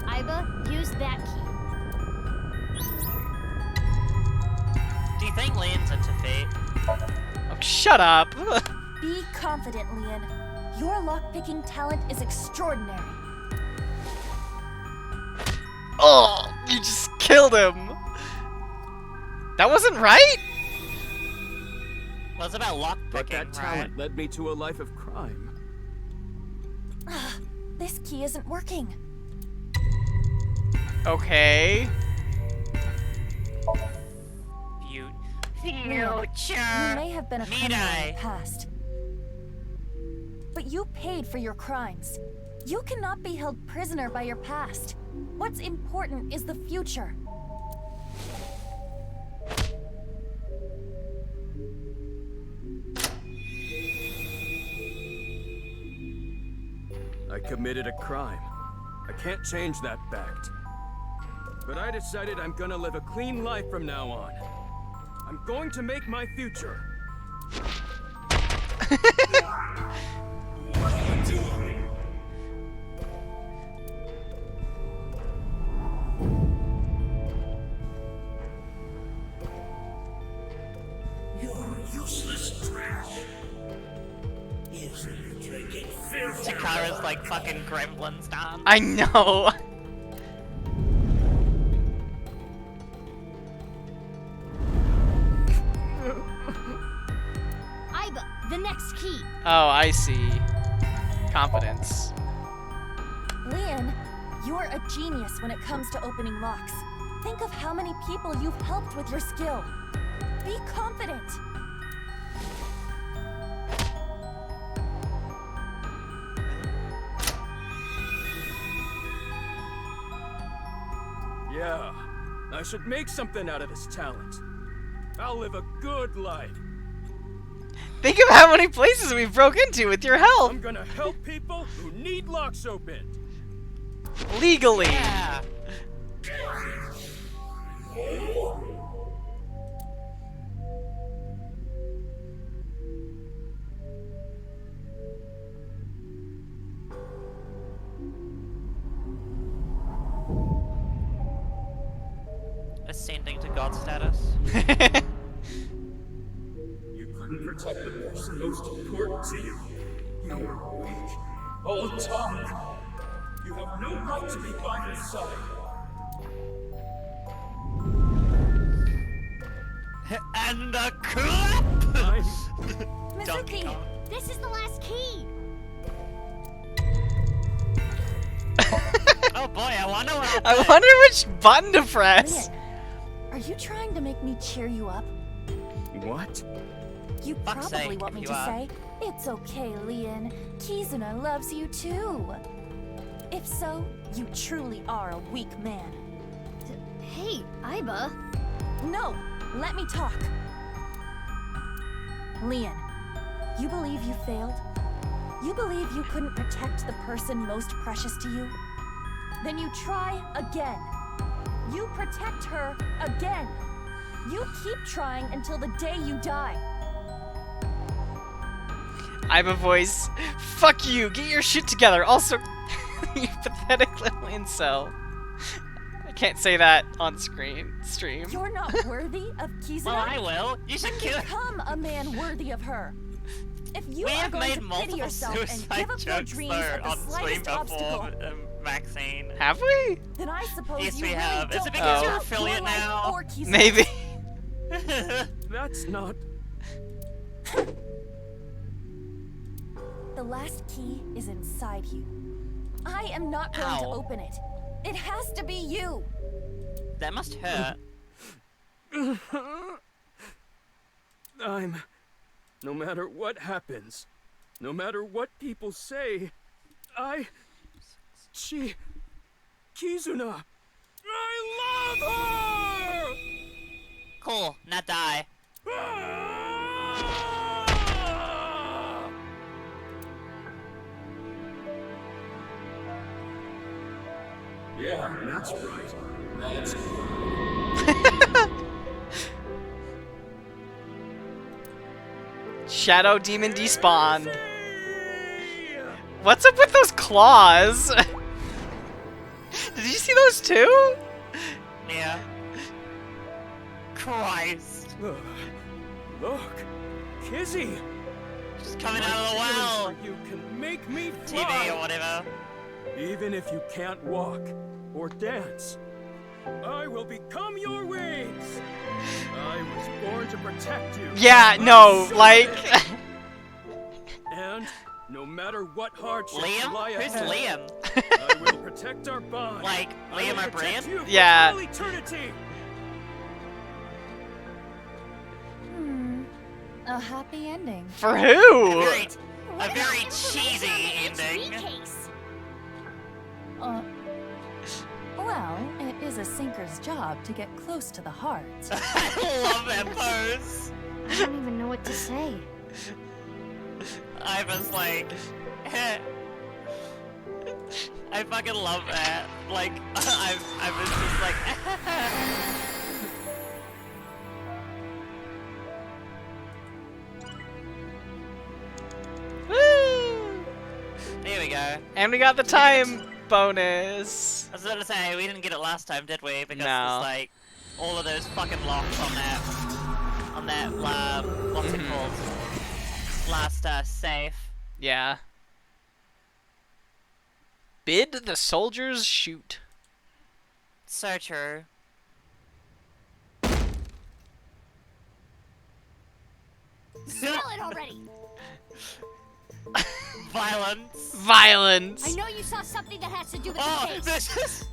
Iba, use that key. Do you think Leon's into fate? Oh, shut up. Be confident, Leon. Your lockpicking talent is extraordinary. Oh, you just killed him. That wasn't right? Well, it's about But that lockpicking, talent right? led me to a life of crime. This key isn't working. Okay. You may have been a criminal in the past, but you paid for your crimes. You cannot be held prisoner by your past. What's important is the future. I committed a crime. I can't change that fact. But I decided I'm gonna live a clean life from now on. I'm going to make my future. What are you doing? You're useless trash. Isn't drinking filth. Takara's like fucking Gremlins dance. I know. Aiba, the next key. Oh, I see. Confidence. Leon, you're a genius when it comes to opening locks. Think of how many people you've helped with your skill. Be confident. Yeah, I should make something out of this talent. I'll live a good life. Think of how many places we've broke into with your help. I'm gonna help people who need locks opened. Legally. Yeah. Ascending to god status. You couldn't protect the person most important to you. You were weak. All talk. You have no right to be by his side. And the clap! Mizuki, this is the last key. Oh boy, I wonder what I wonder which button to press. Leon, are you trying to make me cheer you up? What? You Fuck's probably sake, want me you to are. say, "It's okay, Leon. Kizuna loves you too." If so, you truly are a weak man. Hey, Aiba. No, let me talk. Leon, you believe you failed? You believe you couldn't protect the person most precious to you? Then you try again. You protect her again. You keep trying until the day you die. I'm a voice. Fuck you. Get your shit together. Also, you pathetic little incel. I can't say that on stream. You're not worthy of Kizuna? Well, I will. You should kill her. Become a man worthy of her. If you We are have going made to pity multiple yourself and suicide give up your jokes dreams though at the on stream slightest before, obstacle, Maxine. Have we? then I suppose Yes, you we really have. Is don't it because care you're about affiliate your life now? or Kizuna's. Maybe. That's not... The last key is inside you. I am not going to Ow. open it. It has to be you. That must hurt. No matter what happens, no matter what people say, Kizuna, I love her! Cool, now die. Yeah, that's right. That's Shadow Demon despawned. What's up with those claws? Did you see those too? Yeah. Christ. Look, Kizzy. She's coming out of the well. You can make me TV fly. or whatever. Even if you can't walk or dance, I will become your wings. I was born to protect you. Yeah, no, like. And no matter what hardships Liam? lie Who's ahead, Liam? I will protect our bond. Like, I Liam will O'Brien? protect you for Yeah. all eternity. A happy ending. For who? A very cheesy ending. Well, it is a sinker's job to get close to the heart. I love that pose. I don't even know what to say. I was like, I fucking love that. Like, I was just like, Woo! there we go. And we got the time bonus. I was gonna say, we didn't get it last time, did we? Because No. there's like, all of those fucking locks on that, what's it called? Last, safe. Yeah. Bid the soldiers shoot. So true. Smell it already. Violence. Violence. I know you saw something that has to do with Oh, the case. this is...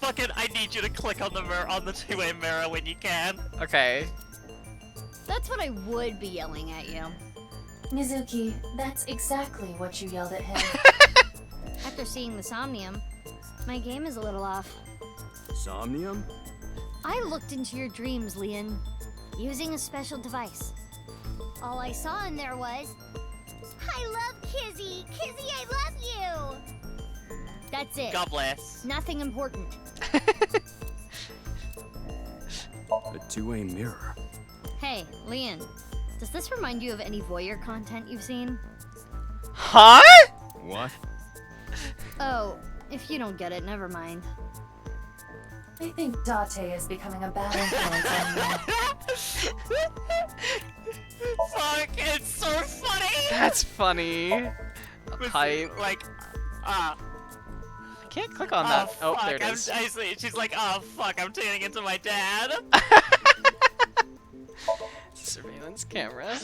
Fucking, I need you to click on the mirror, on the two-way mirror when you can. Okay. That's what I would be yelling at you. Mizuki, that's exactly what you yelled at him. After seeing the Somnium, my game is a little off. Somnium? I looked into your dreams, Leon, using a special device. All I saw in there was, I love Kizzy! Kizzy, I love you! That's it. God bless. Nothing important. A two-way mirror. Hey, Leon, does this remind you of any voyeur content you've seen? Huh? What? Oh, if you don't get it, never mind. I think Date is becoming a bad influence on you. Fuck, it's so funny! That's funny. A pipe. Like, I can't click on that. Oh, fuck, there it is. I see. She's like, oh fuck, I'm turning into my dad. Surveillance camera.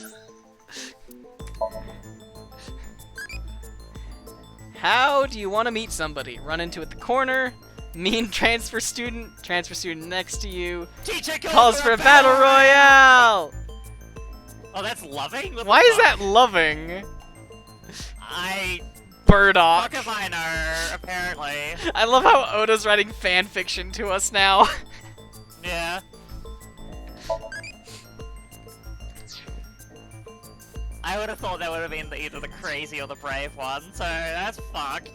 How do you want to meet somebody? Run into at the corner. Mean transfer student next to you. Teacher Calls for a battle royale. Oh, that's loving? What the Why is fuck? that loving? Burdock. Fuck if I know, apparently. I love how Oda's writing fan fiction to us now. Yeah. I would have thought that would have been either the crazy or the brave one, so that's fucked.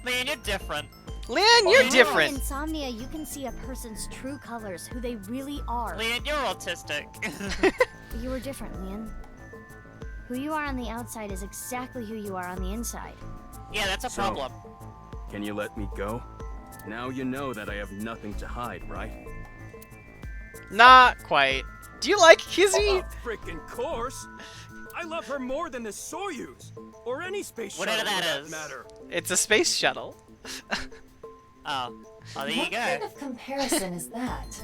Man, you're different. Leon, you're In different. Insomnia, you can see a person's true colors, who they really are. Leon, you're autistic. You are different, Leon. Who you are on the outside is exactly who you are on the inside. Yeah, that's a problem. Can you let me go? Now you know that I have nothing to hide, right? Not quite. Do you like Kizzy? Of frickin' course! I love her more than the Soyuz, or any space shuttle Whatever that for that is. matter. It's a space shuttle. Oh, there What you go. kind of comparison is that?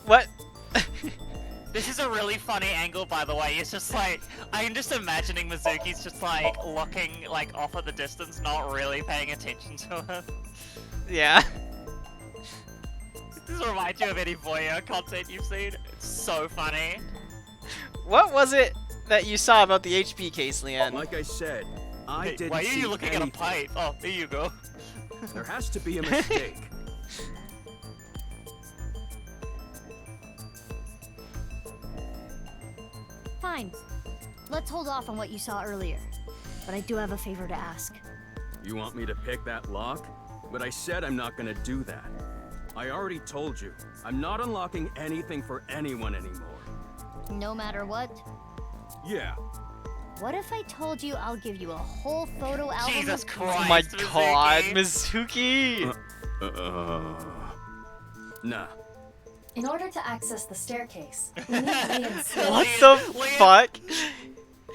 What? This is a really funny angle, by the way. It's just like, I'm just imagining Mizuki's just like looking like off at the distance, not really paying attention to her. Yeah. Does this remind you of any voyeur content you've seen? It's so funny. What was it that you saw about the HP case, Leon? Like I said, I Hey, didn't why are see you looking at a anything. pipe? Oh, there you go. There has to be a mistake. Fine. Let's hold off on what you saw earlier. But I do have a favor to ask. You want me to pick that lock? But I said I'm not gonna do that. I already told you, I'm not unlocking anything for anyone anymore. No matter what? Yeah. What if I told you I'll give you a whole photo album Jesus of Christ. Oh my Mizuki. god, Mizuki! Nah. In order to access the staircase, we need Leon's What the fuck?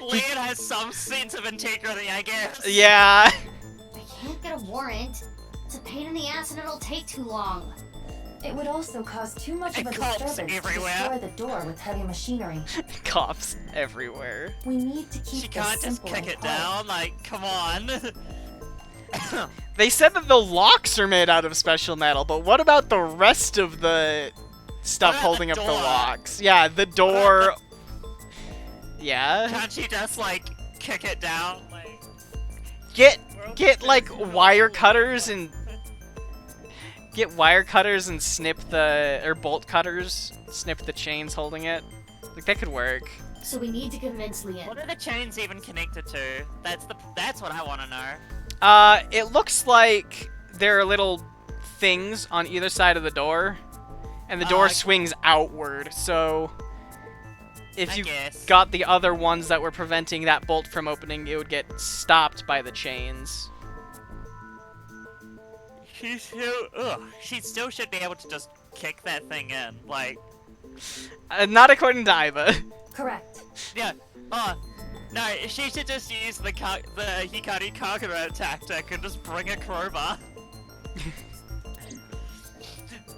Leon has some sense of integrity, I guess. Yeah. I can't get a warrant. It's a pain in the ass and it'll take too long. It would also cause too much of a disturbance to destroy the door with heavy machinery. Cops everywhere. We need to keep She this can't just simple kick and it quiet. down, like, come on. They said that the locks are made out of special metal, but what about the rest of the stuff holding up the locks? Yeah, the door. Yeah. Can't she just, like, kick it down? Like, Get like wire cutters and snip or bolt cutters, snip the chains holding it. Like that could work. So we need to convince Leon. what are the chains even connected to? That's what I want to know. It looks like there are little things on either side of the door, and the door swings outward. So if you got the other ones that were preventing that bolt from opening, it would get stopped by the chains. She still should be able to just kick that thing in, like. Not according to Iva. Correct. Yeah. No, she should just use the Hikari Kagura tactic and just bring a crowbar.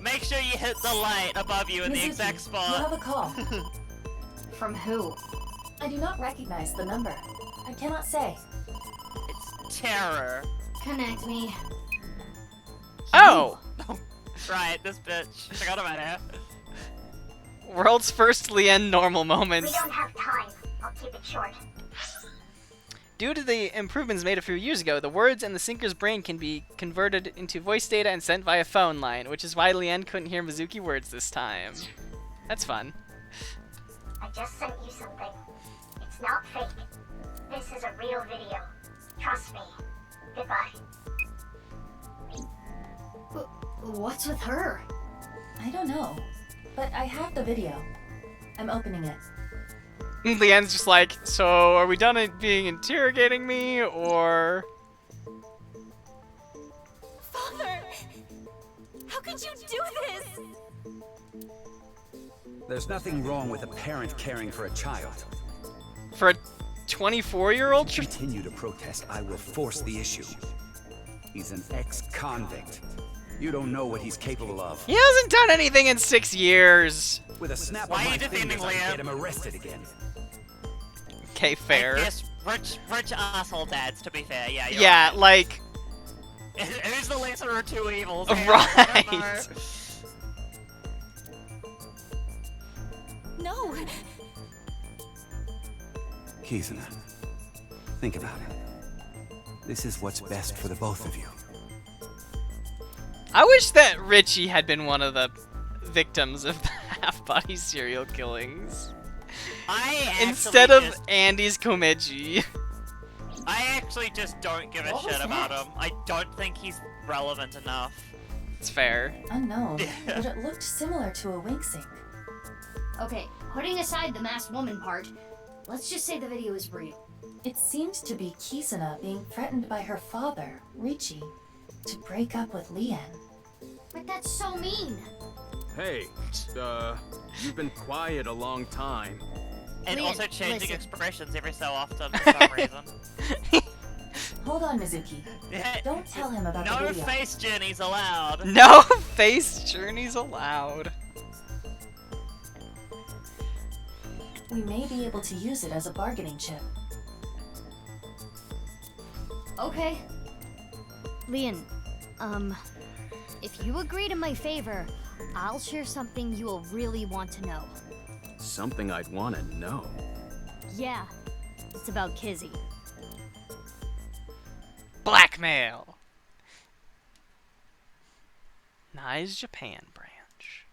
Make sure you hit the light above you in the Mizuki, exact spot. You have a call. From who? I do not recognize the number. I cannot say. It's Terror. Connect me. Oh! Right, this bitch. Forgot about her. World's first Lien normal moment. We don't have time. I'll keep it short. Due to the improvements made a few years ago, the words in the Sinker's brain can be converted into voice data and sent via phone line, which is why Lien couldn't hear Mizuki words this time. That's fun. I just sent you something. It's not fake. This is a real video. Trust me. Goodbye. What's with her? I don't know, but I have the video. I'm opening it. Lien's just like, so are we done at being interrogating me, or? Father! How could you do this? There's nothing wrong with a parent caring for a child. For a 24-year-old? Continue to protest, I will force the issue. He's an ex-convict. You don't know what he's capable of. He hasn't done anything in 6 years. With a snap Why of are my you defending fingers, I Liam? get him arrested again. Okay, fair. Yes, rich asshole dads, to be fair. Yeah, you're Yeah, right. like... Who's the lesser of two evils? here? Right. I don't know. No! Kizuna, think about it. This is what's best for the both of you. I wish that Richie had been one of the victims of the half-body serial killings. Instead of Andy's Komeji. I actually just don't give a What was shit about that? him. I don't think he's relevant enough. It's fair. Unknown, but it looked similar to a wink sync. Okay, putting aside the masked woman part, let's just say the video is real. It seemed to be Kizuna being threatened by her father, Richie, to break up with Leon. But that's so mean. Hey, you've been quiet a long time. And Leon, also changing listen. expressions every so often for some reason. Hold on, Mizuki. Don't tell him about No the video. face journeys allowed. No face journeys allowed. We may be able to use it as a bargaining chip. Okay. Leon, if you agree to my favor, I'll share something you will really want to know. Something I'd want to know. Yeah, it's about Kizzy. Blackmail. Nice Japan branch.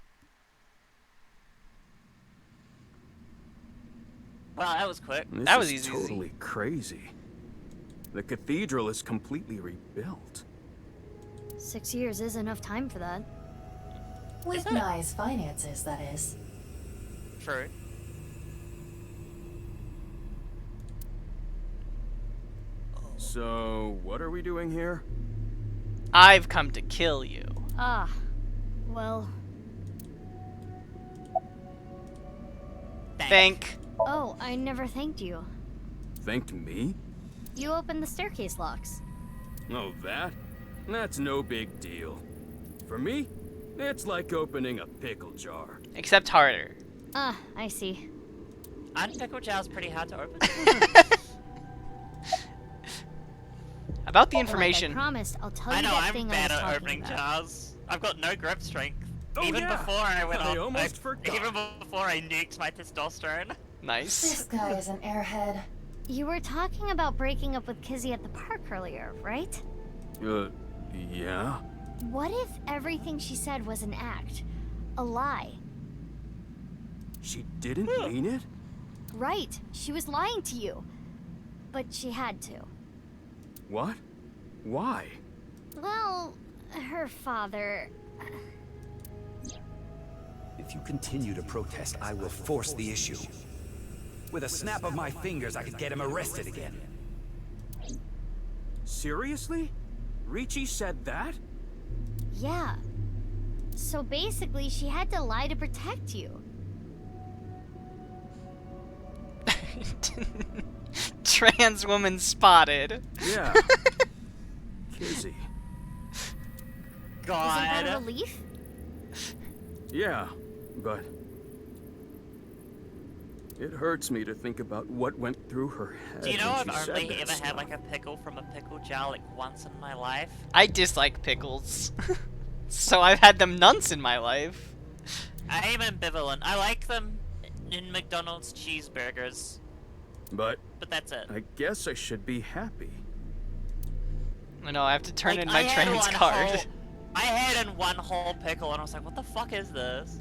Wow, that was quick. This That was is easy. totally crazy. The cathedral is completely rebuilt. 6 years is enough time for that. With Nye's finances, that is. True. So, what are we doing here? I've come to kill you. Ah, well... Thank. Oh, I never thanked you. Thanked me? You opened the staircase locks. Oh, that? That's no big deal. For me, it's like opening a pickle jar. Except harder. Ah, I see. Aren't pickle jars pretty hard to open? About the Like I information. promised, I'll tell I you know, that I'm thing I bad was at talking opening about. jars. I've got no grip strength. Oh, Even yeah. before I went I off, almost forgot. even before I nuked my testosterone. Nice. This guy is an airhead. You were talking about breaking up with Kizzy at the park earlier, right? Yeah? What if everything she said was an act? A lie? She didn't mean it? Right, she was lying to you. But she had to. What? Why? Well, her father... If you continue to protest, I will force the issue. With a snap of my fingers, I could get him arrested again. Seriously? Ricci said that? Yeah. So basically, she had to lie to protect you. Trans woman spotted. Yeah. Kizzy. God. Isn't that a relief? Yeah, but... it hurts me to think about what went through her head. Do you know when I've she said only that ever stuff. had like a pickle from a pickle jar like once in my life? I dislike pickles. So I've had them nonce in my life. I am ambivalent. I like them in McDonald's cheeseburgers, But that's it. I guess I should be happy. I know, I have to turn Like, in my I had trans one card. I had in one whole pickle and I was like, what the fuck is this?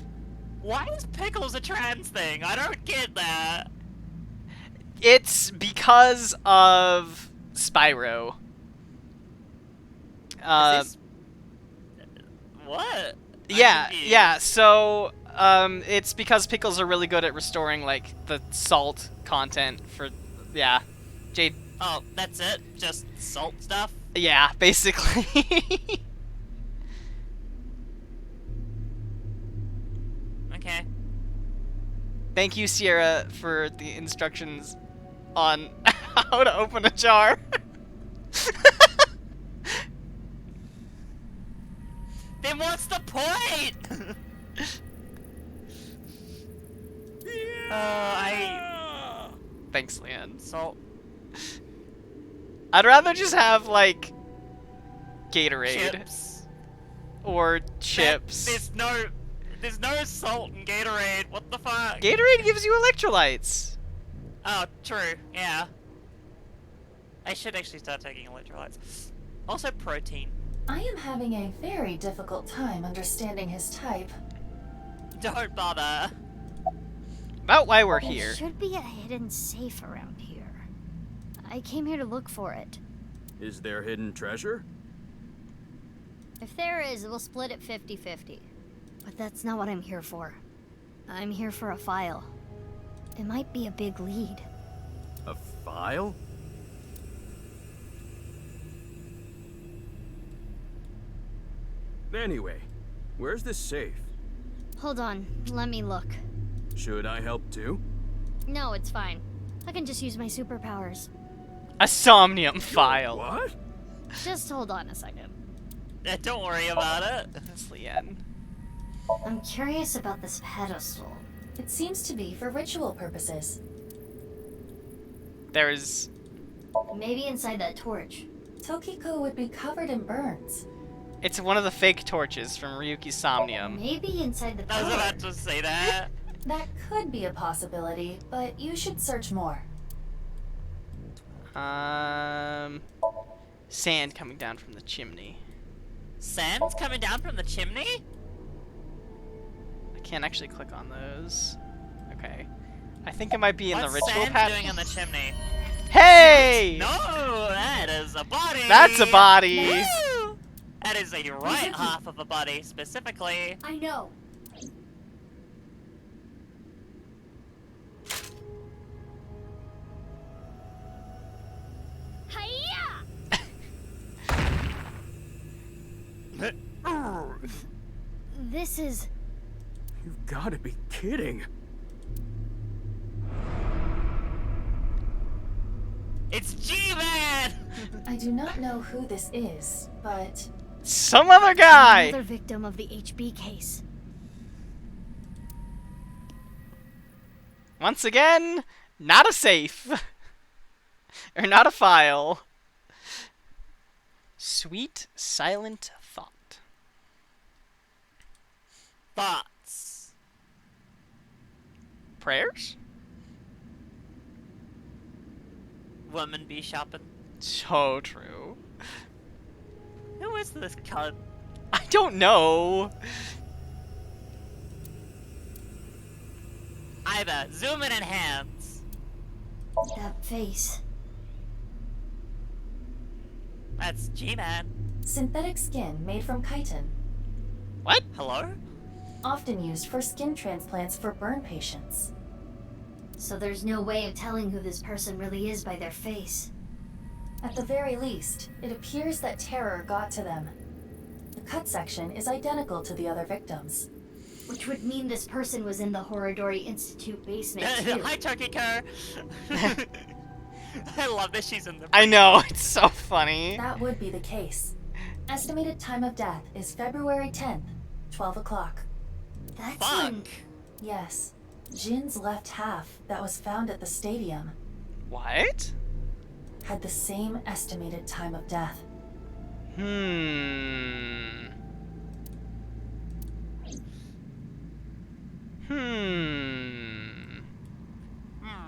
Why is pickles a trans thing? I don't get that. It's because of Spyro. What? Yeah, so it's because pickles are really good at restoring like the salt content for Jade. Oh, that's it? Just salt stuff? Yeah, basically. Okay. Thank you, Sierra, for the instructions on how to open a jar. Then what's the point? Thanks, Leanne. Salt. I'd rather just have like Gatorade Chips. or chips. There's no salt in Gatorade. What the fuck? Gatorade gives you electrolytes. Oh, true. Yeah. I should actually start taking electrolytes. Also, protein. I am having a very difficult time understanding his type. Don't bother. About why we're There here. should be a hidden safe around here. I came here to look for it. Is there hidden treasure? If there is, we'll split it 50-50. But that's not what I'm here for. I'm here for a file. It might be a big lead. A file? Anyway, where's the safe? Hold on, let me look. Should I help too? No, it's fine. I can just use my superpowers. A somnium file. What? Just hold on a second. Don't worry about it. That's Leanne. I'm curious about this pedestal. It seems to be for ritual purposes. There's... Maybe inside that torch. Tokiko would be covered in burns. It's one of the fake torches from Ryuki's Somnium. Maybe inside the I was tower. about to say that. That could be a possibility, but you should search more. Sand coming down from the chimney. Sand's coming down from the chimney? I can't actually click on those. Okay. I think it might be in What's the ritual Sand path. doing in the chimney? Hey! No, that is a body. That's a body. Woo! That is a right half of a body, specifically. I know. This is... You've got to be kidding. It's G-Man! I do not know who this is, but... Some other guy! Another victim of the HB case. Once again, not a safe. Or not a file. Sweet, silent thought. Thoughts. Prayers? Women be shopping. So true. Who is this cunt? I don't know. Either zoom in and hands. That face. That's G-Man. Synthetic skin made from chitin. What? Hello? Often used for skin transplants for burn patients. So there's no way of telling who this person really is by their face. At the very least, it appears that terror got to them. The cut section is identical to the other victims. Which would mean this person was in the Horodori Institute basement too. Hi, Tokiko! I love that she's in the... I know, it's so funny. That would be the case. Estimated time of death is February 10th, 12 o'clock. That's when... Yes. Jin's left half that was found at the stadium What? had the same estimated time of death.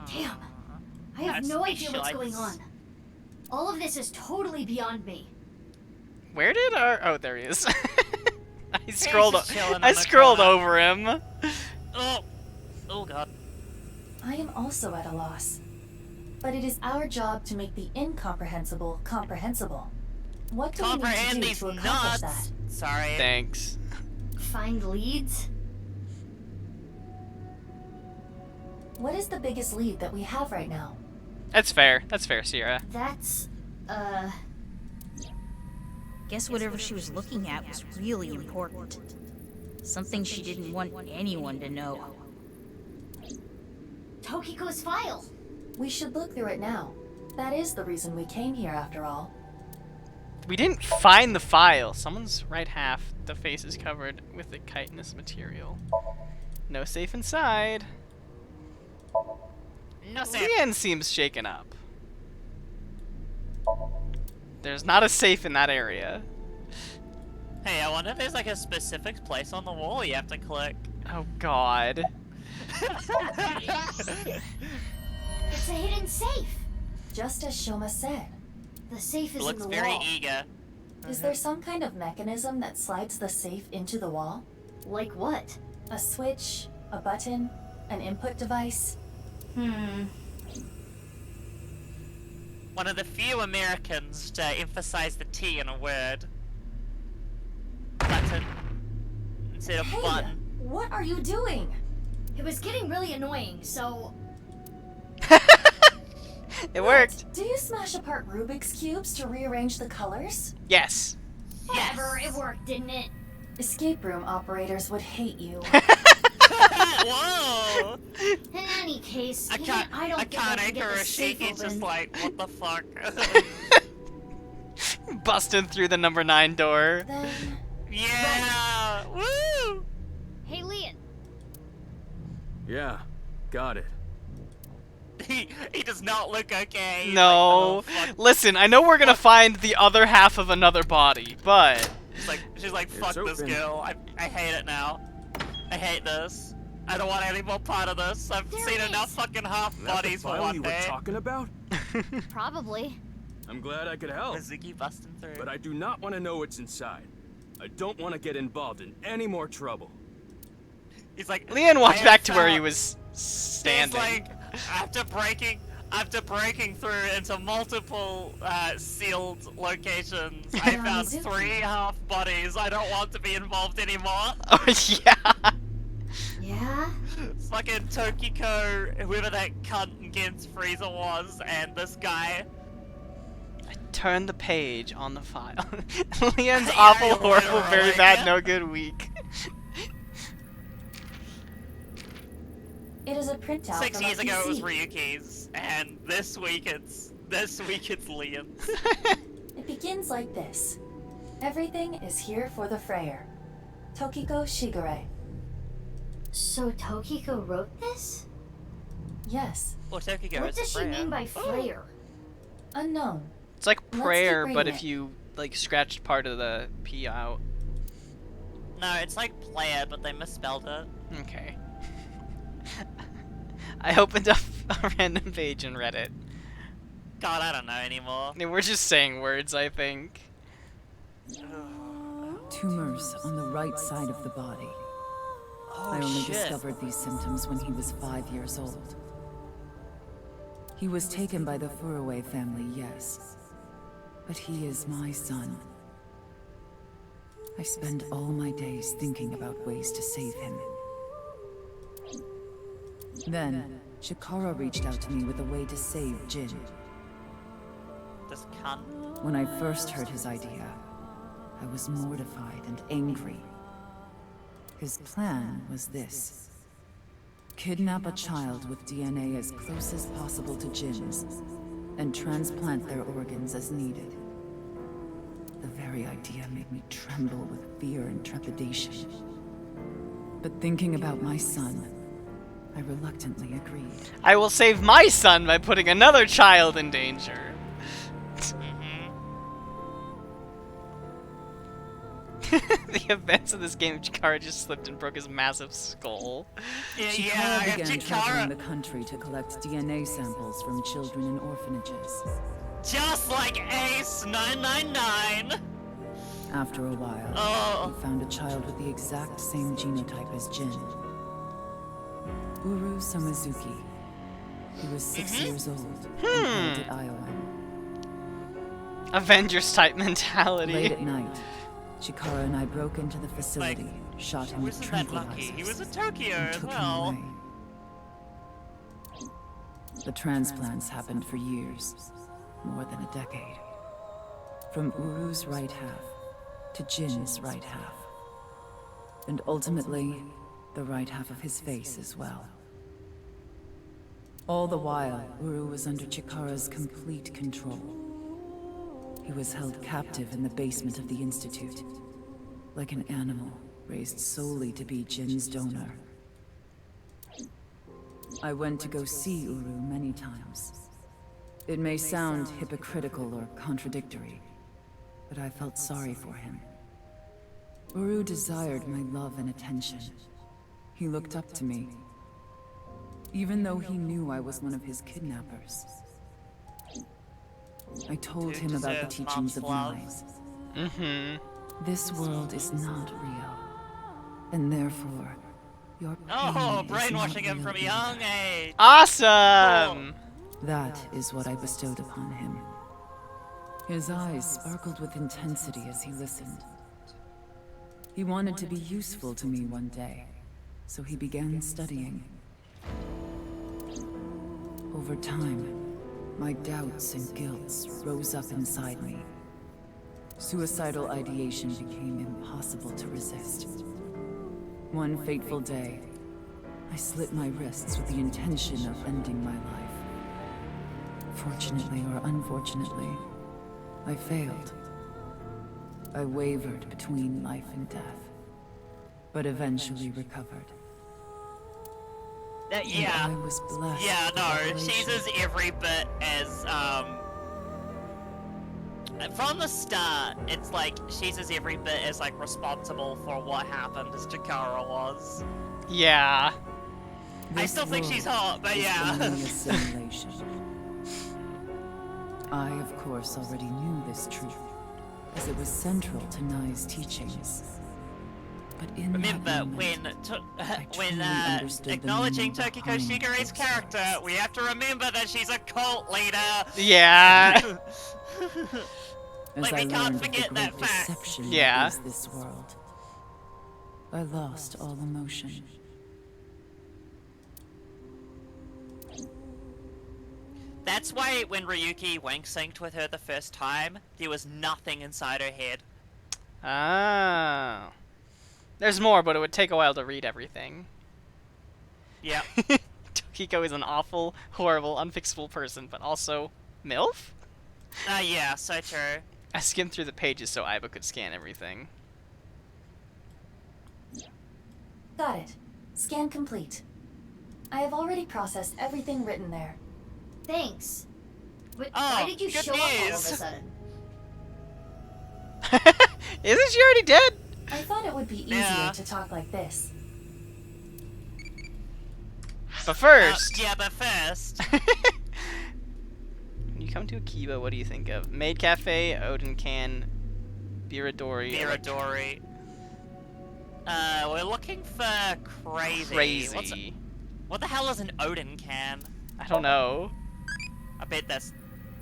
Damn. I have no idea what's going on. All of this is totally beyond me. Where did our... Oh, there he is. just chilling in I the scrolled corner. over him. Oh god. I am also at a loss. But it is our job to make the incomprehensible comprehensible. What do we need to Comprehend do these to accomplish nuts. that? Sorry. Thanks. Find leads? What is the biggest lead that we have right now? That's fair. That's fair, Sierra. That's, Guess whatever she was looking at was really important. Something she didn't want anyone to know. Tokiko's file! We should look through it now. That is the reason we came here after all. We didn't find the file. Someone's right half. The face is covered with the chitinous material. No safe inside. No safe. Leanne seems shaken up. There's not a safe in that area. Hey, I wonder if there's like a specific place on the wall you have to click. Oh god. It's a hidden safe! Just as Shoma said. The safe is Looks in the very wall. eager. Is there some kind of mechanism that slides the safe into the wall? Like what? A switch, a button, an input device? One of the few Americans to emphasize the T in a word. Button. Instead of Hey, button. what are you doing? It was getting really annoying, so... It worked. Do you smash apart Rubik's Cubes to rearrange the colors? Yes. Whatever, it worked, didn't it? Escape room operators would hate you. Whoa! In any case, I even can't. I don't I get can't how to get anchor the a safe sheet. It's just open. like, what the fuck? Busting through the number 9 door. Yeah! Woo! Hey, Leon. Yeah, got it. He does not look okay. He's No. like, oh, fuck. Listen, I know we're gonna find the other half of another body, but... She's like, fuck this open. girl. I hate it now. I hate this. I don't want any more part of this. I've There seen it enough is. fucking half Is that the bodies for file one you were day. talking about? Probably. I'm glad I could help. Ziggy busting through. But I do not want to know what's inside. I don't want to get involved in any more trouble. He's like, Leon walked I back to where found- he was standing. It's like, after breaking through into multiple sealed locations, I found 3 half bodies. I don't want to be involved anymore. Oh, yeah. Yeah? It's fucking Tokiko, whoever that cunt in Gen's freezer was, and this guy. Turn the page on the file. Leon's Yeah, awful, you're horrible, very literally, bad, yeah. no good week. It is a printout 6 from years a ago it was PC. Ryuki's, and this week it's Liam's. It begins like this. Everything is here for the Freyer. Tokiko Shigure. So Tokiko wrote this? Yes. Well, Tokiko What is does she Freya. mean by Freyer? Unknown. It's like Let's prayer, keep but reading if it. you like scratched part of the P out. No, it's like player, but they misspelled it. Okay. I opened up a random page and read it. God, I don't know anymore. We're just saying words, I think. Tumors on the right side of the body. I only discovered these symptoms when he was 5 years old. He was taken by the Furuwe family, yes. But he is my son. I spend all my days thinking about ways to save him. Then, Chikara reached out to me with a way to save Jin. This cunt. When I first heard his idea, I was mortified and angry. His plan was this. Kidnap a child with DNA as close as possible to Jin's, and transplant their organs as needed. The very idea made me tremble with fear and trepidation. But thinking about my son, I reluctantly agreed. I will save my son by putting another child in danger. The events of this game, Chikara just slipped and broke his massive skull. Chikara began traveling the country to collect DNA samples from children in orphanages. Just like Ace 999. After a while, he found a child with the exact same genotype as Jin. Uru Somizuki. He was 6 years old and held at Iowa. Avengers type mentality. Late at night, Chikara and I broke into the facility, shot him with Wasn't that lucky? tranquilizers, He was in Tokyo and as took well. him away. The transplants happened for years, more than a decade. From Uru's right half to Jin's right half. And ultimately, the right half of his face as well. All the while, Uru was under Chikara's complete control. He was held captive in the basement of the Institute, like an animal raised solely to be Jin's donor. I went to go see Uru many times. It may sound hypocritical or contradictory, but I felt sorry for him. Uru desired my love and attention. He looked up to me, even though he knew I was one of his kidnappers. I told him about the teachings of Wise. This world is not real, and therefore, your pain Oh, is brainwashing not him real from a either. young age. Awesome! That is what I bestowed upon him. His eyes sparkled with intensity as he listened. He wanted to be useful to me one day, so he began studying. Over time, my doubts and guilts rose up inside me. Suicidal ideation became impossible to resist. One fateful day, I slit my wrists with the intention of ending my life. Fortunately or unfortunately, I failed. I wavered between life and death, but eventually recovered. Yeah. I was blessed. Yeah, with no, revelation. she's as every bit as, from the start, it's like, she's as every bit as, like, responsible for what happened as Chikara was. Yeah. I still think she's hot, but yeah. Only a simulation. I, of course, already knew this truth, as it was central to Nai's teachings. But in Remember, that moment, when understood the acknowledging meaning Tokiko behind Shigure's character, we have to remember that she's a cult leader. Yeah. as Like, I we can't learned of the forget that great fact. deception Yeah. that is this world, I lost all emotion. That's why when Ryuki wank synced with her the first time, there was nothing inside her head. Oh. There's more, but it would take a while to read everything. Yeah. Tokiko is an awful, horrible, unfixable person, but also MILF? Yeah, so true. I skimmed through the pages so Aiba could scan everything. Got it. Scan complete. I have already processed everything written there. Thanks. But Oh, why did you good show up all of a news. sudden? Isn't she already dead? I thought it would be easier Yeah. to talk like this. But first... Yeah, but first... When you come to Akiba, what do you think of? Maid Cafe, Odin Can, Biradori... Miradori. We're looking for crazy. Crazy. What the hell is an Odin can? I don't know. I bet that's...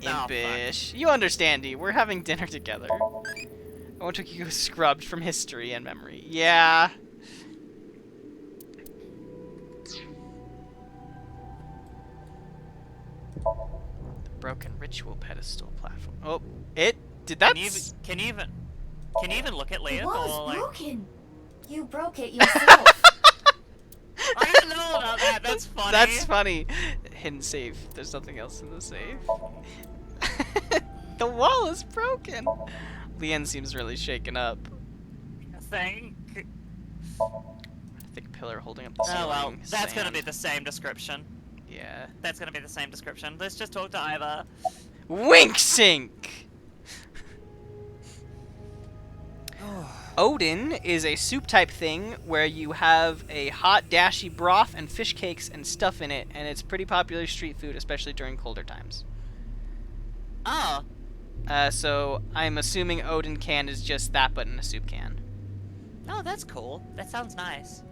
Impish. You understand, D. We're having dinner together. I want Tokiko scrubbed from history and memory. Yeah. The broken ritual pedestal platform. Oh, it? Did that? Can you even look at Leah? It was or, like... broken. You broke it yourself. I didn't know about that. That's funny. That's funny. Hidden safe. There's nothing else in the safe. The wall is broken. Leanne seems really shaken up. Think. A thick pillar holding up the ceiling. Oh well, that's gonna Sand. be the same description. Yeah. That's gonna be the same description. Let's just talk to Iva. Wink sink! Odin is a soup type thing where you have a hot dashy broth and fish cakes and stuff in it, and it's pretty popular street food, especially during colder times. Oh. So I'm assuming Odin can is just that, but in a soup can. Oh, that's cool. That sounds nice.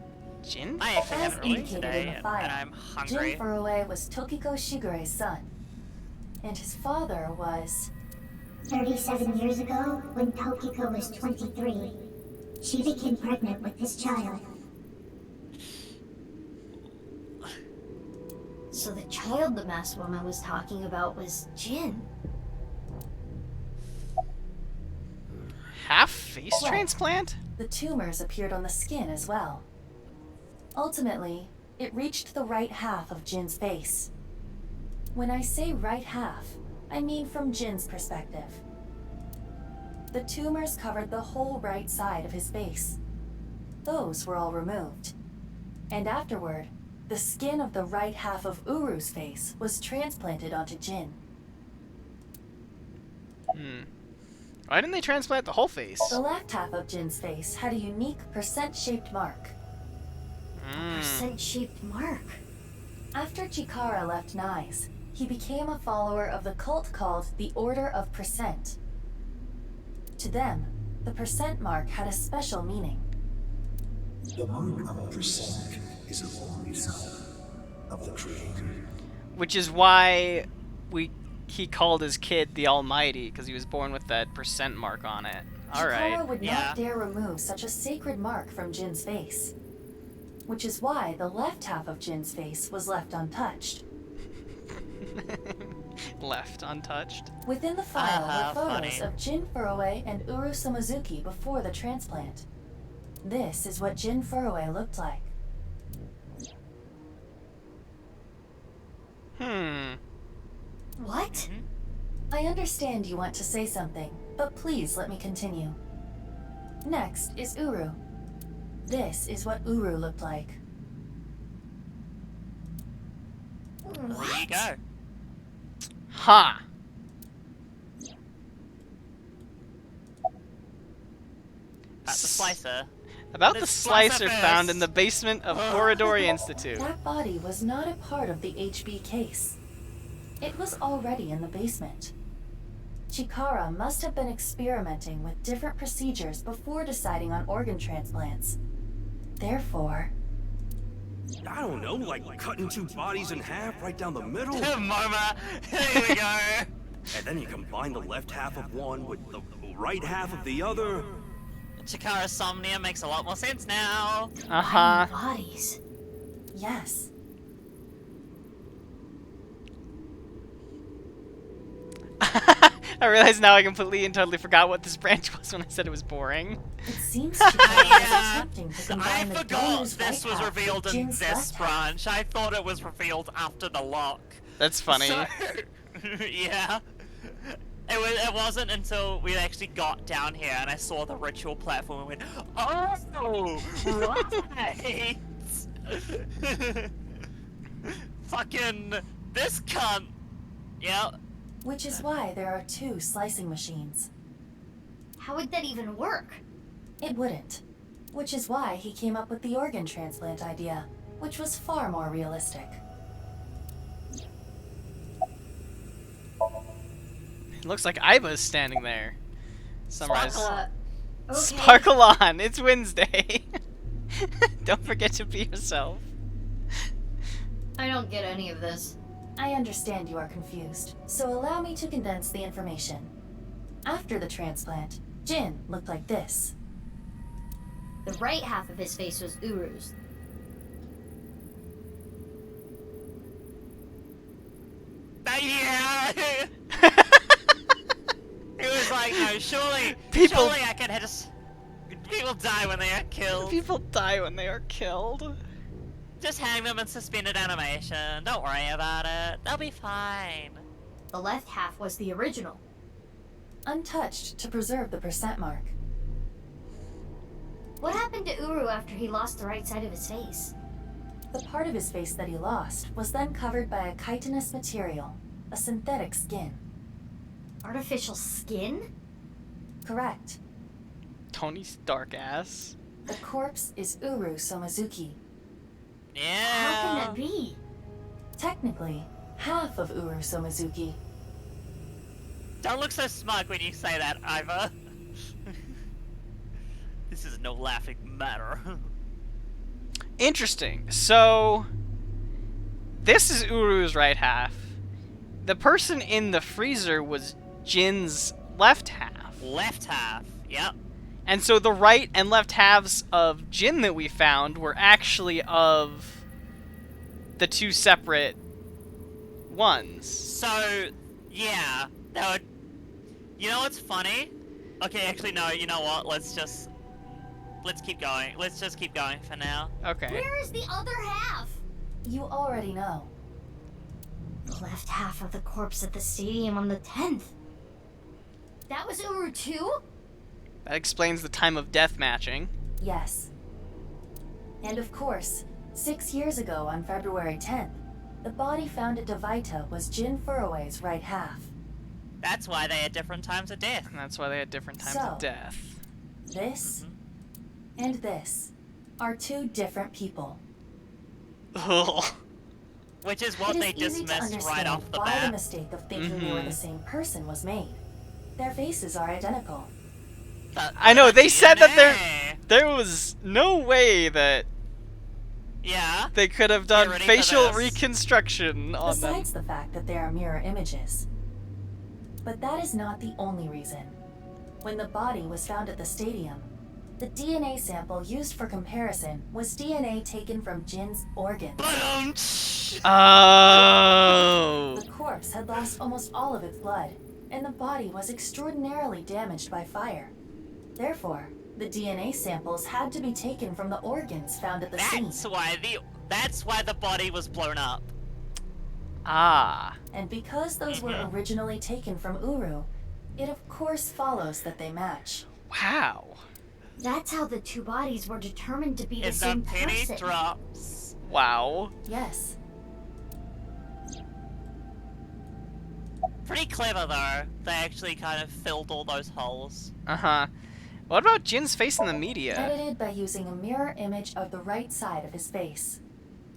Jin? I actually As haven't eaten indicated in today, the and file, I'm hungry. Jin Furue was Tokiko Shigure's son. And his father was... 37 years ago, when Tokiko was 23, she became pregnant with this child. So the child the masked woman was talking about was Jin. Half face Well, transplant? The tumors appeared on the skin as well. Ultimately, it reached the right half of Jin's face. When I say right half, I mean from Jin's perspective. The tumors covered the whole right side of his face. Those were all removed. And afterward, the skin of the right half of Uru's face was transplanted onto Jin. Why didn't they transplant the whole face? The left half of Jin's face had a unique percent-shaped mark. Percent-shaped mark? After Chikara left Nyes, he became a follower of the cult called the Order of Percent. To them, the percent mark had a special meaning. The mark of percent is a holy sign of the Creator. Which is why he called his kid the Almighty, because he was born with that percent mark on it. Alright. Chikara would not dare remove such a sacred mark from Jin's face. Which is why the left half of Jin's face was left untouched. Left untouched. Within the file were photos funny. of Jin Furue and Uru Samazuki before the transplant. This is what Jin Furue looked like. What? I understand you want to say something, but please let me continue. Next is Uru. This is what Uru looked like. There you go. Ha! About the slicer. About the The slicer slicer found first. in the basement of Horadori Institute. That body was not a part of the HB case. It was already in the basement. Chikara must have been experimenting with different procedures before deciding on organ transplants. Therefore... I don't know, like cutting two bodies in half right down the middle? Mama, here we go. And then you combine the left half of one with the right half of the other. Chikara's Somnia makes a lot more sense now. Uh-huh. Bodies. Yes. I realize now I completely and totally forgot what this branch was when I said it was boring. It seems Chikara was attempting to I combine the forgot donor's this right was half with revealed in Jin's this left half. branch. I thought it was revealed after the lock. That's funny. So, yeah. It wasn't until we actually got down here and I saw the ritual platform and went, oh, right. Fucking this cunt. Yeah. Which is why there are 2 slicing machines. How would that even work? It wouldn't. Which is why he came up with the organ transplant idea, which was far more realistic. It looks like Iva's standing there. Sunrise. Okay. Sparkle on! It's Wednesday! Don't forget to be yourself. I don't get any of this. I understand you are confused, so allow me to condense the information. After the transplant, Jin looked like this. The right half of his face was Uru's. Yeah. It was like, no, surely I can hit us. People die when they are killed. People die when they are killed. Just hang them in suspended animation. Don't worry about it. They'll be fine. The left half was the original. Untouched to preserve the percent mark. What happened to Uru after he lost the right side of his face? The part of his face that he lost was then covered by a chitinous material, a synthetic skin. Artificial skin? Correct. Tony's dark ass. The corpse is Uru Somazuki. Yeah. How can that be? Technically, half of Uru Somazuki. Don't look so smug when you say that, Iva. This is no laughing matter. Interesting. So, this is Uru's right half. The person in the freezer was Jin's left half. Left half, yep. And so the right and left halves of Jin that we found were actually of the 2 separate ones. So, yeah, that would... You know what's funny? Okay, actually, no, you know what? Let's keep going. Let's just keep going for now. Okay. Where is the other half? You already know. The left half of the corpse at the stadium on the 10th. That was Uru too? That explains the time of death matching. Yes. And of course, 6 years ago on February 10th, the body found at Devaita was Jin Furroway's right half. That's why they had different times of death. And that's why they had different times of death. This and this are 2 different people. Ugh. Which is what they dismissed right off the why bat. the mistake of thinking they were the same person was made. Their faces are identical. I know, they said that there was no way that they could have done facial reconstruction on them. Besides the fact that they are mirror images. But that is not the only reason. When the body was found at the stadium, the DNA sample used for comparison was DNA taken from Jin's organs. Oh. The corpse had lost almost all of its blood, and the body was extraordinarily damaged by fire. Therefore, the DNA samples had to be taken from the organs found at the scene. That's why the body was blown up. Ah. And because those were originally taken from Uru, it of course follows that they match. Wow. That's how the 2 bodies were determined to be the And same the penny person. drops. Wow. Yes. Pretty clever though. They actually kind of filled all those holes. Uh-huh. What about Jin's face in the media? Edited by using a mirror image of the right side of his face.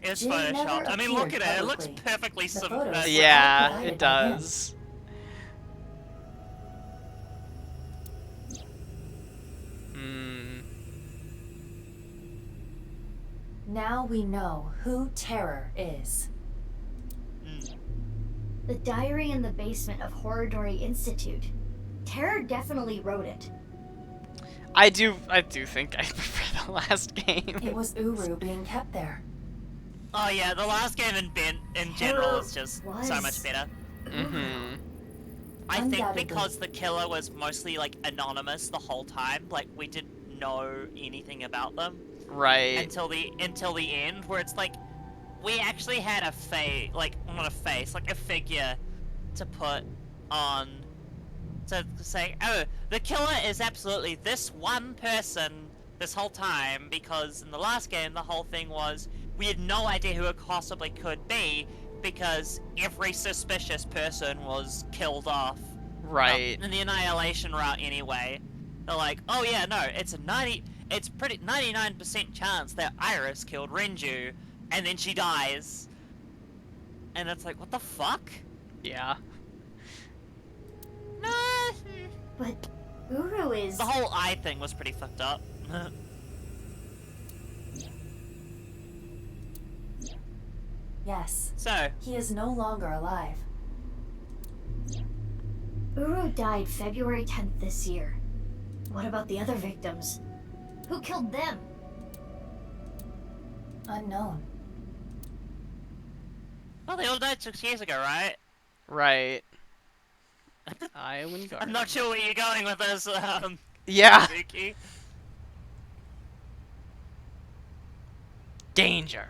It's Jin never photoshopped. I mean, look at appeared it. It looks publicly. perfectly The photos were all yeah, provided it by him. does. Now we know who Terror is. The diary in the basement of Horridori Institute. Terror definitely wrote it. I do think I prefer the last game. It was Uru being kept there. Oh yeah, the last game in general is just so much better. Mm-hmm. I think Undoubtedly. because the killer was mostly like anonymous the whole time, like we didn't know anything about them. Right. Until the end, where it's like we actually had a like a figure to put on to say, oh, the killer is absolutely this one person this whole time, because in the last game the whole thing was we had no idea who it possibly could be because every suspicious person was killed off. Right. In the annihilation route anyway. They're like, oh yeah, no, it's pretty 99% chance that Iris killed Renju, and then she dies. And it's like, what the fuck? Yeah. No. But Uru is... The whole eye thing was pretty fucked up. Yes. So. He is no longer alive. Uru died February 10th this year. What about the other victims? Who killed them? Unknown. Well, they all died 6 years ago, right? Right. Iowan Garden. I'm not sure where you're going with this, yeah. Suzuki. Danger.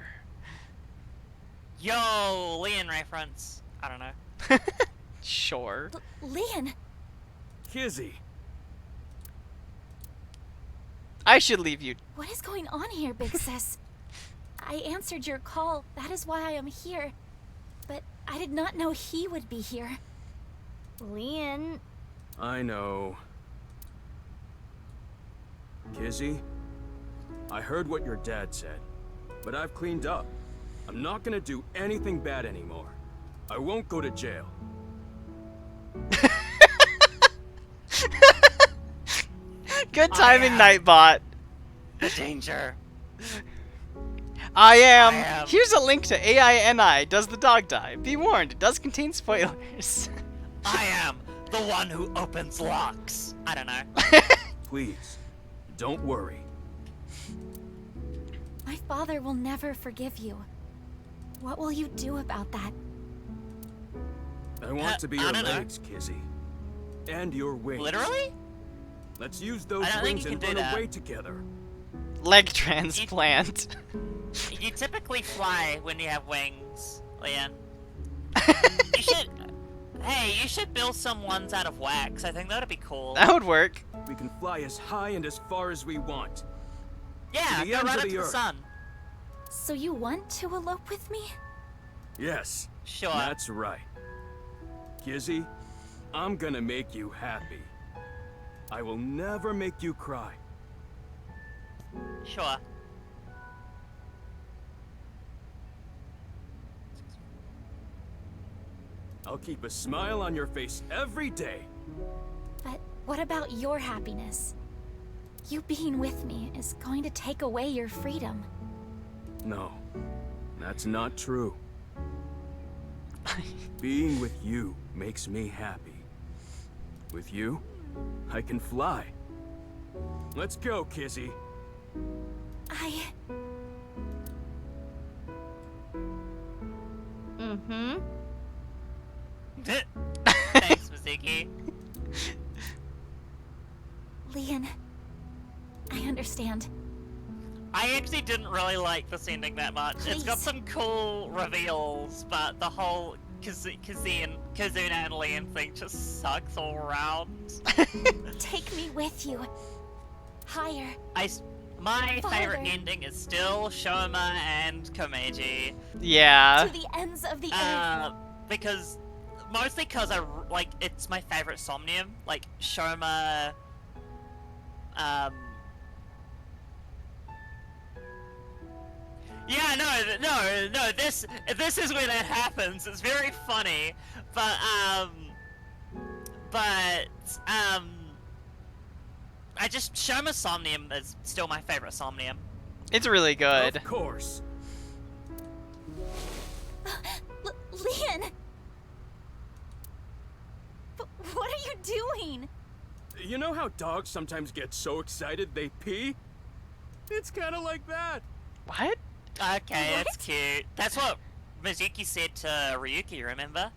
Yo, Leon reference. I don't know. Sure. Leon! Kizzy. I should leave you. What is going on here, Big Sis? I answered your call, that is why I am here. But I did not know he would be here. Leon... I know. Kizzy, I heard what your dad said, but I've cleaned up. I'm not gonna do anything bad anymore. I won't go to jail. Good timing, Nightbot. The danger. I am. Here's a link to AINI. Does the dog die? Be warned, it does contain spoilers. I am the one who opens locks. I don't know. Please, don't worry. My father will never forgive you. What will you do about that? I want to be I your don't know. legs, Kizzy. And your wings. Literally? Let's use those I don't think wings you and can do run that. away together. Leg transplant. You typically fly when you have wings, Leon. You should... Hey, you should build some ones out of wax. I think that'd be cool. That would work. We can fly as high and as far as we want. Yeah, To the go ends right of up the to the earth. sun. So you want to elope with me? Yes. Sure. That's right. Kizzy, I'm gonna make you happy. I will never make you cry. Sure. I'll keep a smile on your face every day. But what about your happiness? You being with me is going to take away your freedom. No, that's not true. Being with you makes me happy. With you, I can fly. Let's go, Kizzy. Mm-hmm. Thanks, Mizuki. Leon, I understand. I actually didn't really like this ending that much. It's got Please. some cool reveals, but the whole Kazuna and Leon thing just sucks all around. Take me with you. Higher. My favorite Farther. ending is still Shoma and Komeiji. Yeah. To the ends of the earth. Because mostly because it's my favorite Somnium. Like Shoma. Yeah, no. This is where that happens. It's very funny, but I just Shoma Somnium is still my favorite Somnium. It's really good. Of course. Leon! But what are you doing? You know how dogs sometimes get so excited they pee? It's kind of like that. What? Okay, that's cute. That's what Mizuki said to Ryuki, remember?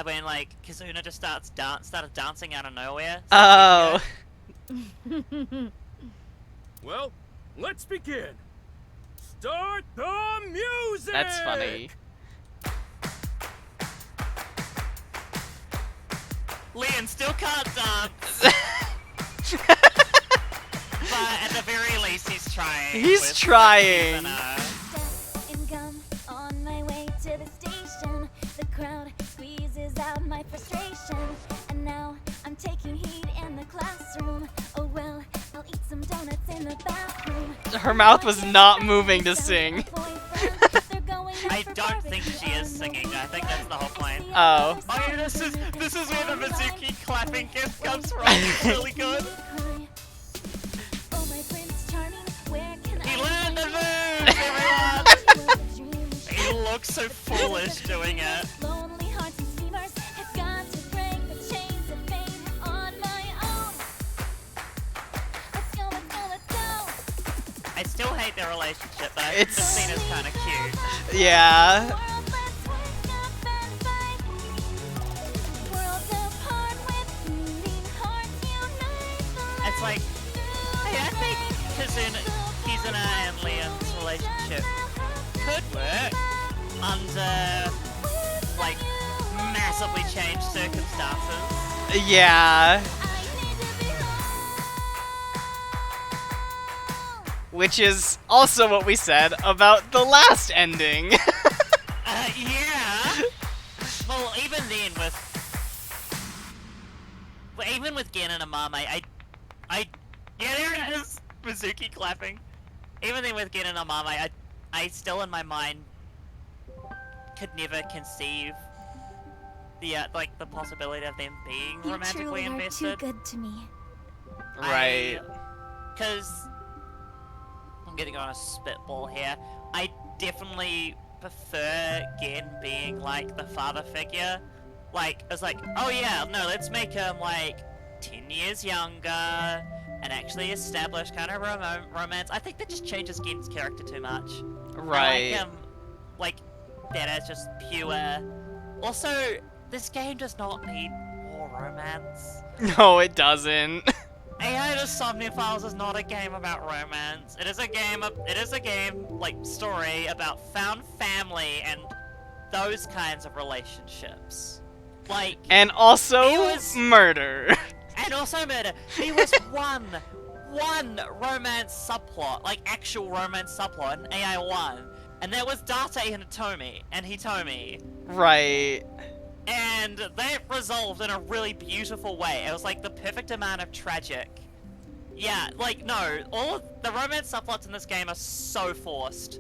When like Kizuna just started dancing out of nowhere. Oh. Well, let's begin. Start the music! That's funny. Leon still can't dance. But at the very least, he's trying. He's trying. And gum on my way to the station. The crowd squeezes out my frustration. And now I'm taking heat in the classroom. Oh well, I'll eat some donuts in the bathroom. Her mouth was not moving to sing. I don't think she is singing. I think that's the whole point. Oh. Oh yeah, this is where the Mizuki clapping gift comes from. It's really good. He learned the moves, everyone! He looks so foolish doing it. Lonely hearts and steamers have got to break the chains of fame on my own. Let's go, let's go, let's go. I still hate their relationship, but It's- the scene is kind of cute. Yeah. It's like, hey, I think Kizuna and Leon's relationship could work under, like, massively changed circumstances. Yeah. Which is also what we said about the last ending. Yeah. Well, even then with Gen and Amame, yeah, there it is. Mizuki clapping. Even then with Gen and Amame, I still in my mind could never conceive the like the possibility of them being You romantically truly invested. are too good to me. Right. Because I'm getting on a spitball here. I definitely prefer Gen being like the father figure. Like, it's like, oh yeah, no, let's make him like 10 years younger and actually establish kind of romance. I think that just changes Gen's character too much. Right. I like him, like, that as just pure. Also, this game does not need more romance. No, it doesn't. AI The Somnia Files is not a game about romance. It is a game like story about found family and those kinds of relationships. Like, And also he was- murder. and also murder. There was one romance subplot, like actual romance subplot in AI1, and that was Date and Hitomi. Right. And that resolved in a really beautiful way. It was like the perfect amount of tragic. Yeah, like, no, all of the romance subplots in this game are so forced.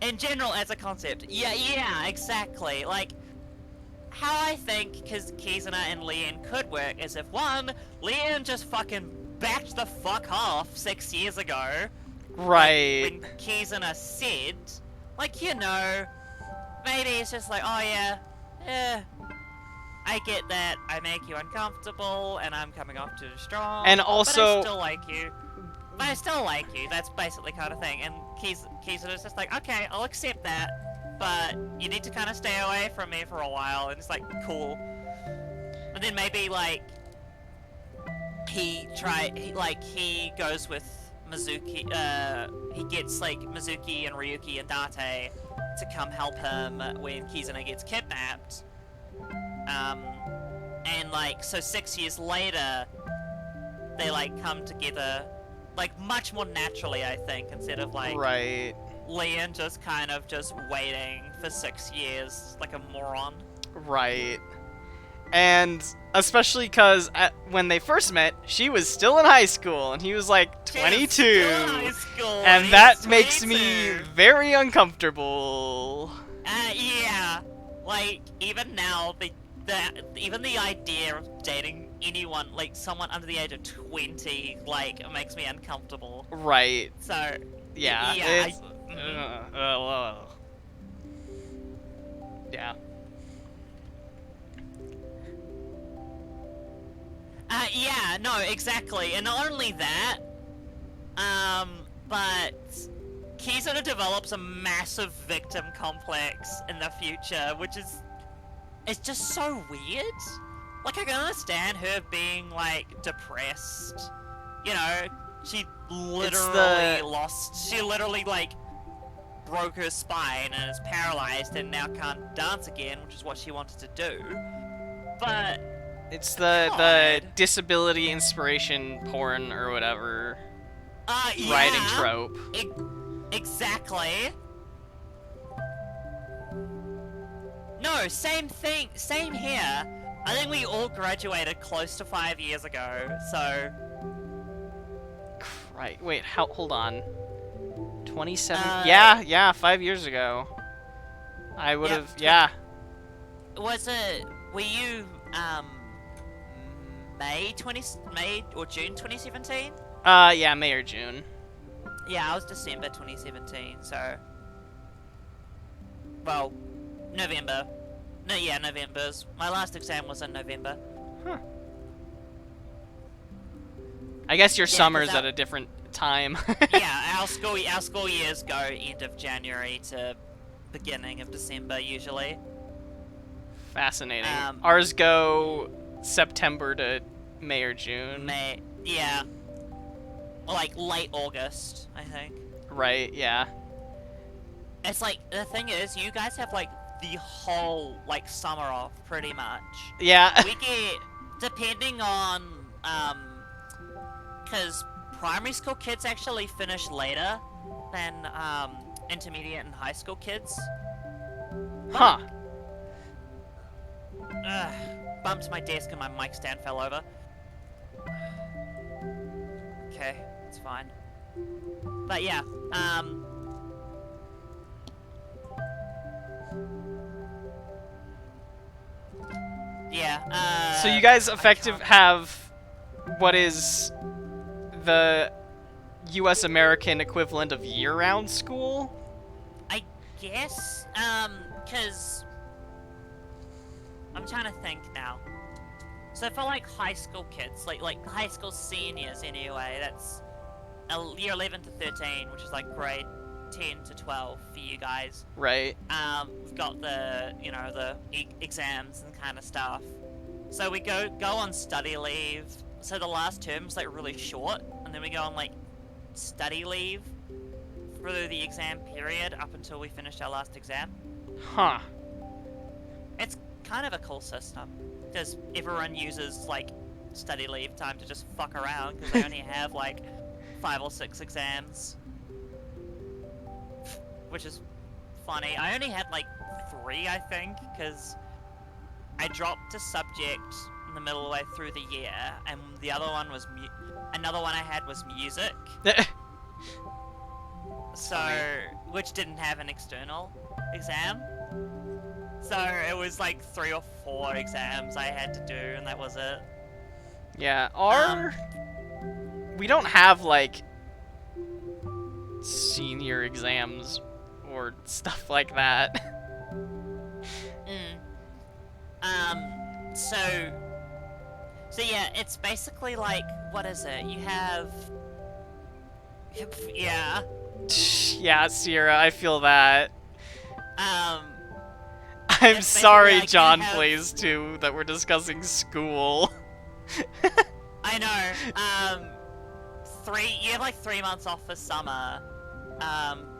In general, as a concept. Yeah, exactly. Like, how I think Kizuna and Leon could work is if, one, Leon just fucking backed the fuck off 6 years ago. Right. Like, when Kizuna said, like, you know, maybe it's just like, oh yeah, I get that I make you uncomfortable and I'm coming off too strong. And but also- I still like you. But I still like you. That's basically kind of thing. And Kizuna's just like, okay, I'll accept that, but you need to kind of stay away from me for a while. And it's like, cool. And then maybe like he goes with Mizuki. He gets like Mizuki and Ryuki and Date to come help him when Kizuna gets kidnapped. And like, so 6 years later, they like come together, like much more naturally, I think, instead of like Right. Leon just kind of just waiting for 6 years like a moron. Right. And especially because when they first met, she was still in high school and he was like 22. Still in high school, And he's that makes me 22. very uncomfortable. Yeah, like even now, even the idea of dating anyone, like someone under the age of 20, like makes me uncomfortable. Right. So Yeah. yeah, It's, yeah. Yeah, no, exactly. And not only that, but Kizuna develops a massive victim complex in the future, which is it's just so weird. Like, I can understand her being, like, depressed. You know, she literally she literally, like, broke her spine and is paralyzed and now can't dance again, which is what she wanted to do. But it's the disability inspiration porn or whatever writing trope. Exactly. No, same thing, same here. I think we all graduated close to 5 years ago, so... Right, wait, hold on. 27? Yeah, 5 years ago. I would have, Was it, were you, May or June 2017? Yeah, May or June. Yeah, I was December 2017, so... Well, November. No, yeah, November's. My last exam was in November. Huh. I guess your summer's at a different time. Yeah, our school years go end of January to beginning of December usually. Fascinating. Ours go September to May or June. Yeah. Or like late August, I think. Right, yeah. It's like, the thing is, you guys have like the whole like summer off pretty much. Yeah. We get, depending on, because primary school kids actually finish later than intermediate and high school kids. Huh. Bumped my desk and my mic stand fell over. Okay, it's fine. But yeah, so you guys have what is the U.S. American equivalent of year-round school? I guess, cause I'm trying to think now. So for like high school kids, like high school seniors anyway, that's year 11 to 13, which is like grade 10 to 12 for you guys. Right. We've got the, you know, the exams and kind of stuff. So we go on study leave. So the last term's like really short, and then we go on like study leave through the exam period up until we finished our last exam. Huh. It's kind of a cool system, because everyone uses like study leave time to just fuck around, because they only have like 5 or 6 exams. Which is funny. I only had like 3, I think, because I dropped a subject in the middle of the way through the year, and the other one was another one I had was music. So, which didn't have an external exam. So it was like 3 or 4 exams I had to do, and that was it. Yeah, we don't have like senior exams or stuff like that. So yeah, it's basically like, what is it? You have, yeah. Yeah, Sierra, I feel that. I'm it's sorry, like John plays too, that we're discussing school. I know. You have like 3 months off for summer.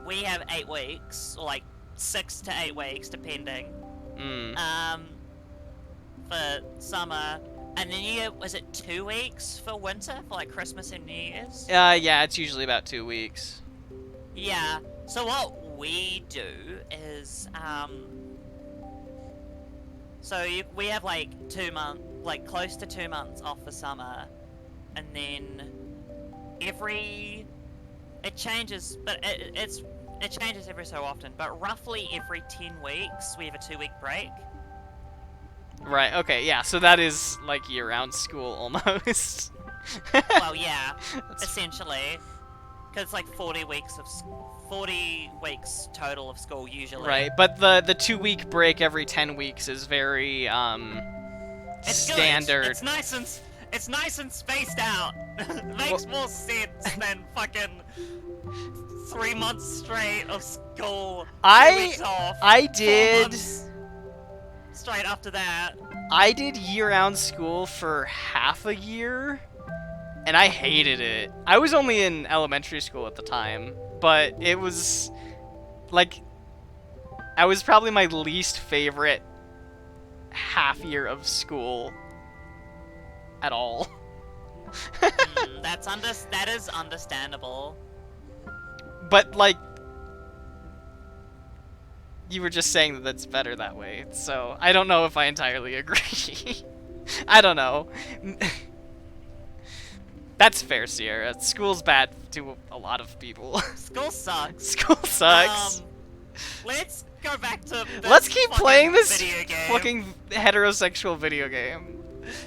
We have 8 weeks, or like 6 to 8 weeks, depending. For summer, and then you get, was it 2 weeks for winter, for like Christmas and New Year's? Yeah, it's usually about 2 weeks. Yeah. So what we do is, we have like 2 months, like close to 2 months off for summer, and then it changes, but it changes every so often, but roughly every 10 weeks we have a 2-week break. Right, okay, yeah, so that is like year-round school almost. Well, yeah, essentially, because it's like 40 weeks total of school usually. Right, but the 2-week break every 10 weeks is very it's standard. Good. It's nice and spaced out. It makes more sense than fucking 3 months straight of school. 2 weeks off. I did. straight after that. I did year-round school for half a year, and I hated it. I was only in elementary school at the time, but it was, like, I was probably my least favorite half year of school at all. That is understandable. But, like, you were just saying that that's better that way, so I don't know if I entirely agree. I don't know. That's fair, Sierra. School's bad to a lot of people. School sucks. School sucks. Let's go back to Let's keep playing this video game. fucking heterosexual video game.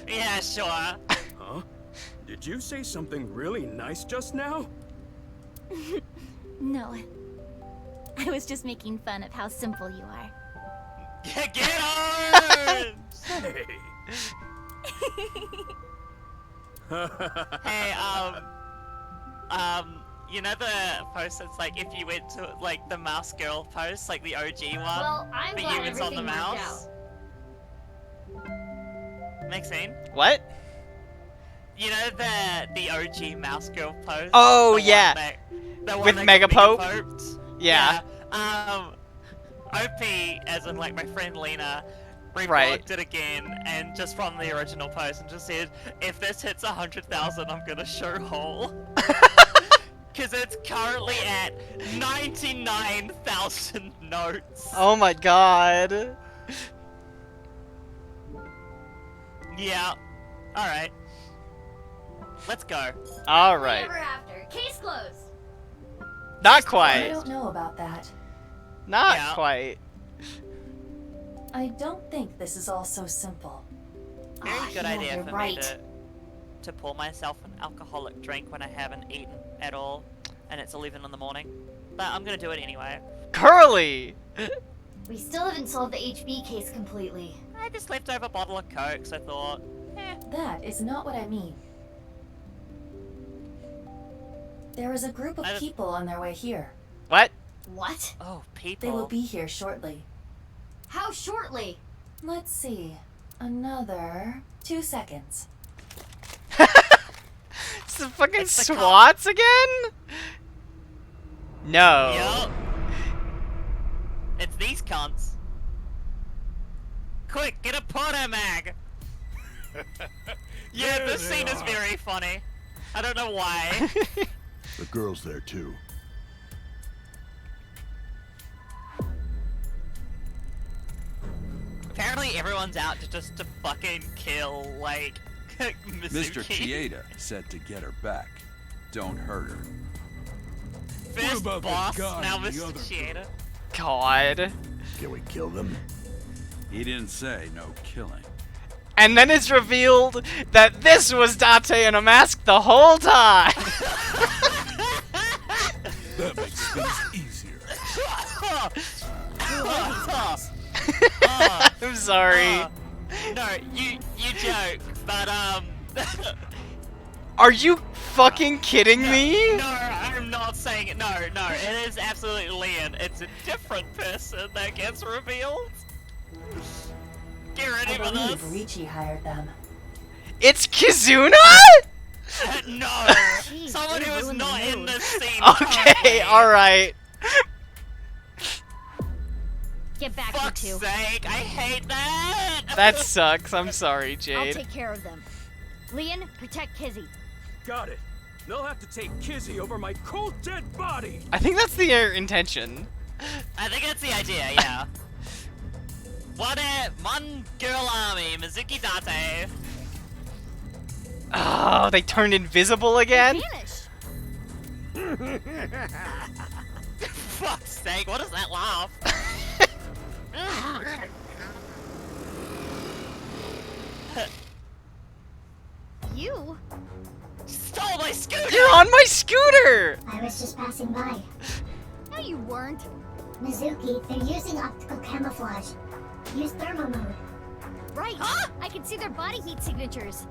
Yeah, sure. Huh? Did you say something really nice just now? No. I was just making fun of how simple you are. Get on! Hey. Hey, you know the post that's like if you went to like the mouse girl post, like the OG one? Well, I'm but glad humans on the everything worked mouse? Maxine? What? You know the OG mouse girl post? Oh, The yeah. one that With got Megapope? megapoped? Yeah. OP, as in like my friend Lena, reblogged Right. it again, and just from the original post, and just said, if this hits 100,000, I'm gonna show hole. Because it's currently at 99,000 notes. Oh my god. Yeah. Alright. Let's go. Alright. Ever after. Case closed. Not I quite. don't know about that. Not Yeah. quite. I don't think this is all so simple. Very good yeah, idea you're for right. me to pour myself an alcoholic drink when I haven't eaten at all, and it's 11 in the morning. But I'm gonna do it anyway. Curly! We still haven't solved the HB case completely. I just left over a bottle of Coke, so I thought, That is not what I mean. There is a group of people on their way here. What? What? oh, people. They will be here shortly. How shortly? Let's see. Another 2 seconds. It's the fucking SWATs again? No. Yup. It's these cunts. Quick, get a porter mag! Yeah, There this they scene is are. very funny. I don't know why. The girl's there too. Apparently everyone's out to fucking kill, like, Mr. Mizuki. Chieda said to get her back. Don't hurt her. First about the boss, guy now in the Mr. other Chieda. God. Can we kill them? He didn't say no killing. And then it's revealed that this was Date in a mask the whole time! That makes things easier. I'm sorry. No, you joke, but Are you fucking kidding me? No, I'm not saying it. No, it is absolutely Leon. It's a different person that gets revealed. Get ready I for believe this. Ricci hired them. It's Kizuna? No, Jeez, someone way to who is ruin the not in mood. this scene. Okay, currently. alright. Get back, you Fuck's two. sake, I hate that. That sucks. I'm sorry, I'll Jade. take care of them. Leon, protect Kizzy. Got it. They'll have to take Kizzy over my cold dead body. I think that's the intention. I think that's the idea, yeah. What a Mon-girl army, Mizuki Date. Oh, they turned invisible again? Vanished. Fuck's sake, what is that laugh? You? Stole my scooter! You're on my scooter! I was just passing by. No, you weren't. Mizuki, they're using optical camouflage. Use thermal mode. Right. I can see their body heat signatures.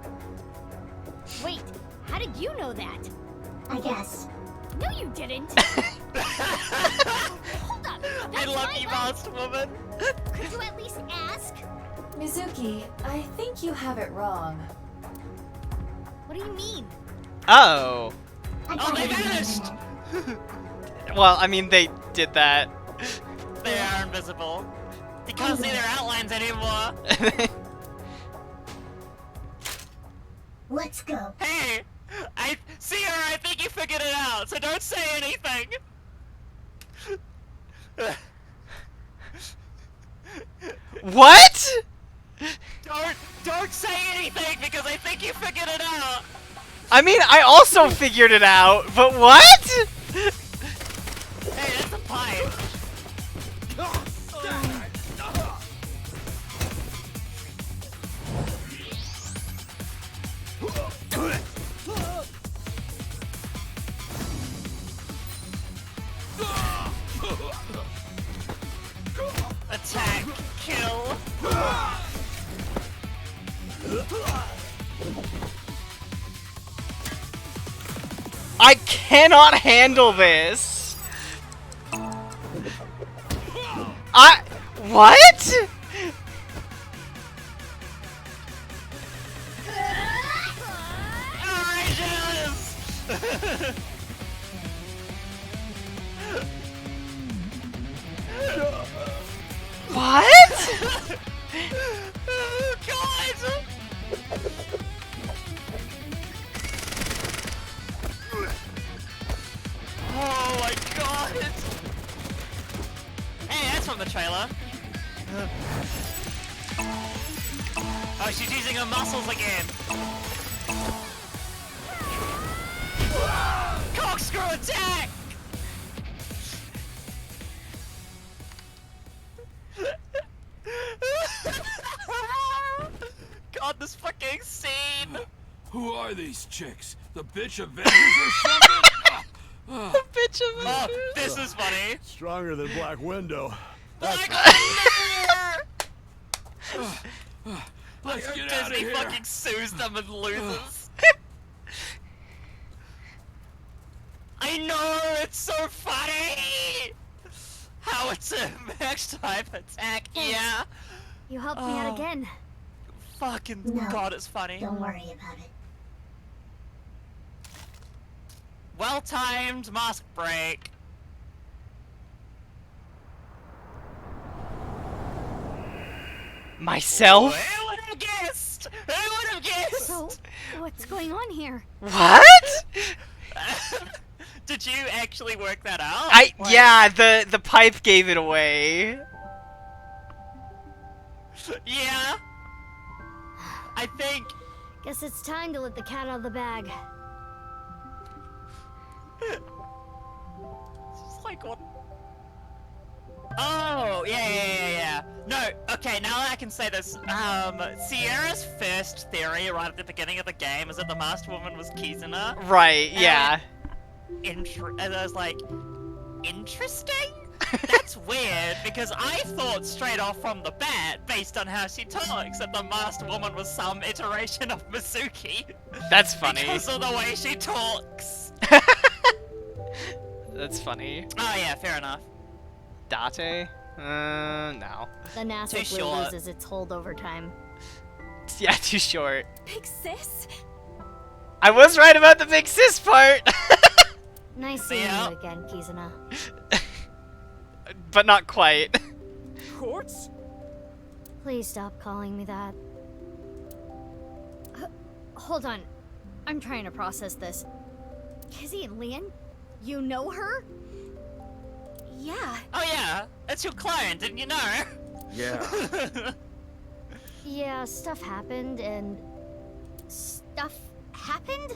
Wait, how did you know that? I guess. No, you didn't. Hold up. I That's love my you, body. lost woman. Could you at least ask? Mizuki, I think you have it wrong. What do you mean? Oh. Oh, they vanished! Well, I mean, they did that. They are invisible. You can't see their outlines anymore. Let's go. Hey! Sierra, I think you figured it out, so don't say anything! What? Don't say anything because I think you figured it out! I mean, I also figured it out, but what? Hey, that's a pipe! Attack, kill. I cannot handle this. What? What? Oh, God! Oh my God! Hey, that's from the trailer. Oh, she's using her muscles again. Corkscrew attack! God, this fucking scene! Who are these chicks? The bitch Avengers or something? The bitch Avengers. Oh, this is funny. Stronger than Black Widow. Black Let's get Disney out of here. fucking sues them and loses. I know, it's so funny! How it's a max type attack, yeah. You helped me out again. Fucking No, God, it's funny. Don't worry about it. Well-timed mask break. Myself? Who would have guessed? Who would have guessed? So, what's going on here? What? Did you actually work that out? Yeah, the pipe gave it away. Yeah. I think. Guess it's time to let the cat out of the bag. It's like what? Oh, yeah. No, okay, now I can say this. Sierra's first theory right at the beginning of the game is that the masked woman was Kizuna. Right, yeah. And I was like, interesting? That's weird, because I thought straight off from the bat, based on how she talks, that the masked woman was some iteration of Mizuki. That's funny. Because of the way she talks. That's funny. Oh yeah, fair enough. Date? No. The NASA Too blue short. loses its holdover time. Yeah, too short. Big sis? I was right about the big sis part! Nice seeing you again, Kizuna. But not quite. Quartz? Please stop calling me that. Hold on. I'm trying to process this. Kizzy and Leon? You know her? Yeah. Oh yeah, that's your client, didn't you know? Yeah. Yeah, stuff happened and... Stuff happened?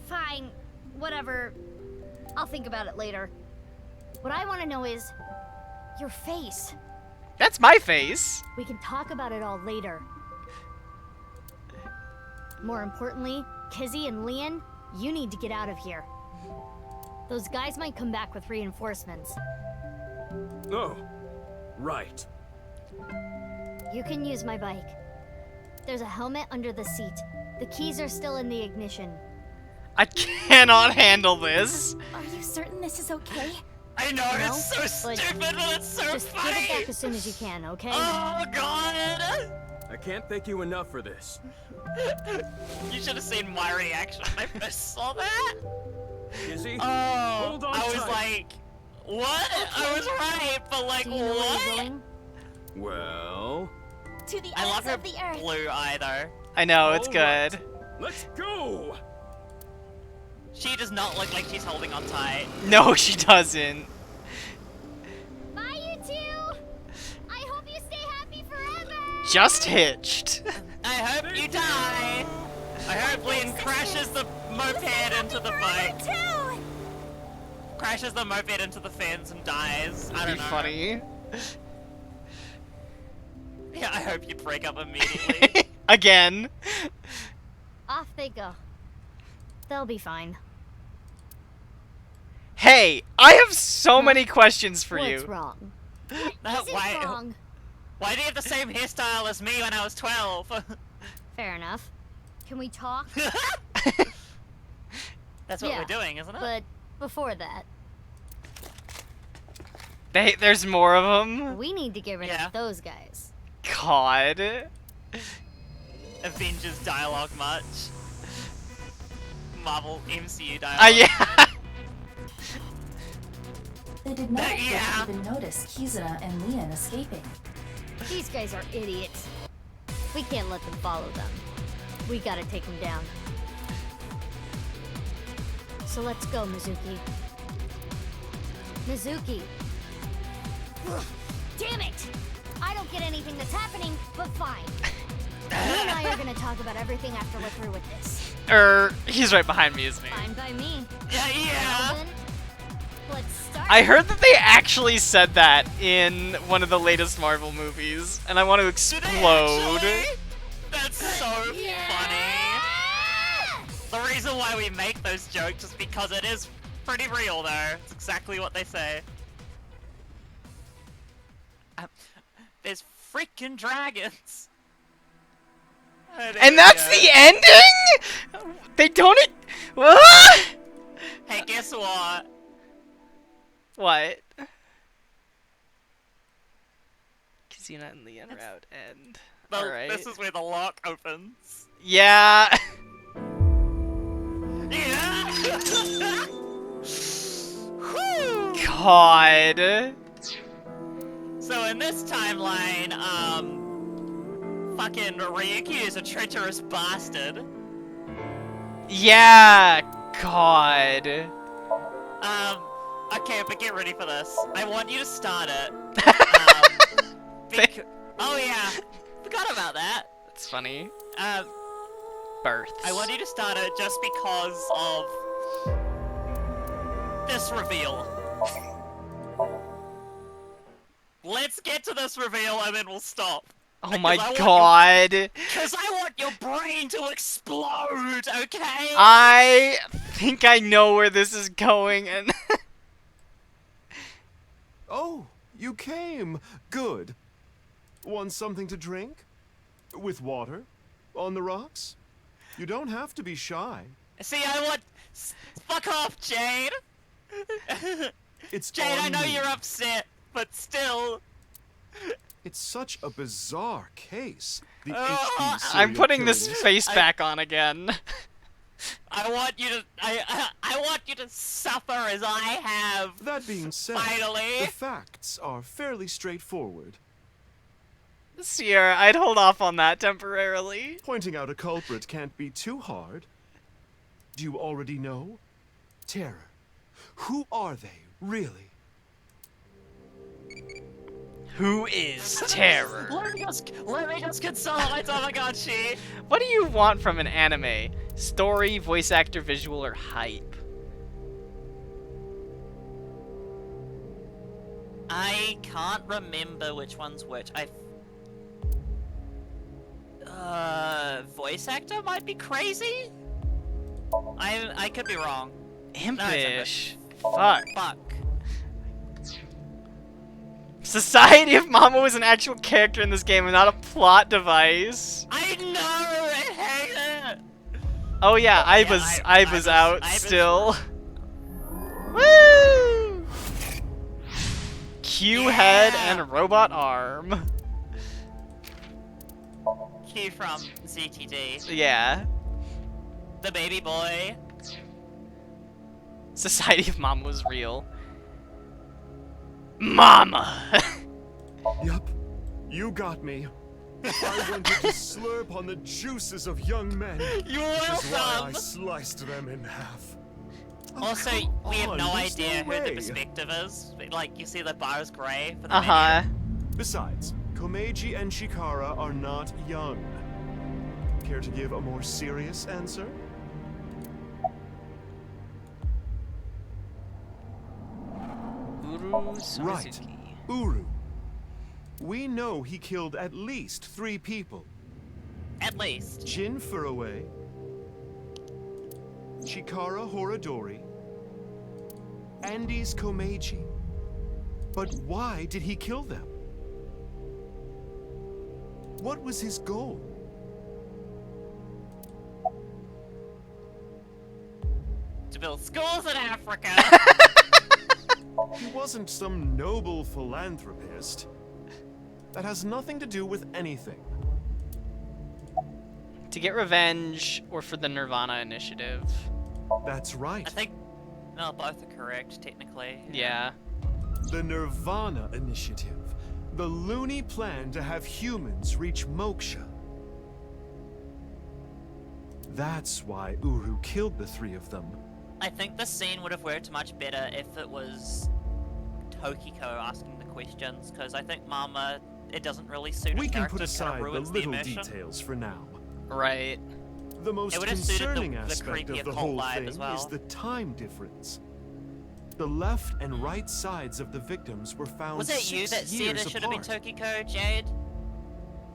Fine. Whatever. I'll think about it later. What I want to know is... your face. That's my face. We can talk about it all later. More importantly, Kizzy and Leon, you need to get out of here. Those guys might come back with reinforcements. Oh, right. You can use my bike. There's a helmet under the seat. The keys are still in the ignition. I cannot handle this. Are you certain this is okay? I know, No, it's so but stupid, but it's so Just funny! give it back as soon as you can, okay? Oh god! I can't thank you enough for this. You should have seen my reaction when I first saw that! Izzy, Oh, hold on I was tight. like, what? I was right, but like, Do you know where what? you're going? Well, To the I love ends her of the earth. blue eye though. I know, it's All right. good. Let's go! She does not look like she's holding on tight. No, she doesn't. Bye, you two! I hope you stay happy forever! Just hitched. I hope you die! I hope Lynn crashes the moped into the bike. Crashes the moped into the fence and dies. I That'd don't be know. funny. Yeah, I hope you break up immediately. Again. Off they go. They'll be fine. Hey, I have so many questions for What's you. wrong? Why do you have the same hairstyle as me when I was 12? Fair enough. Can we talk? That's what Yeah, we're doing, isn't it? But before that, There's more of them? we need to get rid of those guys. God. Avengers dialogue much. Marvel MCU dialogue. Yeah. They did not even notice Kizuna and Leon escaping. These guys are idiots. We can't let them follow them. We gotta take them down. So let's go, Mizuki. Mizuki! Damn it! I don't get anything that's happening, but fine. You and I are gonna talk about everything after we're through with this. He's right behind me, isn't he? Fine by me. Yeah. Well, then, let's start. I heard that they actually said that in one of the latest Marvel movies, and I want to explode. That's so funny. The reason why we make those jokes is because it is pretty real, though. It's exactly what they say. There's freaking dragons. And that's the ending? They don't. Hey, guess what? What? Kizuna and Leon are out, and alright. This is where the lock opens. Yeah. God. So in this timeline, fucking Ryuki is a treacherous bastard. Yeah. God. Okay, but get ready for this. I want you to start it. Oh yeah, forgot about that. That's funny. Births. I want you to start it just because of this reveal. Let's get to this reveal and then we'll stop. Oh my god. Because I want your brain to explode, okay? I think I know where this is going, and Oh, you came. Good. Want something to drink? With water? On the rocks? You don't have to be shy. See, I want... Fuck off, Jade! It's Jade, I on know me. you're upset, but still... It's such a bizarre case. The Oh, HQ I'm putting this serial face killers- back on again. I want you to... I want you to suffer as I have. That being said, Finally. the facts are fairly straightforward. Sierra, I'd hold off on that temporarily. Pointing out a culprit can't be too hard. Do you already know? Terror. Who are they, really? Who is Terror? Let me just consolidate. Oh my god, she. What do you want from an anime? Story, voice actor, visual, or hype? I can't remember which one's which. Voice actor might be crazy? I could be wrong. Impish. No, Fuck. Fuck. Society of Mama was an actual character in this game and not a plot device. I know! I hate it! Oh yeah, I was out still. Woo! Q head and robot arm. Q from ZTD. Yeah. The baby boy. Society of Mama was real. Mama! Yup, you got me. I wanted to slurp on the juices of young men. You which is why I awesome. sliced them in half. Also, we have no there's idea no who the way. perspective is. Like, you see the bar is grey for the Uh-huh. Besides, Komeiji and Chikara are not young. Care to give a more serious answer? Uru Right, Uru. We know he killed at least 3 people. At least. Jin Furue, Chikara Horadori, Andes Komeiji. But why did he kill them? What was his goal? To build schools in Africa. He wasn't some noble philanthropist. That has nothing to do with anything. To get revenge or for the Nirvana Initiative. That's right. I think no, both are correct technically. Yeah. The Nirvana Initiative. The loony plan to have humans reach moksha. That's why Uru killed the 3 of them. I think the scene would have worked much better if it was Tokiko asking the questions, because I think Mama, it doesn't really suit We her can character, put it kinda aside the ruins little immersion. details for now. Right. The most It would have suited concerning the aspect creepy of the occult whole vibe thing as well. is the time difference. The left and right sides of the victims were found Was it you 6 that said years it should have been apart. Tokiko, Jade?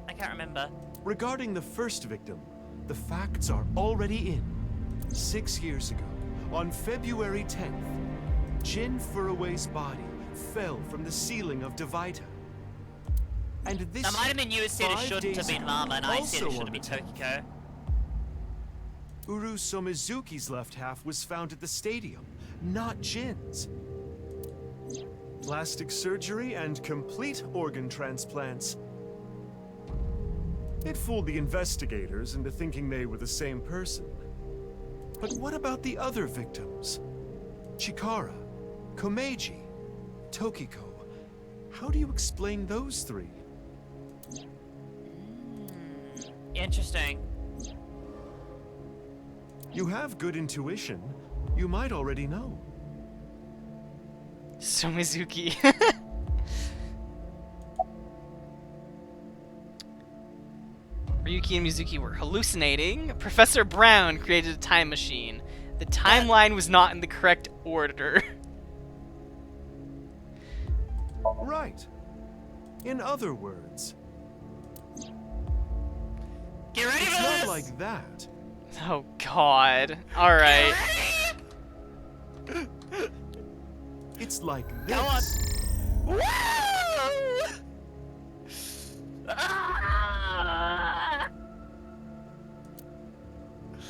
I can't remember. Regarding the first victim, the facts are already in. 6 years ago, on February 10th, Jin Furue's body fell from the ceiling of Devita. And this That might have been you who said it 5 shouldn't have days been ago, Mama, and I said also it should on have been the 10th, Tokiko. Uru Somizuki's left half was found at the stadium, not Jin's. Plastic surgery and complete organ transplants. It fooled the investigators into thinking they were the same person. But what about the other victims? Chikara, Komeiji, Tokiko. How do you explain those 3? Interesting. You have good intuition. You might already know. Somizuki. Ryuki and Mizuki were hallucinating. Professor Brown created a time machine. The timeline was not in the correct order. Right. In other words, get ready it's for not this! like that. Oh god. Alright. It's like this. Go on. Ah!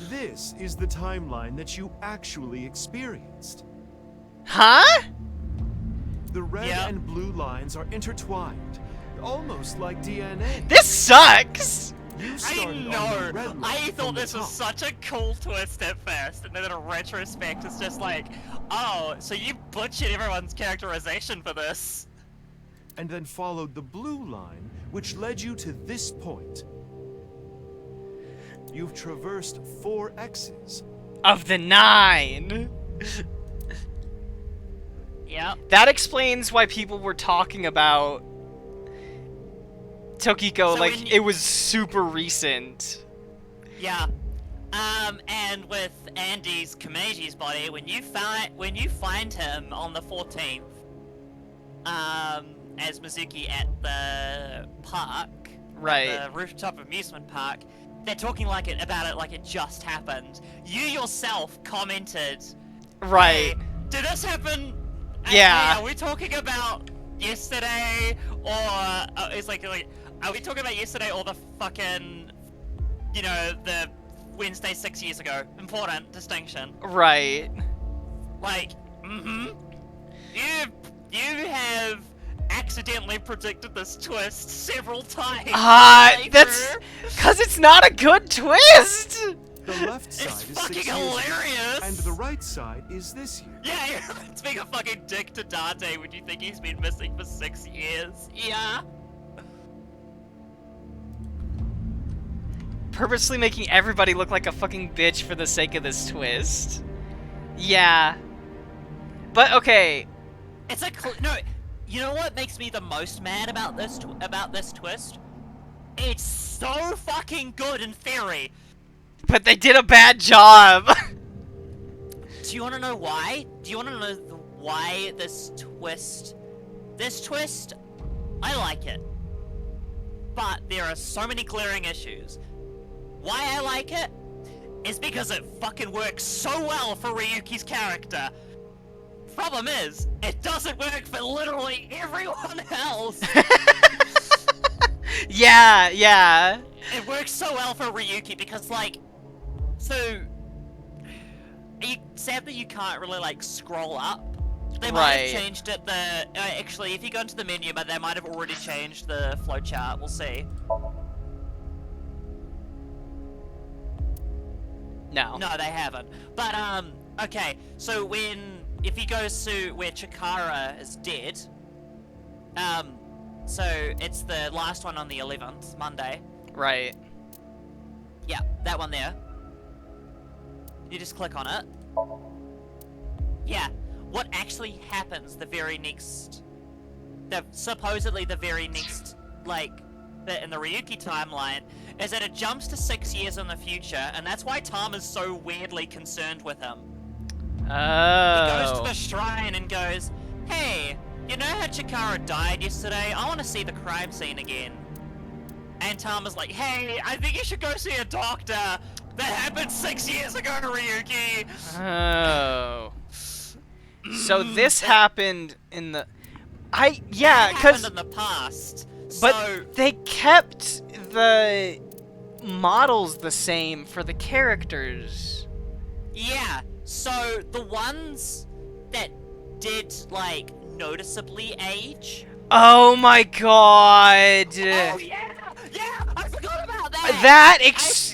This is the timeline that you actually experienced. Huh? The red and blue lines are intertwined, almost like DNA. This sucks! You I started on the know. red line I from thought the this was top. such a cool twist at first, and then in retrospect, it's just like, oh, so you butchered everyone's characterization for this. And then followed the blue line, which led you to this point. You've traversed 4 X's. Of the 9! Yep. That explains why people were talking about Tokiko So like when it was super recent. Yeah. And with Andy's Komeji's body, when you find him on the 14th, as Mizuki at the park, Right. at the rooftop amusement park, they're talking about it like it just happened. You yourself commented, Right. "Hey, did this happen? Yeah. Hey, are we talking about yesterday, or it's like, are we talking about yesterday or the fucking, the Wednesday 6 years ago? Important distinction. Right. Like, you have accidentally predicted this twist several times. That's because it's not a good twist. The left side is fucking 6 years ago, hilarious! and the right side is this year. Yeah, it's being a fucking dick to Dante when you think he's been missing for 6 years. Yeah. Purposely making everybody look like a fucking bitch for the sake of this twist. Yeah. But okay. It's a no. You know what makes me the most mad about this twist? It's so fucking good in theory. But they did a bad job. Do you want to know why? Do you want to know why this twist? This twist, I like it. But there are so many glaring issues. Why I like it is because it fucking works so well for Ryuki's character. Problem is, it doesn't work for literally everyone else. Yeah. It works so well for Ryuki because, like, so sadly you can't really like scroll up. They might have changed it. Actually, if you go into the menu, but they might have already changed the flowchart. We'll see. No. No, they haven't. But okay. So if he goes to where Chikara is dead, so it's the last one on the 11th, Monday. Right. Yeah, that one there. You just click on it. Yeah, what actually happens supposedly the very next, like, bit in the Ryuki timeline, is that it jumps to 6 years in the future, and that's why Tom is so weirdly concerned with him. Oh. He goes to the shrine and goes, hey, you know how Chikara died yesterday? I want to see the crime scene again. And Tom is like, hey, I think you should go see a doctor. That happened 6 years ago, Ryuki. Oh. So this happened in the... It happened in the past. But they kept the models the same for the characters. Yeah, so the ones that did, like, noticeably age... Oh my god! Oh yeah! Yeah! I forgot about that!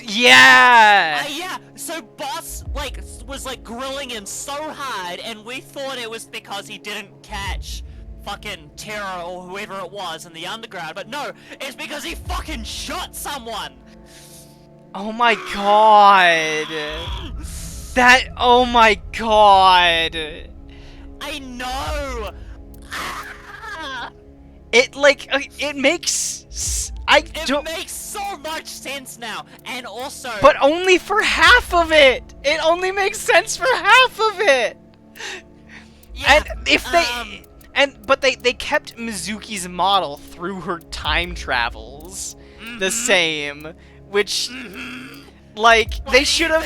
Yeah! Yeah, so Boss, like, was, like, grilling him so hard, and we thought it was because he didn't catch fucking Terra or whoever it was in the underground, but no, it's because he fucking shot someone! Oh my god! Oh my god! I know! It, like, it makes... It makes so much sense now, and also... But only for half of it! It only makes sense for half of it! Yeah, and if they... But they kept Mizuki's model through her time travels the same, which, like, they should have...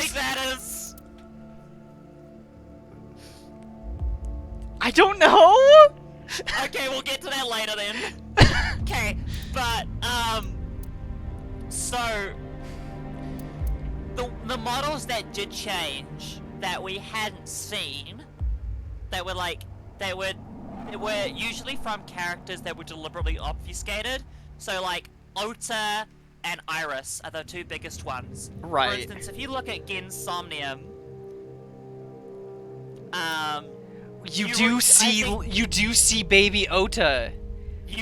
I don't know! Okay, we'll get to that later then. Okay, but, so, the models that did change, that we hadn't seen, that were like, they were usually from characters that were deliberately obfuscated, so like, Ota and Iris are the two biggest ones. Right. For instance, if you look at Gensomnium, you do see baby Ota.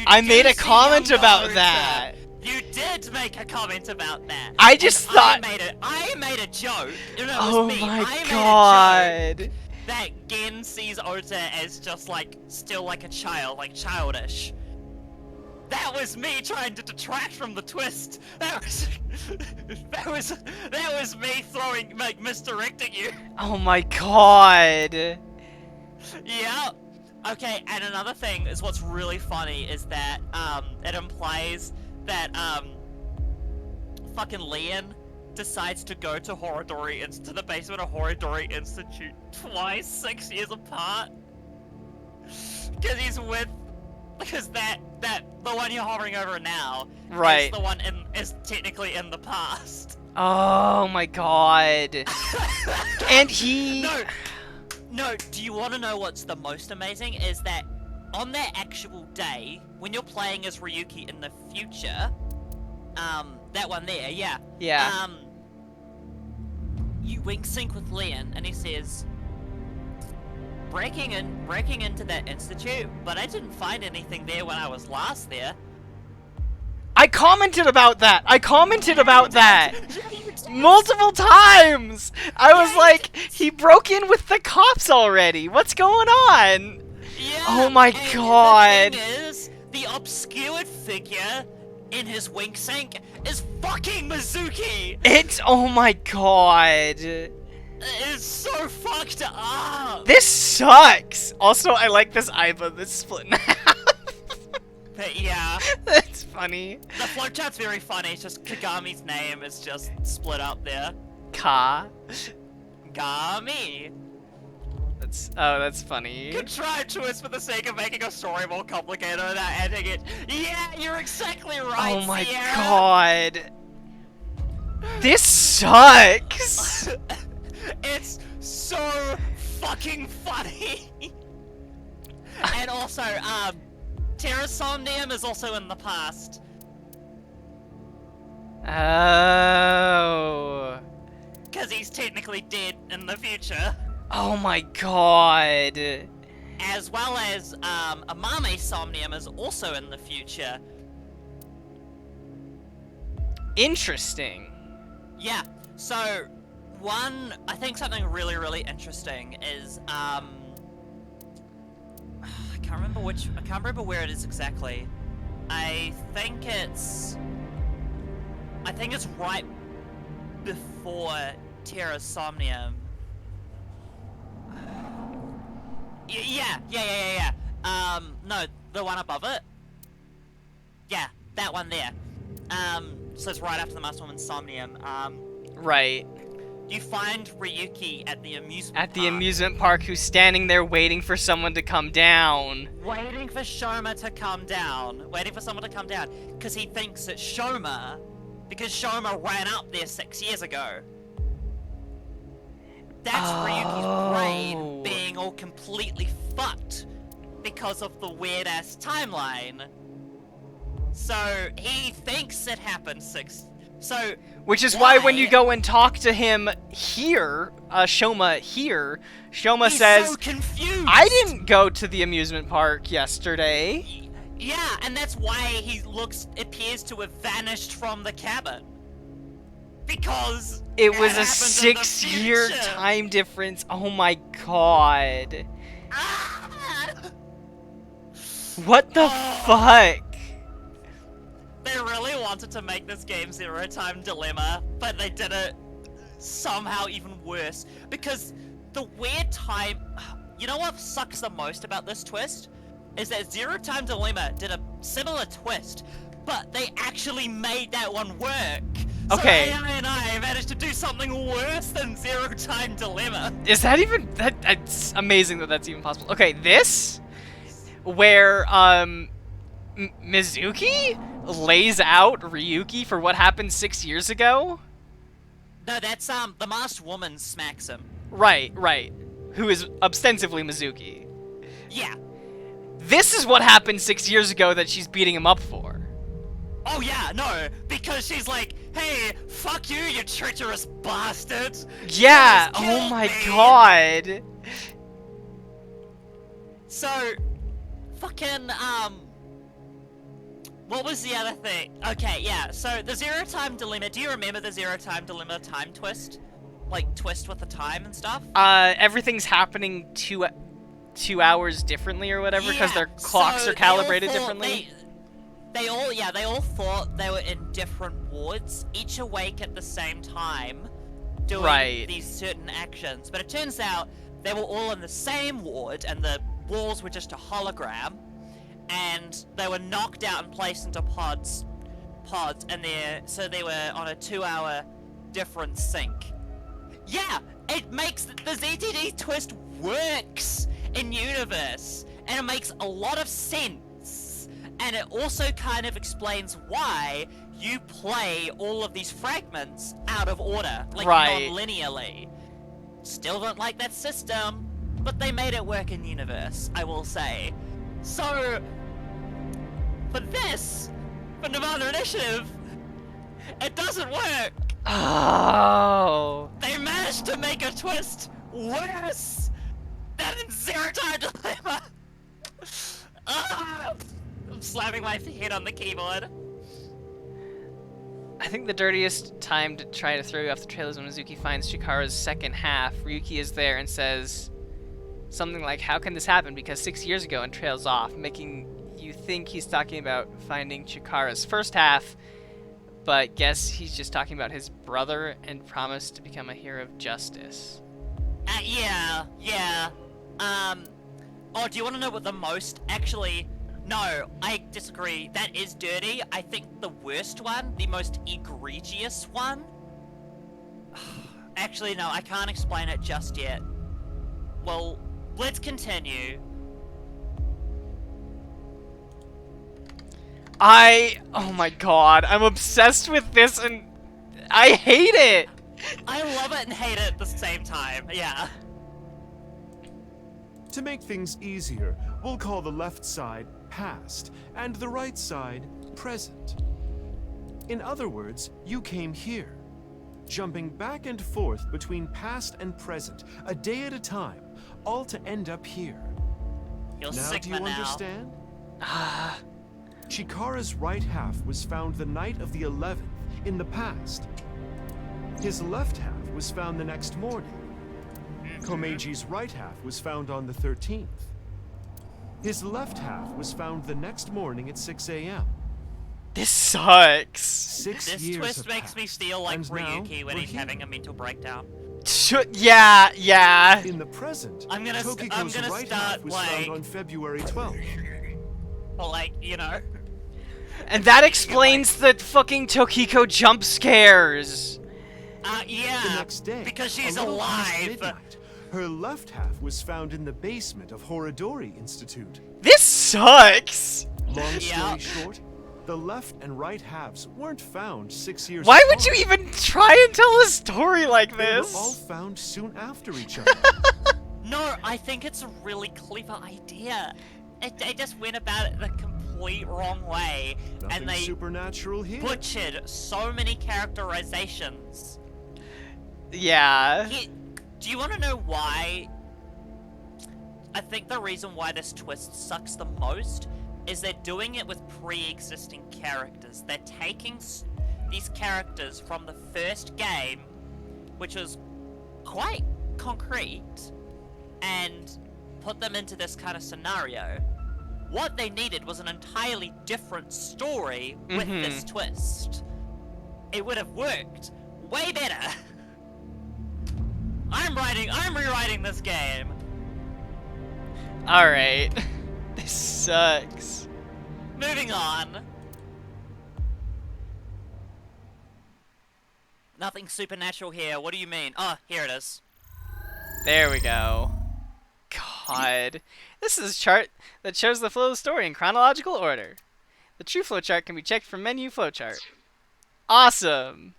I made a comment about that. You did make a comment about that. I just thought I made a joke. Oh my god. That Gen sees Ota as just like still like a child, like childish. That was me trying to detract from the twist. That was me misdirecting you. Oh my god. Yeah. Okay, and another thing is what's really funny is that it implies that fucking Leon decides to go to to the basement of Horodori Institute twice, 6 years apart. Because the one you're hovering over now is the one is technically in the past. Oh my god. And he... No, do you want to know what's the most amazing? Is that on that actual day, when you're playing as Ryuki in the future, that one there, yeah. Yeah. You wink sync with Leon, and he says, breaking into that institute, but I didn't find anything there when I was last there. I commented about that! Multiple times! I was like, he broke in with the cops already! What's going on? Yeah, oh my god! The thing is, the obscured figure in his wink sync is fucking Mizuki! Oh my god! It's so fucked up! This sucks! Also, I like this Aiba that's split in half. But yeah. That's funny. The flowchart's very funny, it's just Kagami's name is just split up there. Gami. That's funny. Contrived twist for the sake of making a story more complicated without adding it. Yeah, you're exactly right, Oh my Sierra. god. This sucks! It's so fucking funny. And also, Terra Somnium is also in the past. Oh. Because he's technically dead in the future. Oh my god. As well as, Amame Somnium is also in the future. Interesting. Yeah, so, I think something really, really interesting is, I can't remember where it is exactly. I think it's right before Terra Somnium. Yeah. No, the one above it. Yeah, that one there. So it's right after the Master Woman's Somnium. Right. You find Ryuki at the amusement park who's standing there waiting for someone to come down. Waiting for SHOMA to come down. Waiting for someone to come down. Because he thinks it's SHOMA. Because SHOMA ran up there 6 years ago. That's Ryuki's brain being all completely fucked. Because of the weird-ass timeline. So, he thinks it happened Which is why when you go and talk to him here, SHOMA here, SHOMA says, so confused. I didn't go to the amusement park yesterday. Yeah, and that's why he appears to have vanished from the cabin. Because it was a 6-year time difference. Oh my god. What the fuck? They really wanted to make this game Zero Time Dilemma, but they did it somehow even worse. Because the weird time... You know what sucks the most about this twist? Is that Zero Time Dilemma did a similar twist, but they actually made that one work. Okay. So AI and I managed to do something worse than Zero Time Dilemma. Is that even... That's amazing that that's even possible. Okay, this... Where, Mizuki lays out Ryuki for what happened 6 years ago? No, that's, the masked woman smacks him. Right. Who is ostensibly Mizuki. Yeah. This is what happened 6 years ago that she's beating him up for. Oh yeah, no, because she's like, hey, fuck you, you treacherous bastard! Yeah, oh my god! So, fucking, what was the other thing? Okay, yeah, so the Zero Time Dilemma, do you remember the Zero Time Dilemma time twist? Like, twist with the time and stuff? Everything's happening 2 hours differently or whatever, because their clocks are calibrated differently? They all thought they were in different wards, each awake at the same time, doing these certain actions. But it turns out they were all in the same ward, and the walls were just a hologram, and they were knocked out and placed into pods, and so they were on a 2-hour different sync. Yeah, it makes the ZTD twist works in universe, and it makes a lot of sense. And it also kind of explains why you play all of these fragments out of order, like non-linearly. Still don't like that system, but they made it work in universe, I will say. So, for this, for Nevada Initiative, it doesn't work. Oh. They managed to make a twist worse than in Zero Time Dilemma. I'm slamming my head on the keyboard. I think the dirtiest time to try to throw you off the trail is when Mizuki finds Chikara's second half. Ryuki is there and says something like, "How can this happen? Because 6 years ago," and trails off, making you think he's talking about finding Chikara's first half, but guess he's just talking about his brother and promised to become a hero of justice. Yeah. Oh, do you want to know what the most, actually, no, I disagree. That is dirty. I think the worst one, the most egregious one, actually, no, I can't explain it just yet. Well, let's continue. Oh my god, I'm obsessed with this and I hate it! I love it and hate it at the same time, yeah. To make things easier, we'll call the left side past and the right side present. In other words, you came here, jumping back and forth between past and present, a day at a time, all to end up here. You're now sick do you now. understand? Chikara's right half was found the night of the 11th in the past. His left half was found the next morning. Komeji's right half was found on the 13th. His left half was found the next morning at 6 a.m. This sucks. This twist makes me feel like Ryuki when he's having a mental breakdown. Yeah. In the present, I'm gonna Tokiko's right half start was like, found on February 12th. well, like, you know. And that explains the fucking Tokiko jump scares. Yeah. The next day, because she's a little past alive. midnight, her left half was found in the basement of Horodori Institute. This sucks. Long story short, the left and right halves weren't found 6 years Why apart. would you even try and tell a story like They were this? all found soon after each other. No, I think it's a really clever idea. They just went about it the complete wrong way, Nothing and they supernatural here. butchered so many characterizations. Yeah. Do you want to know why? I think the reason why this twist sucks the most is they're doing it with pre-existing characters. They're taking these characters from the first game, which was quite concrete, and put them into this kind of scenario. What they needed was an entirely different story with this twist. It would have worked way better. I'm rewriting this game. Alright. This sucks. Moving on. Nothing supernatural here. What do you mean? Oh, here it is. There we go. God. This is a chart that shows the flow of the story in chronological order. The true flowchart can be checked from menu flowchart. Awesome.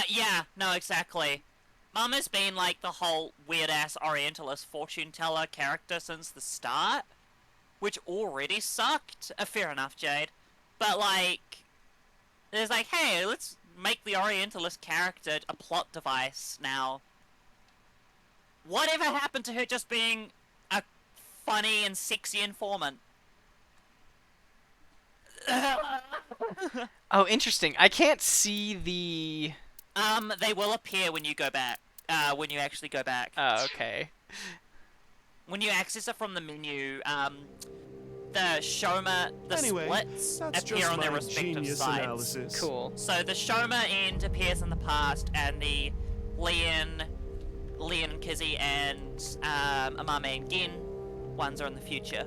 Yeah, no, exactly. Mum has been like the whole weird-ass Orientalist fortune teller character since the start, which already sucked. Fair enough, Jade. But like, there's like, hey, let's make the Orientalist character a plot device now. Whatever happened to her just being a funny and sexy informant? Oh, interesting. I can't see the... They will appear when you go back. When you actually go back. Oh, okay. When you access it from the menu, the SHOMA, the splits that's appear just on their my respective genius sides. analysis. Cool. So the SHOMA end appears in the past, and the Leon, Kizzy, and Amame and Gin ones are in the future.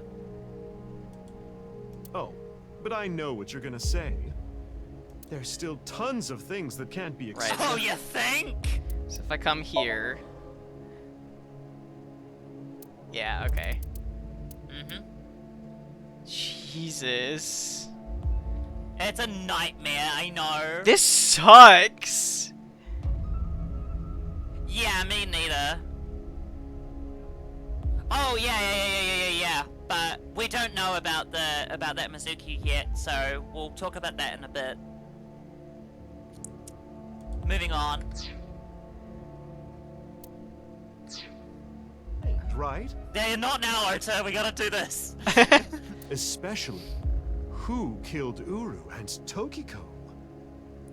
Oh, but I know what you're gonna say. There's still tons of things that can't be explained. Oh, you think? So if I come here... Yeah, okay. Jesus. It's a nightmare, I know. This sucks! Yeah, me neither. Oh, yeah. But don't know about that Mizuki yet, so we'll talk about that in a bit. Moving on. Right? They're not now, Ota. We gotta do this. Especially, who killed Uru and Tokiko?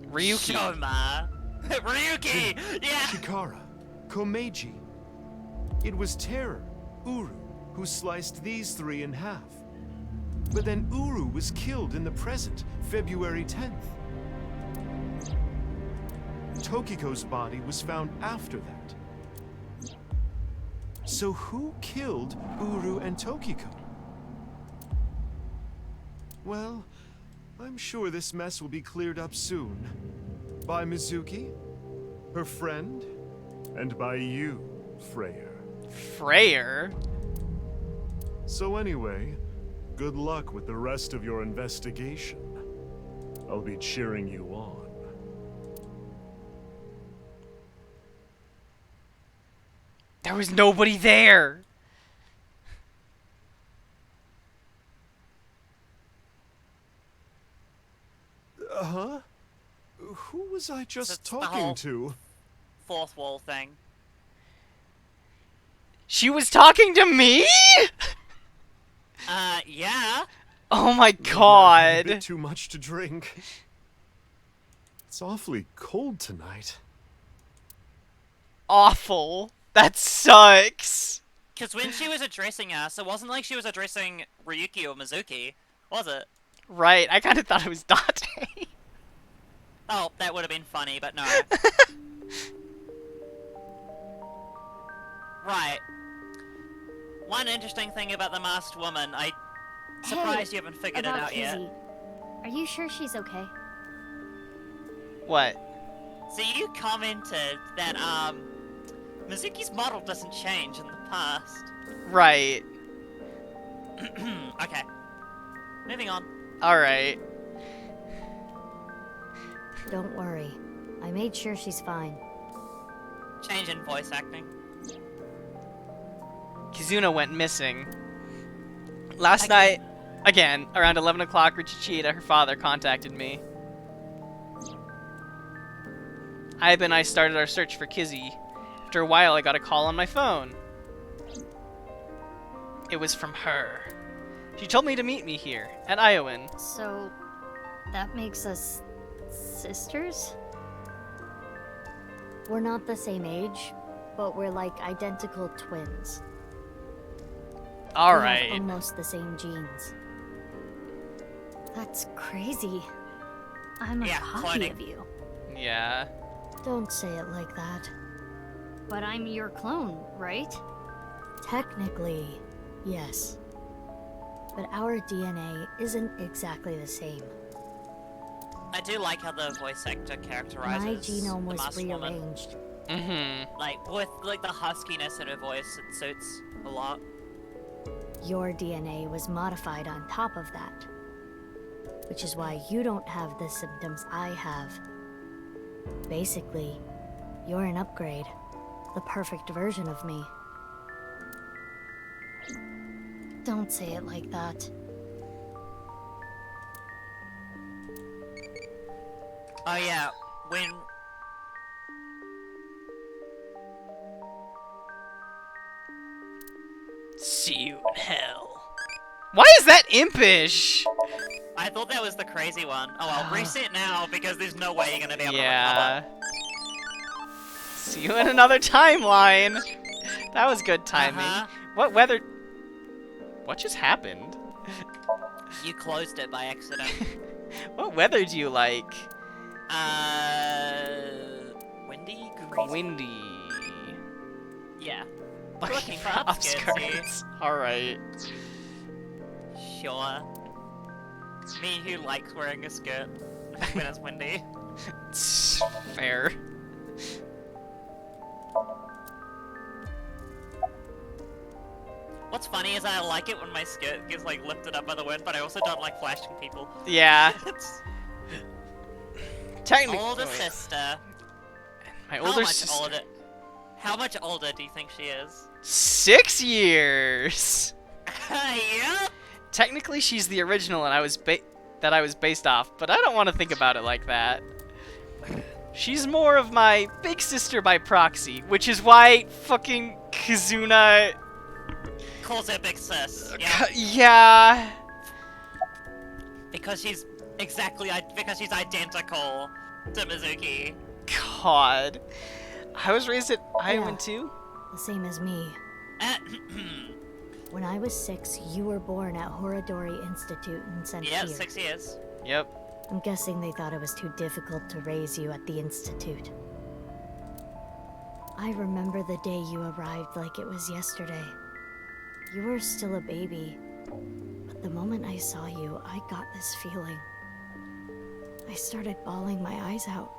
Ryuki. Shoma. Ryuki! Yeah! Chikara. Komeiji. It was Terror, Uru, who sliced these three in half. But then Uru was killed in the present, February 10th. Tokiko's body was found after that. So who killed Uru and Tokiko? Well, I'm sure this mess will be cleared up soon. By Mizuki, her friend, and by you, Freyr. Freyr? So anyway, good luck with the rest of your investigation. I'll be cheering you on. There was nobody there. Huh? Who was I just It's the talking whole to? Fourth wall thing. She was talking to me? Yeah. Oh my A god. bit too much to drink. It's awfully cold tonight. Awful. That sucks. Because when she was addressing us, it wasn't like she was addressing Ryuki or Mizuki, was it? Right, I kind of thought it was Date. Oh, that would have been funny, but no. Right. One interesting thing about the masked woman, I'm surprised you haven't figured it about out yet. Kizzy. Are you sure she's okay? What? So you commented that, Mizuki's model doesn't change in the past. Right. Okay. Moving on. Alright. Don't worry. I made sure she's fine. Change in voice acting. Kizuna went missing. Last night, again, around 11 o'clock, Richichida, her father, contacted me. Aiba and I started our search for Kizzy. After a while, I got a call on my phone. It was from her. She told me to meet me here, at Iowan. So, that makes us sisters? We're not the same age, but we're like identical twins. Alright. We have almost the same genes. That's crazy. I'm a copy cloning. of you. Yeah. Don't say it like that. But I'm your clone, right? Technically, yes. But our DNA isn't exactly the same. I do like how the voice actor characterizes My genome the was masked woman. rearranged. Mm-hmm. Like, with like the huskiness in her voice, it suits a lot. Your DNA was modified on top of that. Which is why you don't have the symptoms I have. Basically, you're an upgrade. The perfect version of me. Don't say it like that. Oh yeah, when... See you in hell. Why is that impish? I thought that was the crazy one. Oh well, reset now because there's no way you're gonna be able to Yeah. See you in another timeline. That was good timing. What weather? What just happened? recover. You closed it by accident. What weather do you like? Windy? Crazy. Windy. Yeah. Looking for outskirts, outskirts. Alright. Sure. Me who likes wearing a skirt when it's windy. It's fair. What's funny is I like it when my skirt gets like lifted up by the wind, but I also don't like flashing people. Yeah. It's Technically, older sister. My How older much sister. older? How much older do you think she is? 6 years. Yep. Technically, she's the original, and I was based off, but I don't want to think about it like that. She's more of my big sister by proxy, which is why fucking Kizuna calls her big sis. Yeah. Yeah. Because she's identical to Mizuki. God. I was raised at Iowan too. The same as me. When I was 6, you were born at Horadori Institute and sent here. Yeah, 6 years. Yep. I'm guessing they thought it was too difficult to raise you at the Institute. I remember the day you arrived like it was yesterday. You were still a baby, but the moment I saw you, I got this feeling. I started bawling my eyes out.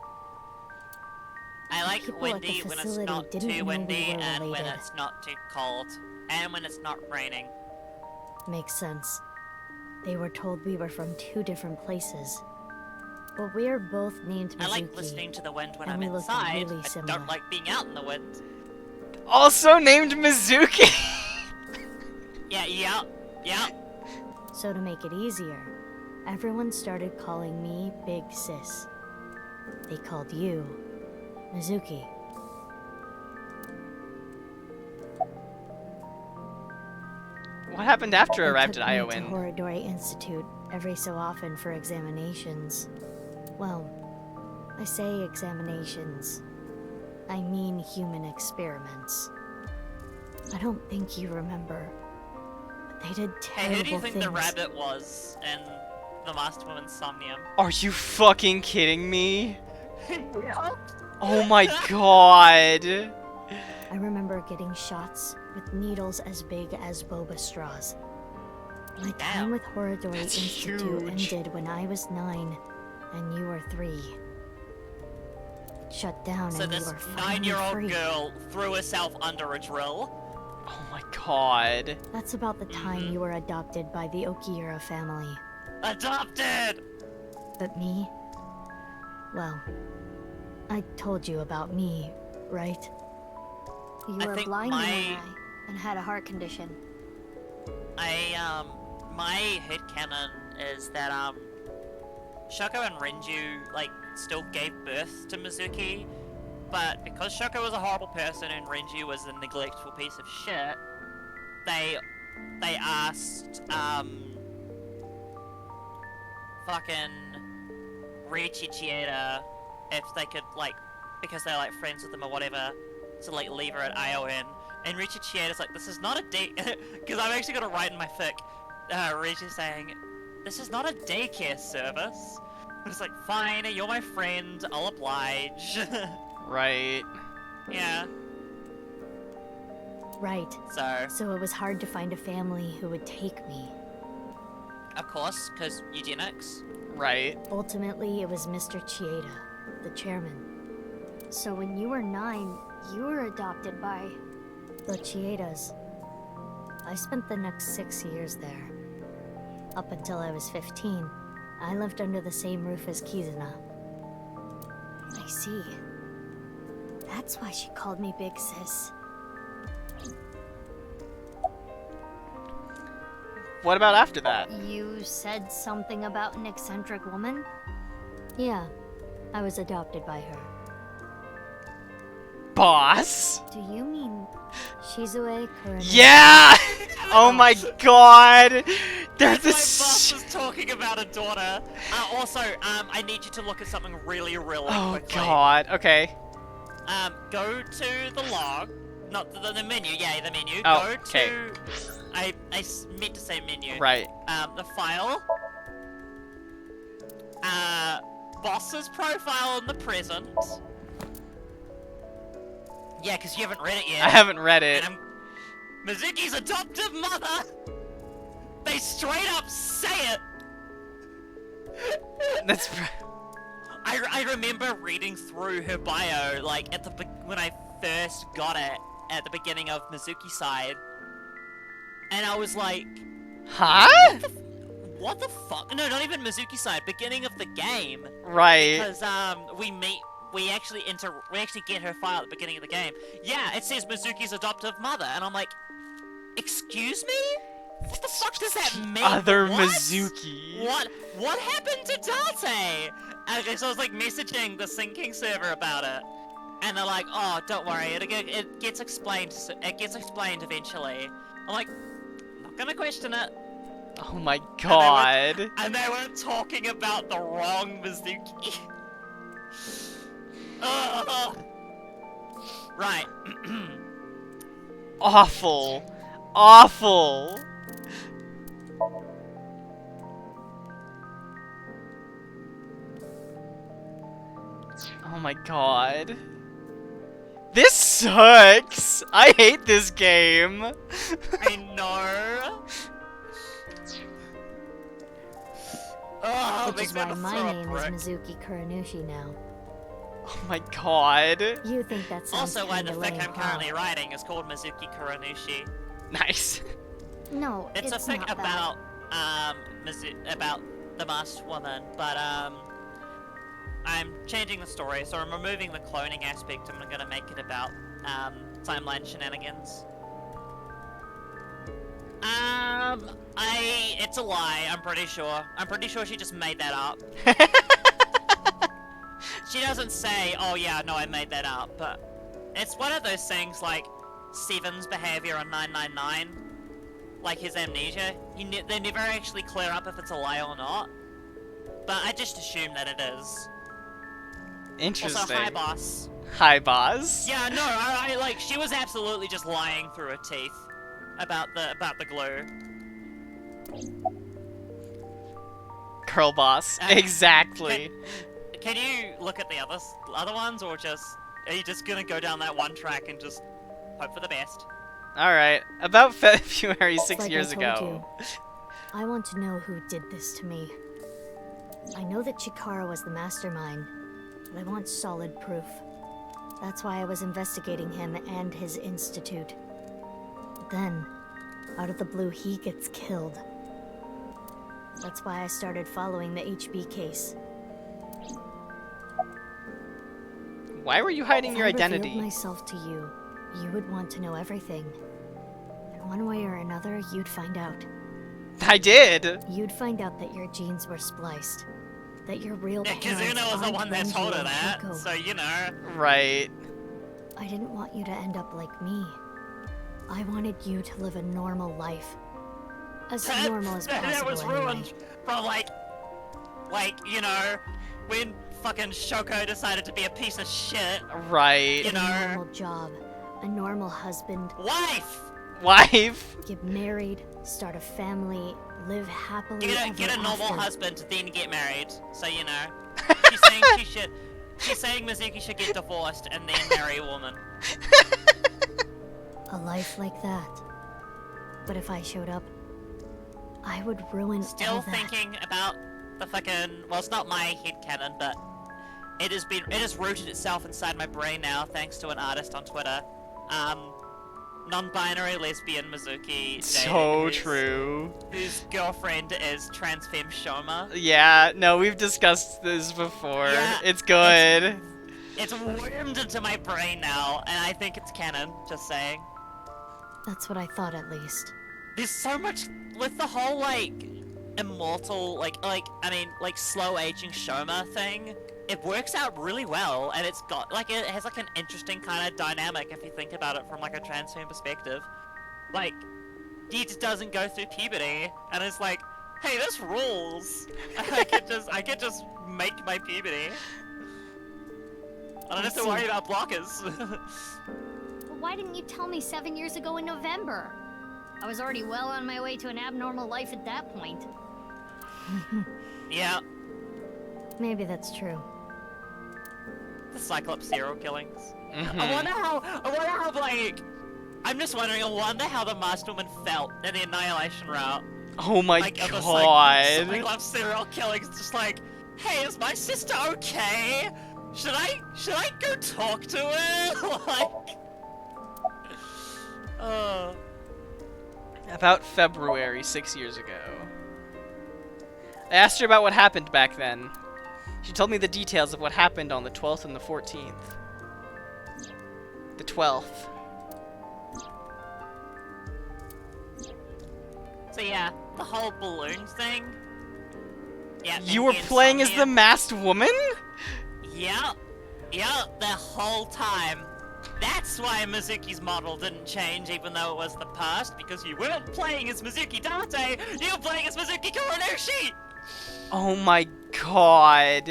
I like People windy at the when it's facility not didn't too know we windy were and when related. it's not too cold and when it's not raining. Makes sense. They were told we were from 2 different places. But we are both named Mizuki. I like listening to the wind when and I'm we look inside. really I similar. don't like being out in the wind. Also named Mizuki. Yeah. So to make it easier, everyone started calling me Big Sis. They called you Mizuki. What happened after I arrived at They Iowan? took me to Horadori Institute every so often for examinations. Well, I say examinations. I mean human experiments. I don't think you remember, but they did terrible Hey, who do you think things. the rabbit was in the Master Woman's Somnium? Are you fucking kidding me? Oh my god. I remember getting shots with needles as big as boba straws. My time with Horadori That's Institute huge. ended when I was 9 and you were 3. It shut down So and we this were finally 9-year-old free. girl threw herself under a drill. Oh my god. That's about the time you were adopted by the Okiura family. Adopted! But me? Well, I told you about me, right? You I were think blind in my- one eye and had a heart condition. My headcanon is that, Shoko and Renju, like, still gave birth to Mizuki, but because Shoko was a horrible person and Renju was a neglectful piece of shit, they asked, fucking Riichi Chieda if they could, like, because they're, like, friends with them or whatever, to, like, leave her at ION. And Riichi Chieda's like, this is not a day... Because I'm actually going to write in my fic, Riichi's saying, this is not a daycare service. It's like, fine, you're my friend, I'll oblige. Right. Yeah. Right. So it was hard to find a family who would take me. Of course, because eugenics. Right. Ultimately, it was Mr. Chieda, the chairman. So when you were 9, you were adopted by the Chiedas. I spent the next 6 years there. Up until I was 15, I lived under the same roof as Kizuna. I see. That's why she called me Big Sis. What about after that? You said something about an eccentric woman? Yeah, I was adopted by her. Boss? Do you mean Shizue Kurano? Yeah! Oh my god! They're the Boss was talking about a daughter. Also, I need you to look at something really Oh quickly. god, okay. Go to the log. Not the menu, yeah, the menu. Oh, Go okay. to... I meant to say menu. Right. The file. Boss's profile in the present. Yeah, because you haven't read it yet. I haven't read it. And Mizuki's adoptive mother! They straight up say it! That's... I remember reading through her bio, like, at the when I first got it, at the beginning of Mizuki's side. And I was like... Huh? What the fuck? No, not even Mizuki's side, beginning of the game. Right. Because, we actually get her file at the beginning of the game. Yeah, it says Mizuki's adoptive mother, and I'm like, excuse me? What the fuck does that mean? Other What? Mizuki. What happened to Date? Okay, so I was like messaging the syncing server about it, and they're like, "Oh, don't worry, it gets explained. It gets explained eventually." I'm like, not gonna question it. Oh my god. And they were talking about the wrong Mizuki. Ugh. Right. Awful. Awful. Oh my god. This sucks! I hate this game! I know! Oh, Which makes is me why wanna my throw up, name right? is Mizuki Kuranushi now. Oh my god. You think that sounds Also, why the kinda fic lame, I'm currently writing is called Mizuki Kuranushi. Nice. No, It's a it's fic not about, about the masked woman, but, I'm changing the story, so I'm removing the cloning aspect and I'm gonna make it about, timeline shenanigans. It's a lie, I'm pretty sure. I'm pretty sure she just made that up. She doesn't say, oh yeah, no, I made that up, but it's one of those things like Seven's behavior on 999, like his amnesia. They never actually clear up if it's a lie or not, but I just assume that it is. Interesting. Also, hi boss. Hi boss. Yeah, no, I like, she was absolutely just lying through her teeth about the glue. Girl boss. Exactly. Can you look at the other ones, or are you just gonna go down that one track and just hope for the best? Alright. About February It's 6 like years I told ago. you. I want to know who did this to me. I know that Chikara was the mastermind, but I want solid proof. That's why I was investigating him and his institute. But then, out of the blue, he gets killed. That's why I started following the HB case. Why were you hiding your If I identity? revealed myself to you, you would want to know everything. And one way or another, you'd find out. I did! You'd find out that your genes were spliced. That your real Yeah, parents Kizuna was the aren't one that Renji told her and that, Keiko. so you know. Right. I didn't want you to end up like me. I wanted you to live a normal life. As normal as possible, That was anyway. ruined from like, you know, when fucking Shoko decided to be a piece of shit. Right. You A know. normal job, a normal husband. Wife! Wife! Get married, start a family, live happily Get ever a normal after. husband, then get married. So you know. She's saying Mizuki should get divorced and then marry a woman. A life like that. But if I showed up, I would ruin all Still that. thinking about the fucking, well, it's not my headcanon, but it has rooted itself inside my brain now thanks to an artist on Twitter. Non-binary lesbian Mizuki. So true. Whose girlfriend is trans femme Shoma. Yeah, no, we've discussed this before. Yeah, it's good. It's wormed into my brain now, and I think it's canon, just saying. That's what I thought at least. There's so much with the whole, like, immortal, like, slow aging Shoma thing. It works out really well, and it's got, like, it has, like, an interesting kind of dynamic if you think about it from, like, a trans fan perspective. Like, he just doesn't go through puberty, and it's like, hey, this rules! I could just make my puberty. I don't have to worry about blockers. Well, why didn't you tell me 7 years ago in November? I was already well on my way to an abnormal life at that point. Yeah. Maybe that's true. The Cyclops serial killings. Mm-hmm. I wonder how, like, I'm just wondering, I wonder how the Masterwoman felt in the Annihilation route. Oh my Like, of the god. Cyclops serial killings, just like, hey, is my sister okay? Should I go talk to her? Like, About February 6 years ago. I asked her about what happened back then. She told me the details of what happened on the 12th and the 14th. The 12th. So yeah, the whole balloon thing. Yeah. You were playing as the masked woman? Yeah. Yeah, the whole time. That's why Mizuki's model didn't change even though it was the past, because you weren't playing as Mizuki Date, you were playing as Mizuki Kuranushi! Oh my god.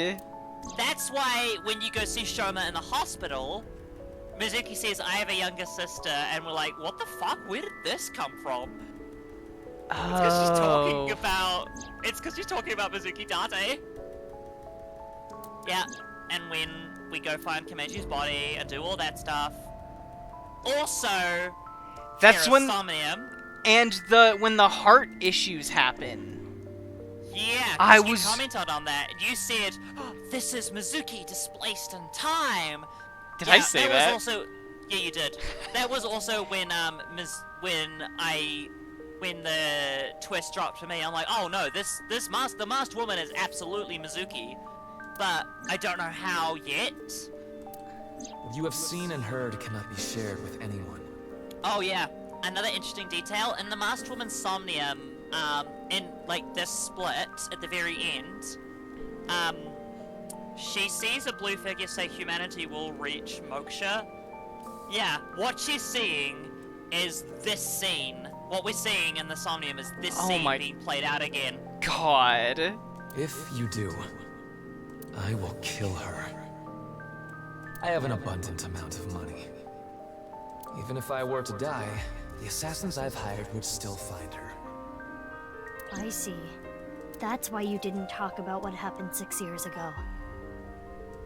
That's why when you go see Shoma in the hospital, Mizuki says, I have a younger sister, and we're like, what the fuck? Where did this come from? It's because she's talking about... It's because she's talking about Mizuki Date. Yeah, and when we go find Kameji's body and do all that stuff. Also, that's when... Somnium. And when the heart issues happen. Yeah, you commented on that. You said, oh, this is Mizuki displaced in time. Did I say that? Was also... Yeah, you did. That was also when when the twist dropped for me. I'm like, oh no, the masked woman is absolutely Mizuki, but I don't know how yet. What you have seen and heard cannot be shared with anyone. Oh yeah, another interesting detail in the masked woman's somnium. In like this split at the very end, she sees a blue figure say humanity will reach moksha. Yeah, what she's seeing is this scene. What we're seeing in the somnium is this scene being played out again. God. If you do, I will kill her. I have an abundant amount of money. Even if I were to die, the assassins I've hired would still find her. I see. That's why you didn't talk about what happened 6 years ago.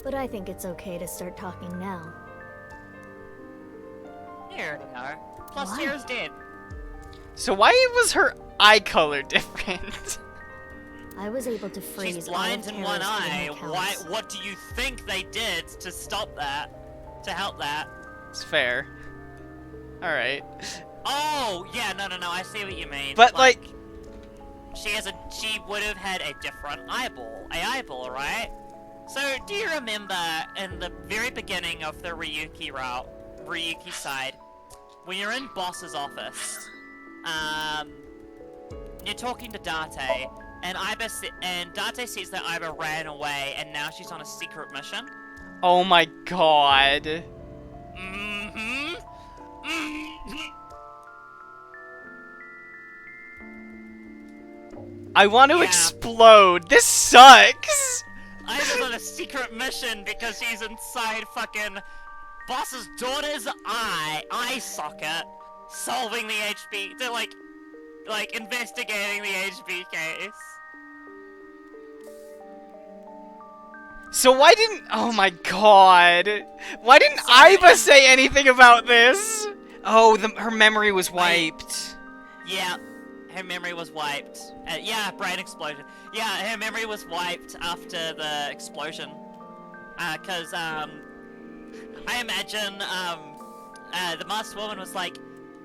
But I think it's okay to start talking now. Here we are. Plus Tara's dead. So why was her eye color different? I was able to freeze. She's blind in one eye. Why? What do you think they did to stop that? To help that? It's fair. All right. Oh yeah, no. I see what you mean. But like she would have had a different eyeball, right? So do you remember in the very beginning of the Ryuki side, when you're in Boss's office, you're talking to Date, and Date says that Iba ran away and now she's on a secret mission. Oh my god. I want to explode. This sucks. Iba's on a secret mission because she's inside fucking Boss's daughter's eye socket, solving the HB. They're like investigating the HB case. So why didn't... Oh my god. Why didn't Iba say anything about this? Oh, her memory was wiped. Yeah, her memory was wiped. Yeah, brain explosion. Yeah, her memory was wiped after the explosion. Cause, I imagine, the masked woman was like,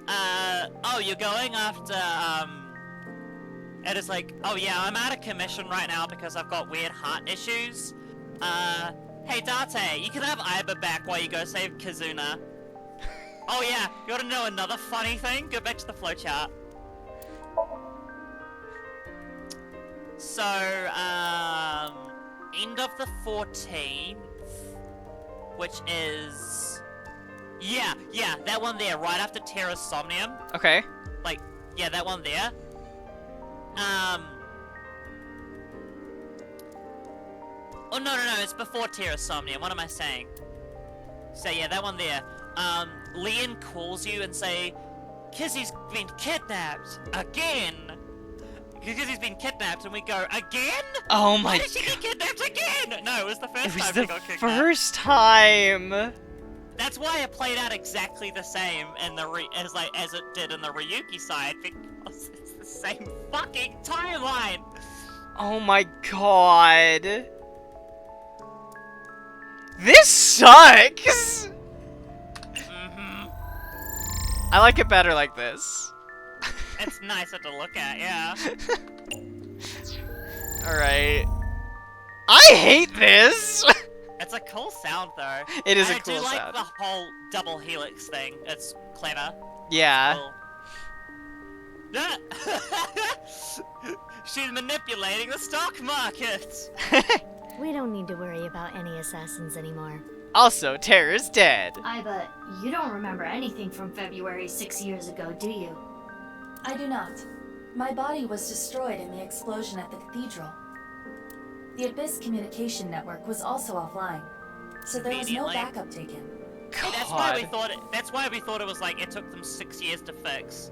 oh, you're going after, and it's like, oh yeah, I'm out of commission right now because I've got weird heart issues. Hey Date, you can have Iba back while you go save Kizuna. Oh yeah, you wanna know another funny thing? Go back to the flowchart. So, end of the 14th, which is... Yeah, that one there, right after Terra's Somnium. Okay. Like, yeah, that one there. Oh, no, it's before Terra's Somnium, what am I saying? So, yeah, that one there. Leon calls you and say, Kizzy's been kidnapped, again! Kizzy's been kidnapped, and we go, again? Oh my god. Why did she get kidnapped again? No, it was the first time she got kidnapped. First time! That's why it played out exactly the same in the as it did in the Ryuki side, because it's the same fucking timeline! Oh my god. This sucks! I like it better like this. It's nicer to look at, yeah. Alright. I hate this! It's a cool sound, though. It is a cool sound. I do like sound. the whole double helix thing. It's clever. Yeah. Cool. She's manipulating the stock market. We don't need to worry about any assassins anymore. Also, Terra's dead. But you don't remember anything from February 6 years ago, do you? I do not. My body was destroyed in the explosion at the cathedral. The Abyss communication network was also offline, so there was no backup taken. Hey, that's why we thought it. That's why we thought it was like it took them 6 years to fix,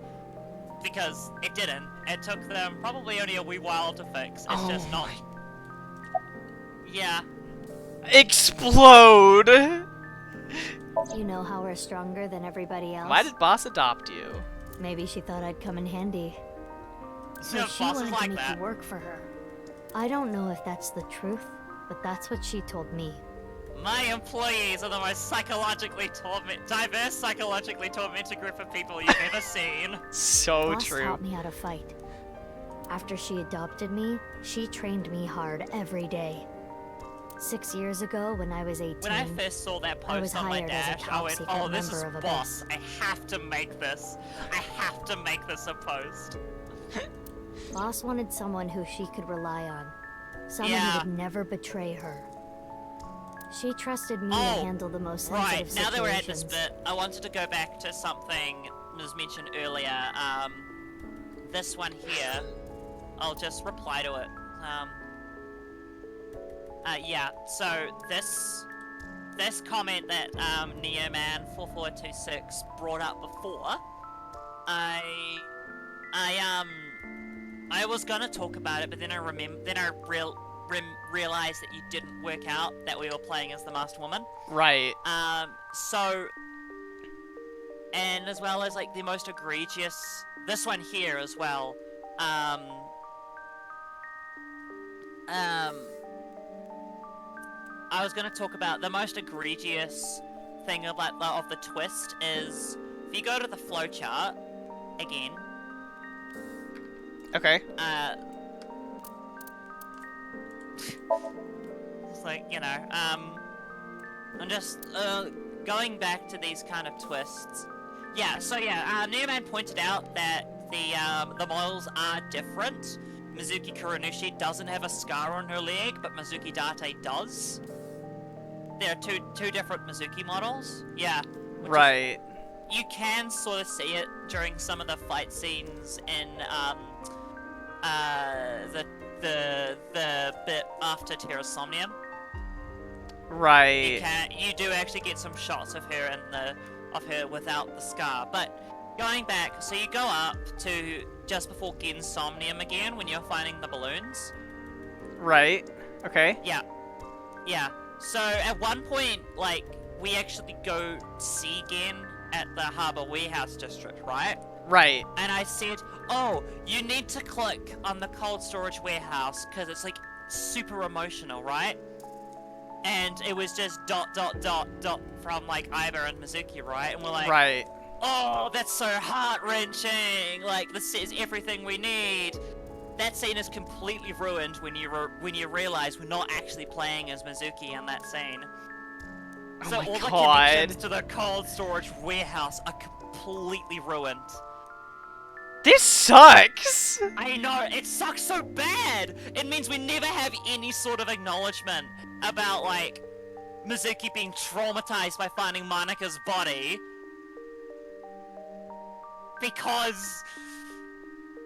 because it didn't. It took them probably only a wee while to fix. It's just not. Yeah. Explode! You know how we're stronger than everybody else? Why did Boss adopt you? Maybe she thought I'd come in handy. So Yeah, she Boss is wanted like to make that. you work for her. I don't know if that's the truth, but that's what she told me. My employees are the most diverse psychologically tormented group of people you've ever seen. So Boss true. taught me how to fight. After she adopted me, she trained me hard every day. 6 years ago, when I was 18, When I first saw that I was post on my hired as a dash, I went, top-secret "Oh, this is member of Boss. Abyss. I have to make this. I have to make this a post." Boss wanted someone who she could rely on. Someone Yeah. who would never betray her. She trusted me to Oh, handle the most Right, sensitive now that we're at this situations. bit, I wanted to go back to something that was mentioned earlier. This one here, I'll just reply to it. Yeah, so this comment that Neoman4426 brought up before, I was gonna talk about it, but then I realized that you didn't work out that we were playing as the Masked Woman. Right. So, and as well as like the most egregious, this one here as well. I was gonna talk about the most egregious thing about of the twist is if you go to the flowchart again. Okay. It's like, you know, I'm just going back to these kind of twists. Yeah, so yeah, Neoman pointed out that the models are different. Mizuki Kuranushi doesn't have a scar on her leg, but Mizuki Date does. There are two different Mizuki models. Yeah. Right. You can sort of see it during some of the fight scenes in the bit after Terra Somnium. Right. You do actually get some shots of her without the scar. But going back, so you go up to just before Gen's Somnium again when you're finding the balloons. Right. Okay. Yeah. Yeah. So at one point, like, we actually go see Gen at the Harbor Warehouse District, right? Right. And I said, oh, you need to click on the cold storage warehouse because it's like super emotional, right? And it was just ... from like Iba and Mizuki, right? And we're like, right. Oh, that's so heart-wrenching. Like, this is everything we need. That scene is completely ruined when you realize we're not actually playing as Mizuki in that scene. Oh So my all the God. connections to the cold storage warehouse are completely ruined. This sucks! I know, it sucks so bad! It means we never have any sort of acknowledgement about, like, Mizuki being traumatized by finding Monika's body. Because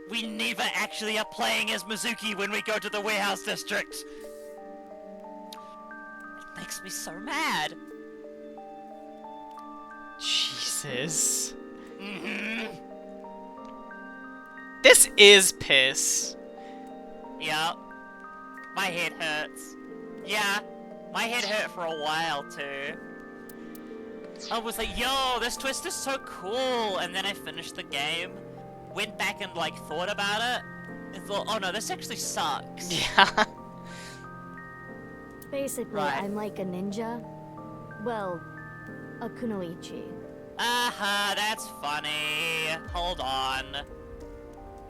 we never actually are playing as Mizuki when we go to the warehouse district. It makes me so mad. Jesus. Mm-hmm. This is piss. Yeah. My head hurts. Yeah. My head hurt for a while too. I was like, yo, this twist is so cool, and then I finished the game, went back and like thought about it, and thought, oh no, this actually sucks. Yeah. Basically, Right. I'm like a ninja. Well, a kunoichi. Aha, that's funny. Hold on.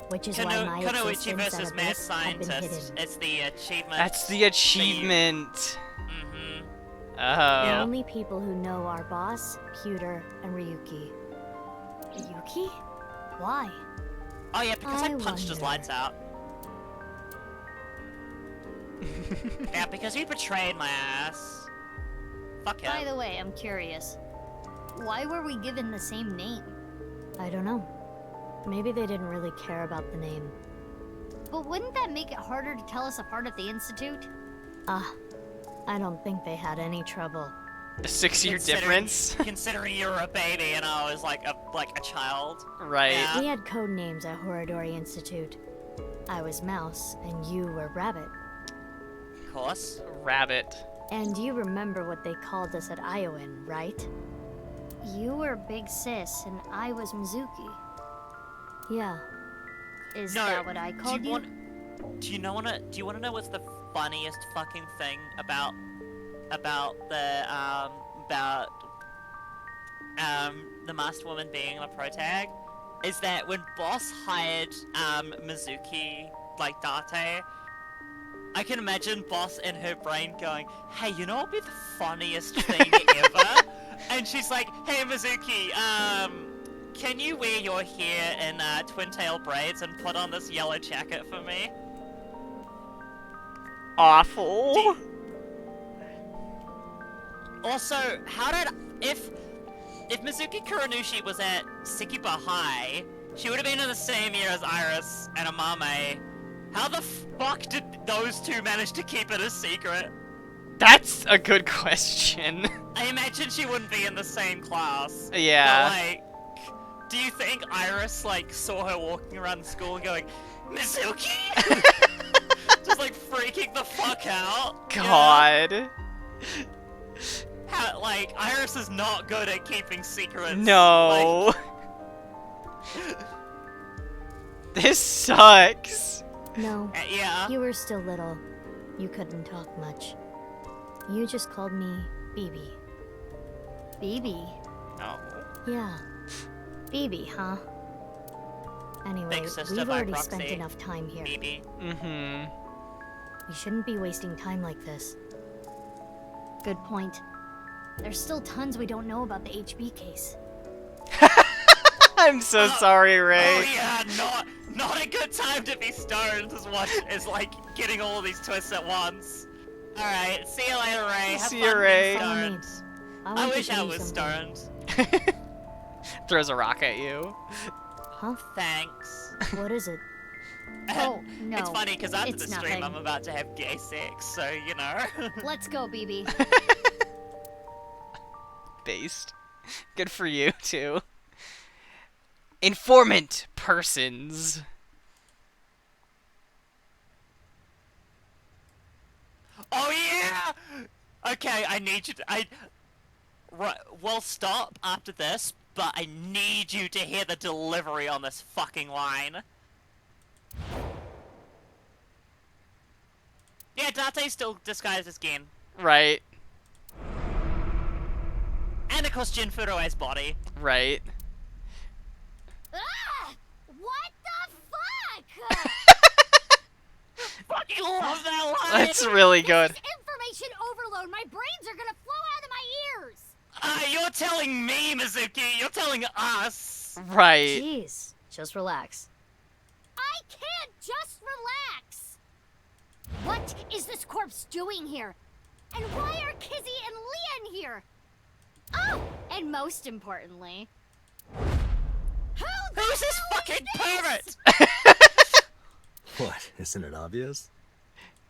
Which is why my Kunoichi existence versus at Mad Abyss had been Scientist. hidden. It's the achievement. That's the achievement. Mm-hmm. Oh. The only people who know are Boss, Pewter, and Ryuki. Ryuki? Why? Oh yeah, because I punched his lights out. Yeah, because he betrayed my ass. Fuck him. By the way, I'm curious. Why were we given the same name? I don't know. Maybe they didn't really care about the name. But wouldn't that make it harder to tell us apart at the Institute? I don't think they had any trouble. The 6-year difference? Considering you were a baby and I was like a child. Right. Yeah. We had code names at Horadori Institute. I was Mouse, and you were Rabbit. Of course. Rabbit. And you remember what they called us at Iowan, right? You were Big Sis, and I was Mizuki. Yeah. Is that what I called you? Do you wanna know what's the funniest fucking thing about the masked woman being a protag? Is that when Boss hired Mizuki, like Date, I can imagine Boss in her brain going, hey, you know what would be the funniest thing ever? And she's like, hey Mizuki, can you wear your hair in twin-tail braids and put on this yellow jacket for me? Awful. Also, if Mizuki Kuranushi was at Sekiba High, she would have been in the same year as Iris and Amame. How the fuck did those two manage to keep it a secret? That's a good question. I imagine she wouldn't be in the same class. Yeah. But, like, do you think Iris, like, saw her walking around school and going, Mizuki? Just, like, freaking the fuck out? God. You know? How, like, Iris is not good at keeping secrets. No. Like... This sucks. No. Yeah? You were still little. You couldn't talk much. You just called me BB. BB? No. Yeah. BB, huh? Anyway, we've already spent enough time here. BB. Mm-hmm. We shouldn't be wasting time like this. Good point. There's still tons we don't know about the HB case. I'm so sorry, Ray. Oh yeah, not a good time to be stoned is like getting all of these twists at once. Alright, see you later, Ray. Have See fun you, Ray. being stoned. I wish I was stoned. Throws a rock at you. Huh? Thanks. What is it? Oh, no. It's funny because after it's the stream nothing. I'm about to have gay sex, so you know. Let's go, BB. Based. Good for you, too. Informant persons. Oh yeah! Okay, I need you to... We'll stop after this, but I need you to hear the delivery on this fucking line. Yeah, Date's still disguised as Gen. Right. And of course Jin Furue's body. Right. Ah! What the fuck? Fucking love that line! That's really good. This is information overload. My brains are gonna flow out of my ears. You're telling me, Mizuki. You're telling us. Right. Jeez, just relax. I can't just relax. What is this corpse doing here? And why are Kizzy and Leon here? Oh, and most importantly, who's this fucking pervert? What? Isn't it obvious?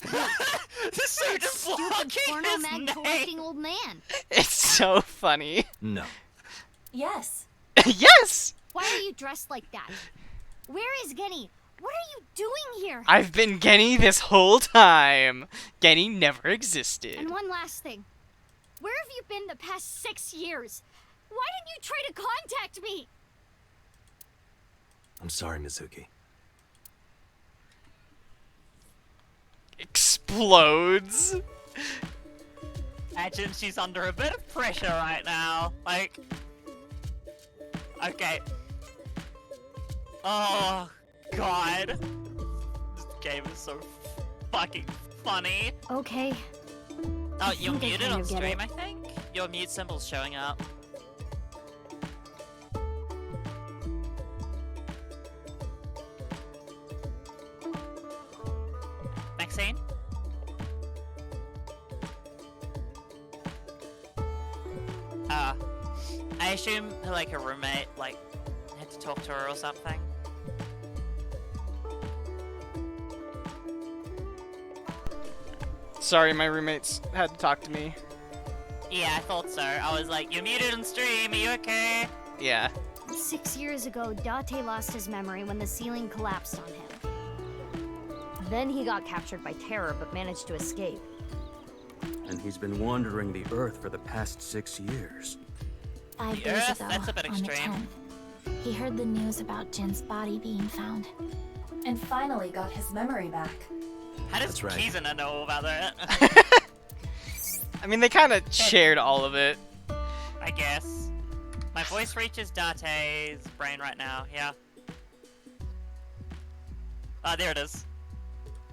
This so just blocking porno his mag name. collecting old man. It's so funny. No. Yes. Yes! Why are you dressed like that? Where is Genny? What are you doing here? I've been Genny this whole time. Genny never existed. And one last thing. Where have you been the past 6 years? Why didn't you try to contact me? I'm sorry, Mizuki. Explodes. Imagine she's under a bit of pressure right now. Like, okay. Oh, God. This game is so fucking funny. Okay. Oh, you're think I muted kind on of get stream, it. I think? Your mute symbol's showing up. scene? I assume like her roommate like had to talk to her or something. Sorry, my roommates had to talk to me. Yeah, I thought so. I was like, you're muted on stream, are you okay? Yeah. 6 years ago, Date lost his memory when the ceiling collapsed on him. Then he got captured by terror, but managed to escape. And he's been wandering the Earth for the past 6 years. 5 The days Earth? ago, That's a bit on the extreme. 10th, he heard the news about Jin's body being found. And finally got his memory back. How does That's right. Kizuna know about that? I mean, they kind of shared all of it. I guess. My voice reaches Date's brain right now, yeah. Ah, there it is.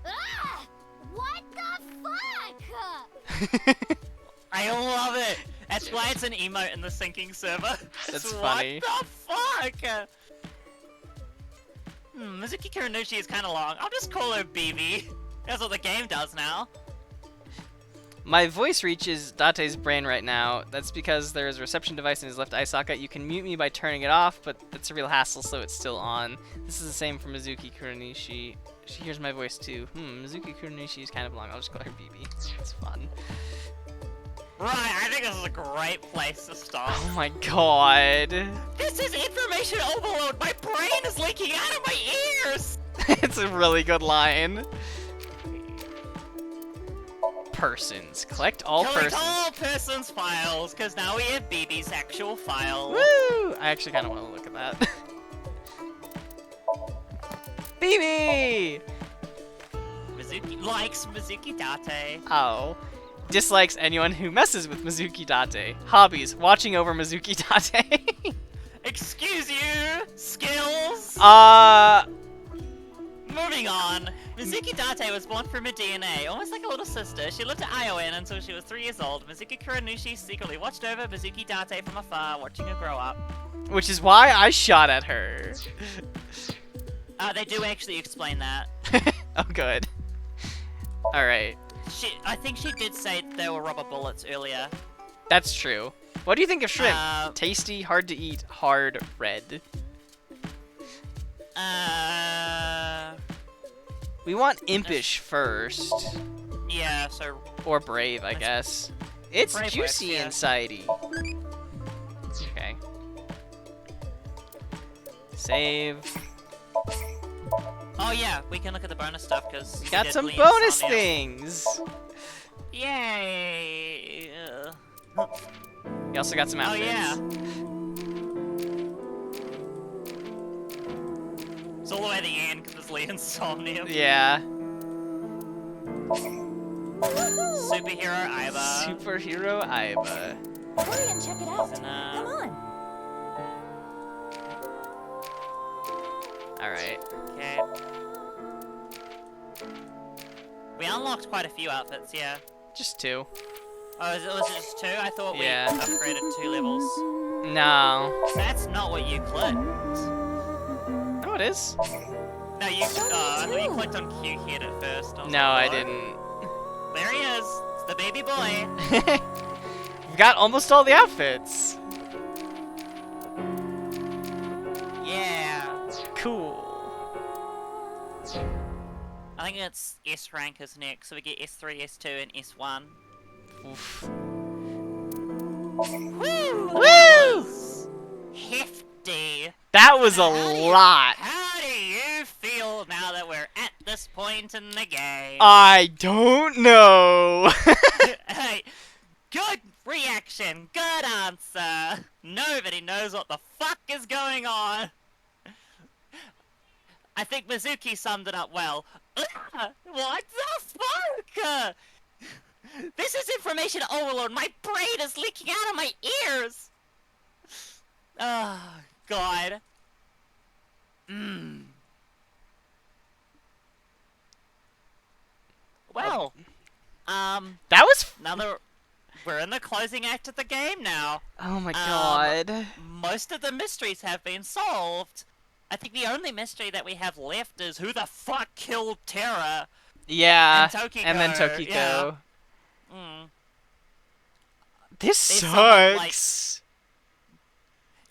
Ah! What the fuck? I love it! That's why it's an emote in the syncing server. That's What funny. the fuck? Mizuki Kuranushi is kind of long. I'll just call her BB. That's what the game does now. My voice reaches Date's brain right now. That's because there is a reception device in his left eye socket. You can mute me by turning it off, but that's a real hassle, so it's still on. This is the same for Mizuki Kuranishi. She hears my voice too. Mizuki Kuranishi is kind of long. I'll just call her BB. It's fun. Right, I think this is a great place to start. Oh my god. This is information overload! My brain is leaking out of my ears! It's a really good line. Persons. Collect all Collect persons. all persons' files, because now we have BB's actual file. Woo! I actually kind of want to look at that. BB! Mizuki likes Mizuki Date. Oh. Dislikes anyone who messes with Mizuki Date. Hobbies. Watching over Mizuki Date. Excuse you! Skills! Moving on. Mizuki Date was born from her DNA, almost like a little sister. She lived at Iowan until she was 3 years old. Mizuki Kuranushi secretly watched over Mizuki Date from afar, watching her grow up. Which is why I shot at her. They do actually explain that. Oh, good. Alright. I think she did say there were rubber bullets earlier. That's true. What do you think of shrimp? Tasty, hard to eat, hard, red. We want impish first. Yeah, so... Or brave, I guess. It's Brave juicy works, yeah. inside-y. Okay. Save. Oh yeah, we can look at the bonus stuff, because... We got some bonus things! Yay! We also got some outfits. Oh yeah! It's all the way at the end, because it's Lee Insomnium. Yeah. Superhero Aiba. Superhero Aiba. Hurry and check it out. Come on. Alright. Okay. We unlocked quite a few outfits, yeah. Just 2. Oh, was it just 2? I thought we Yeah. upgraded 2 levels. No. That's not what you clicked. No, it is. No, you. I thought you clicked on Q hit at first. No, I like, didn't. There he is. It's the baby boy. We've got almost all the outfits. Yeah. Cool. I think it's S rank is next, so we get S3, S2, and S1. Oof. Woo! Woo! Hefty. That was a lot. How do you feel now that we're at this point in the game? I don't know. Hey, good reaction, good answer. Nobody knows what the fuck is going on. I think Mizuki summed it up well. What the fuck? This is information overload. My brain is leaking out of my ears. Oh, God. Well, that was. Now that we're in the closing act of the game now. Oh my god. Most of the mysteries have been solved. I think the only mystery that we have left is who the fuck killed Terra. Yeah, And Tokiko. and then Tokiko. Yeah. Mm. This There's someone, like- sucks.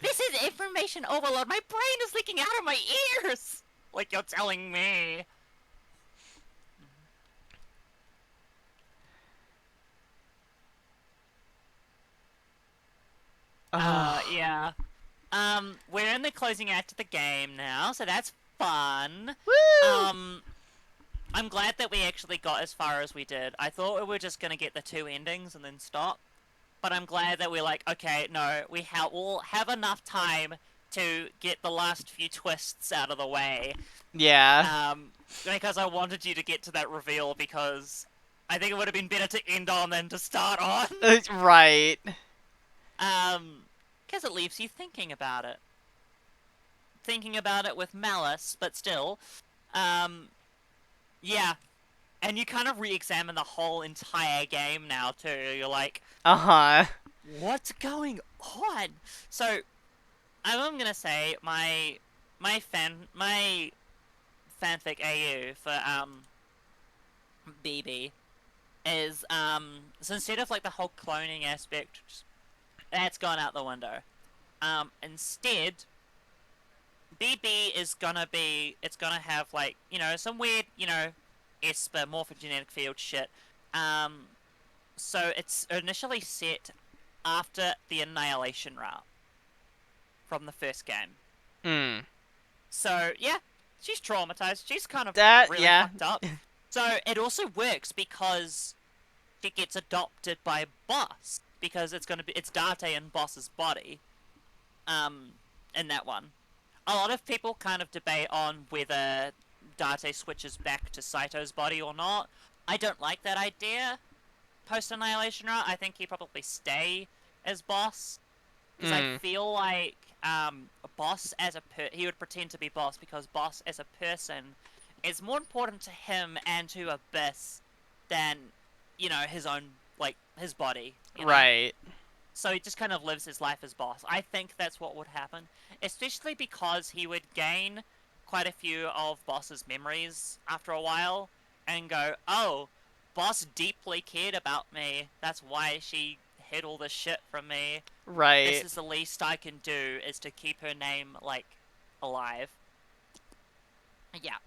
This is information overload. My brain is leaking out of my ears. Like you're telling me. Yeah. We're in the closing act of the game now, so that's fun. Woo! I'm glad that we actually got as far as we did. I thought we were just gonna get the 2 endings and then stop. But I'm glad that we're like, okay, no, we'll have enough time to get the last few twists out of the way. Yeah. Because I wanted you to get to that reveal, because I think it would have been better to end on than to start on. Right. Because it leaves you thinking about it. Thinking about it with malice, but still. Yeah. And you kind of re-examine the whole entire game now, too. You're like... Uh-huh. What's going on? So, I'm gonna say my fanfic AU for, BB is, so instead of, like, the whole cloning aspect, that's gone out the window. Instead, BB is gonna be, it's gonna have, like, you know, some weird, you know, Esper, morphogenetic field shit. So it's initially set after the Annihilation route from the first game. Hmm. So, yeah, she's traumatized. She's kind of really fucked up. So it also works because she gets adopted by Boss, because it's Date in Boss's body. In that one. A lot of people kind of debate on whether Date switches back to Saito's body or not. I don't like that idea. Post-Annihilation route, I think he'd probably stay as Boss. Because I feel like Boss as he would pretend to be Boss, because Boss as a person is more important to him and to Abyss than, you know, his own, like, his body. You know? Right. So he just kind of lives his life as Boss. I think that's what would happen. Especially because he would gain quite a few of Boss's memories after a while and go, oh, Boss deeply cared about me. That's why she hid all this shit from me. Right. This is the least I can do, is to keep her name, like, alive. Yeah.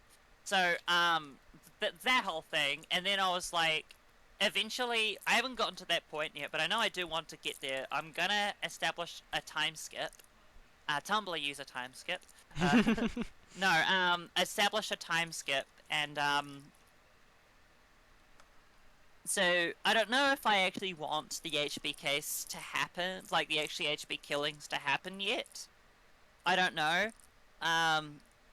So, that whole thing, and then I was like, eventually, I haven't gotten to that point yet, but I know I do want to get there. I'm gonna establish a time skip. Tumblr user time skip. No, establish a time skip, and, so, I don't know if I actually want the HB case to happen, like the actually HB killings to happen yet. I don't know.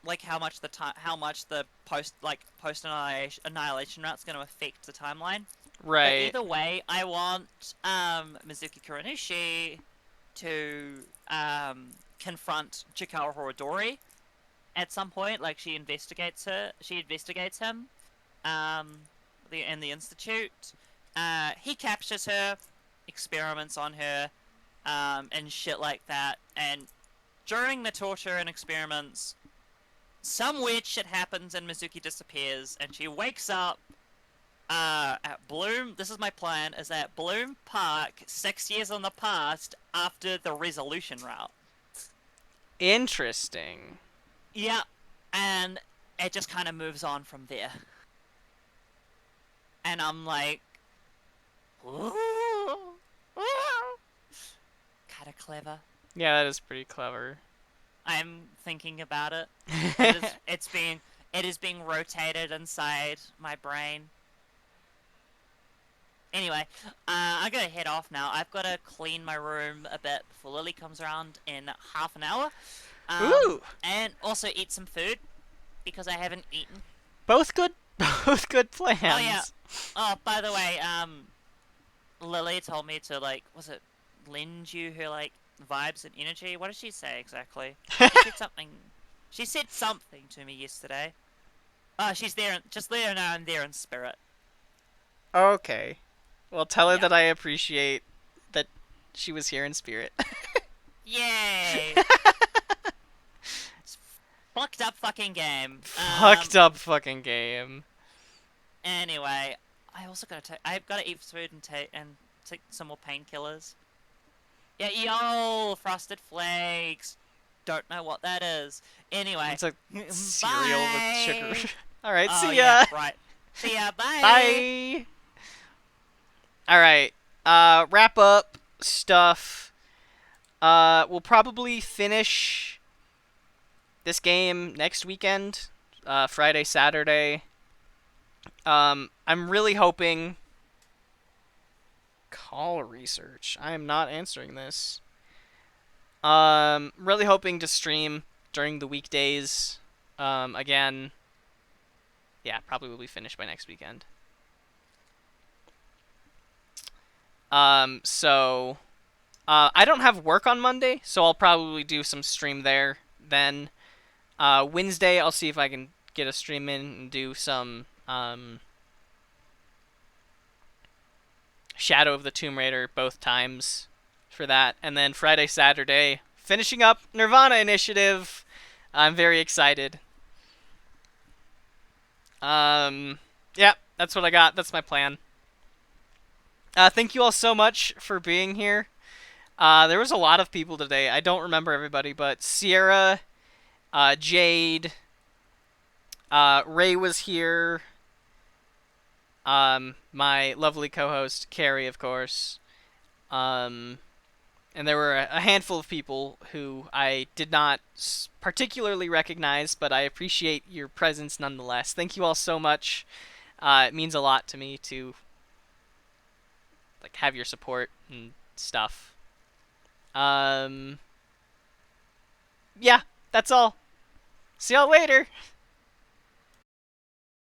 Like how much the post-annihilation route's going to affect the timeline. Right. But either way, I want Mizuki Kuranushi to confront Chikara Horodori at some point. Like she investigates him. In the Institute. He captures her, experiments on her, and shit like that. And during the torture and experiments, some weird shit happens and Mizuki disappears, and she wakes up at Bloom. This is my plan: is at Bloom Park, 6 years in the past, after the Resolution route. Interesting. Yeah, and it just kind of moves on from there. And I'm like, kind of clever. Yeah, that is pretty clever. I'm thinking about it. It is being rotated inside my brain. Anyway, I'm gonna head off now. I've got to clean my room a bit before Lily comes around in half an hour. Ooh! And also eat some food, because I haven't eaten. Both good plans. Oh yeah. Oh, by the way, Lily told me to, like, was it lend you her, like, vibes and energy? What did she say exactly? She said something to me yesterday. Oh, she's there. Just let her know I'm there in spirit. Okay. Well, tell her that I appreciate that she was here in spirit. Yay! Fucked up fucking game. Fucked up fucking game. Anyway, I've got to eat food and take some more painkillers. Yeah, yo, Frosted Flakes. Don't know what that is. Anyway, It's a cereal with sugar. All right, oh, see ya. Yeah, right. See ya. Bye. Bye. All right. Wrap up stuff. We'll probably finish this game next weekend, Friday, Saturday. I'm really hoping. Call research. I am not answering this. Really hoping to stream during the weekdays. Again. Yeah, probably will be finished by next weekend. So I don't have work on Monday, so I'll probably do some stream there then. Wednesday, I'll see if I can get a stream in and do some Shadow of the Tomb Raider both times for that. And then Friday, Saturday, finishing up Nirvana Initiative. I'm very excited. Yeah, that's what I got. That's my plan. Thank you all so much for being here. There was a lot of people today. I don't remember everybody, but Sierra, Jade, Ray was here. My lovely co-host, Carrie, of course. And there were a handful of people who I did not particularly recognize, but I appreciate your presence nonetheless. Thank you all so much. It means a lot to me to have your support and stuff. Yeah, that's all. See y'all later.